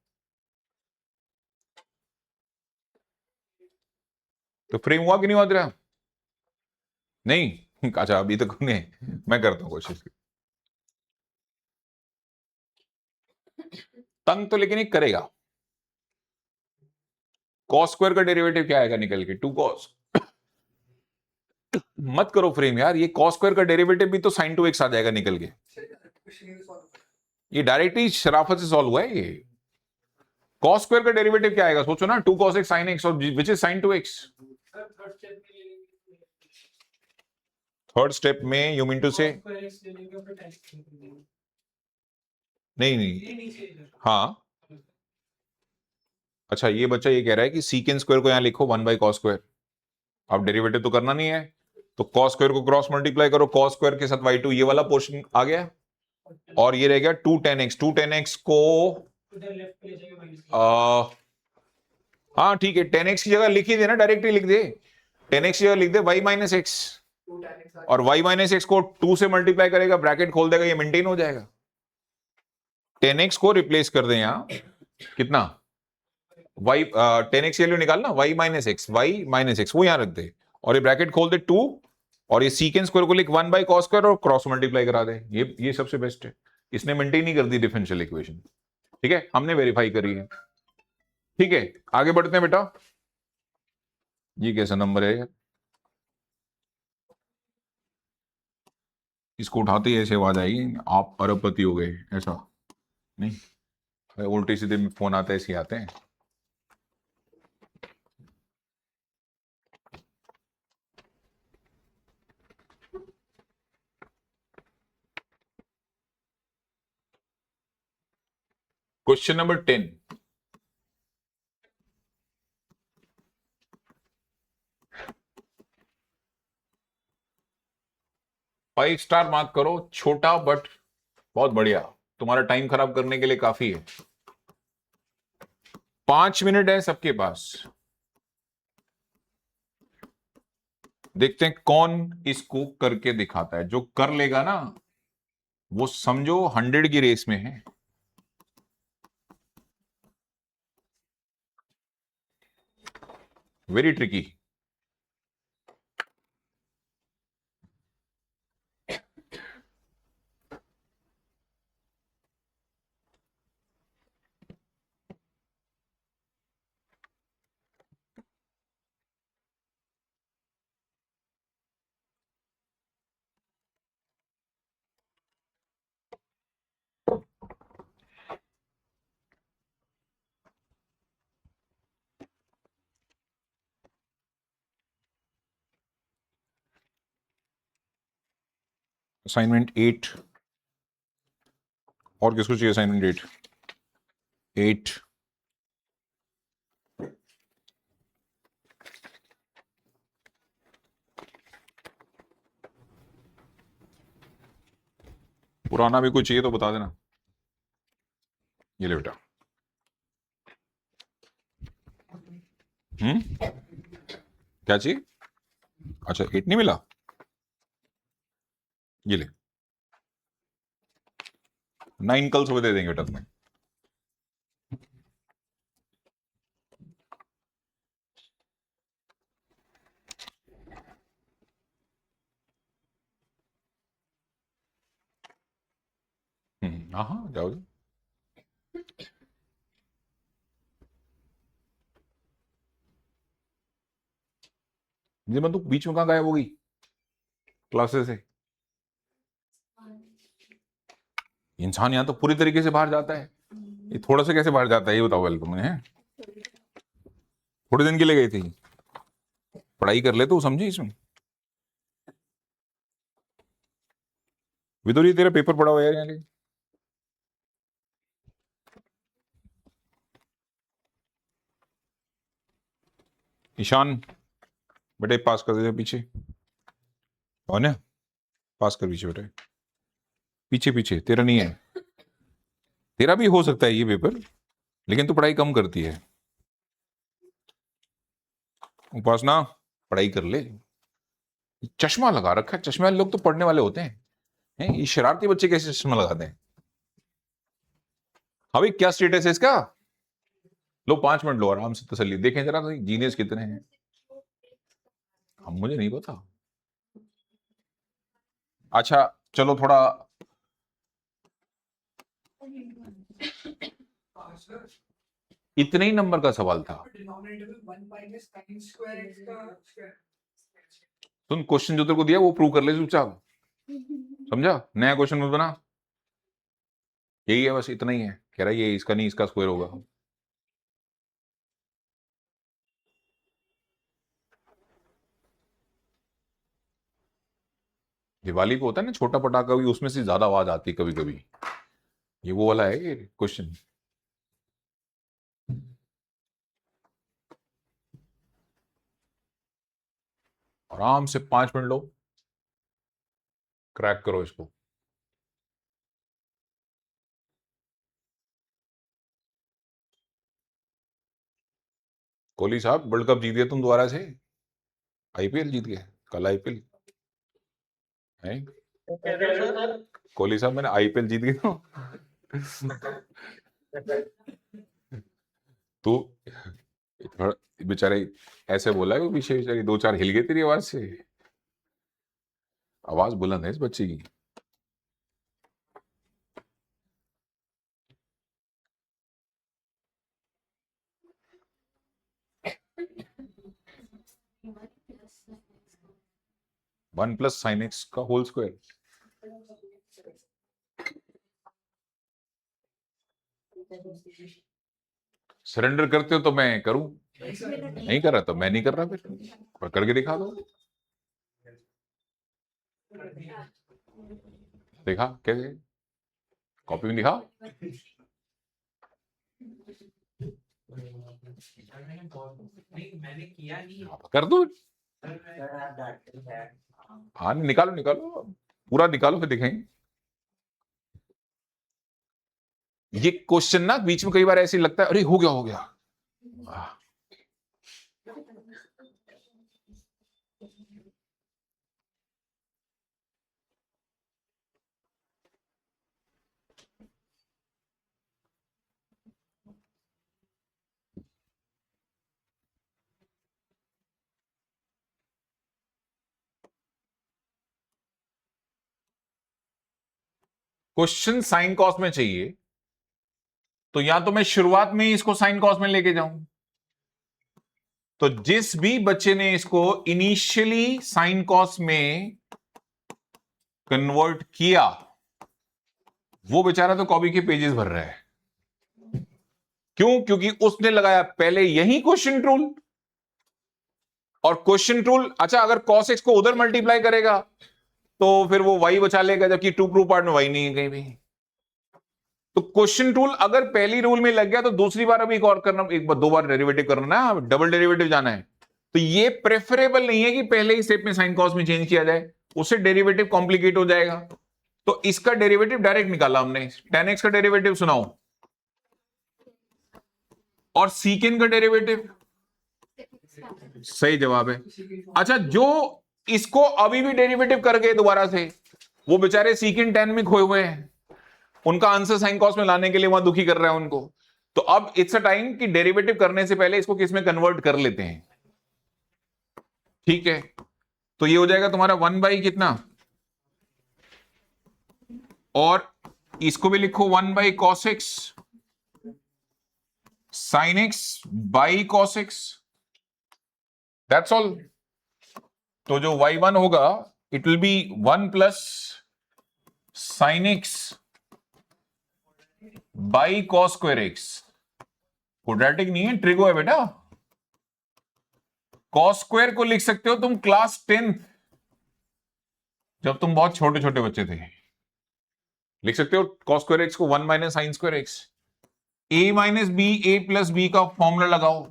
तो फ्रेम हुआ कि नहीं हुआ तेरा? नहीं अच्छा अभी तक नहीं, मैं करता हूं कोशिश। तंग तो लेकिन एक करेगा। cos² का डेरिवेटिव क्या आएगा निकल के? 2cos। मत करो फ्रेम यार, ये cos² का डेरिवेटिव भी तो sin2x आ जाएगा निकल के। ये डायरेक्टली शराफत से सॉल्व हुआ है ये। cos² का डेरिवेटिव क्या आएगा सोचो ना, 2cos x sin x और which is sin2x। Third step में यू मीन टू से? नहीं नहीं, हाँ अच्छा ये बच्चा ये कह रहा है कि सीकेंड स्क्वायर को यहां लिखो 1/cos²। अब डेरिवेटिव तो करना नहीं है, तो cos² को क्रॉस मल्टीप्लाई करो cos² के साथ y2, ये वाला पोर्शन आ गया, और ये रह गया 2tan x। 2tan x को हाँ ठीक है, tan x की जगह लिख ही देना, डायरेक्टली लिख दे, tan x की जगह लिख दे y माइनस एक्स, और y माइनस एक्स को 2 से मल्टीप्लाई करेगा, ब्रैकेट खोल देगा, ये मेंटेन हो जाएगा। tan x को रिप्लेस कर दे यहां, कितना y, tan x की वैल्यू निकालना, y माइनस एक्स वो यहां रख दे, और ये ब्रैकेट खोल दे 2, और ये सीकेंड स्क्वायर को लिख 1/cos² और क्रॉस मल्टीप्लाई करा दे, ये सबसे बेस्ट है। इसने मेंटेन ही कर दी डिफरेंशियल इक्वेशन। ठीक है, हमने वेरीफाई करी है। ठीक है आगे बढ़ते हैं बेटा। ये कैसा नंबर है यार, इसको उठाते ही ऐसे आवाज आएगी आप अरबपति हो गए, ऐसा नहीं, उल्टे सीधे फोन आते ऐसे ही आते हैं। क्वेश्चन नंबर 10, 5 स्टार मार्क करो, छोटा बट बहुत बढ़िया, तुम्हारा टाइम खराब करने के लिए काफी है। 5 मिनट है सबके पास, देखते हैं कौन इसको करके दिखाता है। जो कर लेगा ना वो समझो 100 की रेस में है। Very tricky. असाइनमेंट 8, और किसको चाहिए असाइनमेंट 8? पुराना भी कुछ चाहिए तो बता देना। ये ले बेटा। क्या चाहिए? अच्छा 8 नहीं मिला, ये ले 9 कल सुबह दे देंगे बेटा तुम्हें। हाँ हाँ जाओ जाओ। जी मैं तो बीच में कहाँ गायब हो गई क्लासेस से? इंसान यहाँ तो पूरी तरीके से बाहर जाता है, ये थोड़ा सा कैसे बाहर जाता है ये बताओ पहले तुमने। हैं थोड़े दिन के लिए गई थी, पढ़ाई कर ले तो समझी इसमें। विदुर ये तेरा पेपर पड़ा हुआ है यार यहाँ ले। ईशान बेटे पास कर दे पीछे, कौन है? पास कर पीछे बेटे, पीछे पीछे, तेरा नहीं है। तेरा भी हो सकता है ये पेपर, लेकिन तू पढ़ाई कम करती है। उपासना पढ़ाई कर ले। चश्मा लगा रखा है, चश्मे वाले लोग तो पढ़ने वाले होते हैं, ये शरारती बच्चे कैसे चश्मा लगाते हैं? अभी क्या स्टेटस है इसका? लो 5 मिनट लो आराम से तसल्ली, देखें जरा तो जीनियस कितने हैं। हम मुझे नहीं पता। अच्छा चलो थोड़ा इतने ही नंबर का सवाल था। डिनोमिनेटर में 1 माइनस sin स्क्वायर x का स्क्वायर। तुम क्वेश्चन जो तेरे को दिया वो प्रूव कर ले चुपचाप, समझा? नया क्वेश्चन मत बना, यही है बस, इतना ही है। कह रहा है ये इसका नहीं इसका स्क्वायर होगा। दिवाली को होता है ना छोटा पटाखा, भी उसमें से ज्यादा आवाज आती है कभी कभी, ये वो वाला है ये क्वेश्चन। आराम से 5 मिनट लो, क्रैक करो इसको। कोहली साहब वर्ल्ड कप जीत गए तुम दोबारा से, आईपीएल जीत गए कल, आईपीएल है। कोहली साहब मैंने आईपीएल जीत गए तो बेचारे ऐसे बोला है, पीछे बेचारी 2-4 हिल गई तेरी आवाज से। आवाज बुलंद है इस बच्चे की। वन प्लस साइन एक्स का होल स्क्वायर। सरेंडर करते हो तो मैं करूं, नहीं कर रहा तो मैं नहीं कर रहा, फिर करके दिखा दो। देखा कैसे? कॉपी में दिखा। मैंने किया नहीं। कर दो। हाँ निकालो निकालो, पूरा निकालो फिर दिखाएंगे। ये क्वेश्चन ना बीच में कई बार ऐसे लगता है अरे हो गया हो गया। क्वेश्चन साइन कॉस में चाहिए तो या तो मैं शुरुआत में ही इसको साइन कॉस में लेके जाऊं, तो जिस भी बच्चे ने इसको इनिशियली साइन कॉस में कन्वर्ट किया वो बेचारा तो कॉपी के पेजेस भर रहा है। क्यों? क्योंकि उसने लगाया पहले यही क्वेश्चन रूल, और क्वेश्चन रूल अच्छा अगर cos x को उधर मल्टीप्लाई करेगा तो फिर वो y बचा लेगा, जबकि टू प्रूफ पार्ट में y नहीं है कहीं भी। तो क्वेश्चन रूल अगर पहली रूल में लग गया तो दूसरी बार अभी एक और करना, एक बार 2 बार डेरिवेटिव करना ना, डबल डेरिवेटिव जाना है। तो ये प्रेफरेबल नहीं है कि पहले ही स्टेप में साइन कॉस में चेंज किया जाए, उससे डेरिवेटिव कॉम्प्लिकेट हो जाएगा। तो इसका डेरिवेटिव डायरेक्ट निकाला हमने, tan x का डेरिवेटिव सुनाओ, और सीकेन का डेरिवेटिव। सही जवाब है। अच्छा जो इसको अभी भी डेरिवेटिव कर गए दोबारा से, वो बेचारे सीकेन tan में खोए हुए हैं, उनका आंसर साइन कॉस में लाने के लिए वहां दुखी कर रहा है उनको। तो अब इट्स अ टाइम कि डेरिवेटिव करने से पहले इसको किस में कन्वर्ट कर लेते हैं। ठीक है, तो ये हो जाएगा तुम्हारा 1 कितना, और इसको भी लिखो 1 cos x sin x by cos x, that's all. तो जो y1 होगा it will be 1 plus sine x by cos square x. Quadratic नहीं है, ट्रिगो है बेटा। कॉस स्क्वायर को लिख सकते हो तुम क्लास 10th, जब तुम बहुत छोटे छोटे बच्चे थे, लिख सकते हो कॉस स्क्वायर एक्स को 1 minus sine square x. A minus b, a plus B का फॉर्मूला लगाओ।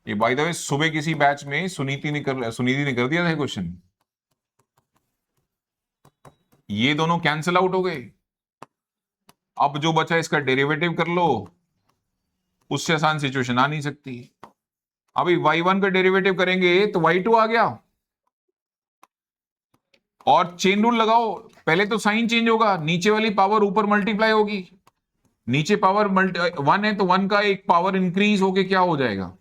ये बाय द वे सुबह किसी बैच में सुनीति ने कर दिया था क्वेश्चन। ये दोनों कैंसिल आउट हो गए। अब जो बचा इसका डेरिवेटिव कर लो, उससे आसान सिचुएशन आ नहीं सकती। अभी y1 का डेरिवेटिव करेंगे तो y2 आ गया, और चेन रूल लगाओ। पहले तो साइन चेंज होगा, नीचे वाली पावर ऊपर मल्टीप्लाई होगी। नीचे पावर 1 है तो 1 का एक पावर इंक्रीज होके क्या हो जाएगा,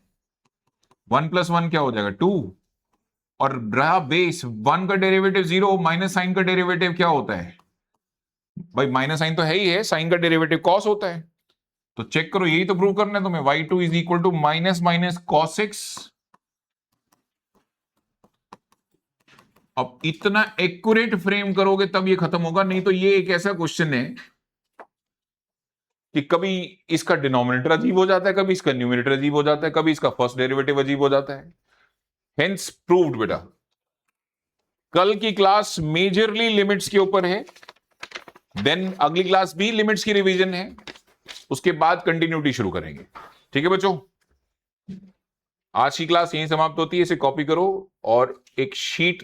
1 प्लस 1 क्या हो जाएगा 2। और रहा बेस, 1 का डेरिवेटिव 0, माइनस साइन का डेरिवेटिव क्या होता है भाई, माइनस साइन तो है ही है, साइन का डेरिवेटिव कॉस होता है। तो चेक करो, यही तो प्रूव करना है तुम्हें। y2 is equal to minus minus cos x. अब इतना एक्यूरेट फ्रेम करोगे तब ये खत्म होगा, नहीं तो ये एक ऐसा क्वेश्चन है कि कभी इसका डिनोमिनेटर अजीब हो जाता है, कभी इसका न्यूमरेटर अजीब हो जाता है, कभी इसका फर्स्ट डेरिवेटिव अजीब हो जाता है। हेंस प्रूव्ड बेटा। कल की क्लास मेजरली लिमिट्स के ऊपर है, देन अगली क्लास भी लिमिट्स की रिवीजन है, उसके बाद कंटिन्यूटी शुरू करेंगे। ठीक है बच्चों, आज की क्लास यहीं समाप्त होती है। इसे कॉपी करो और एक शीट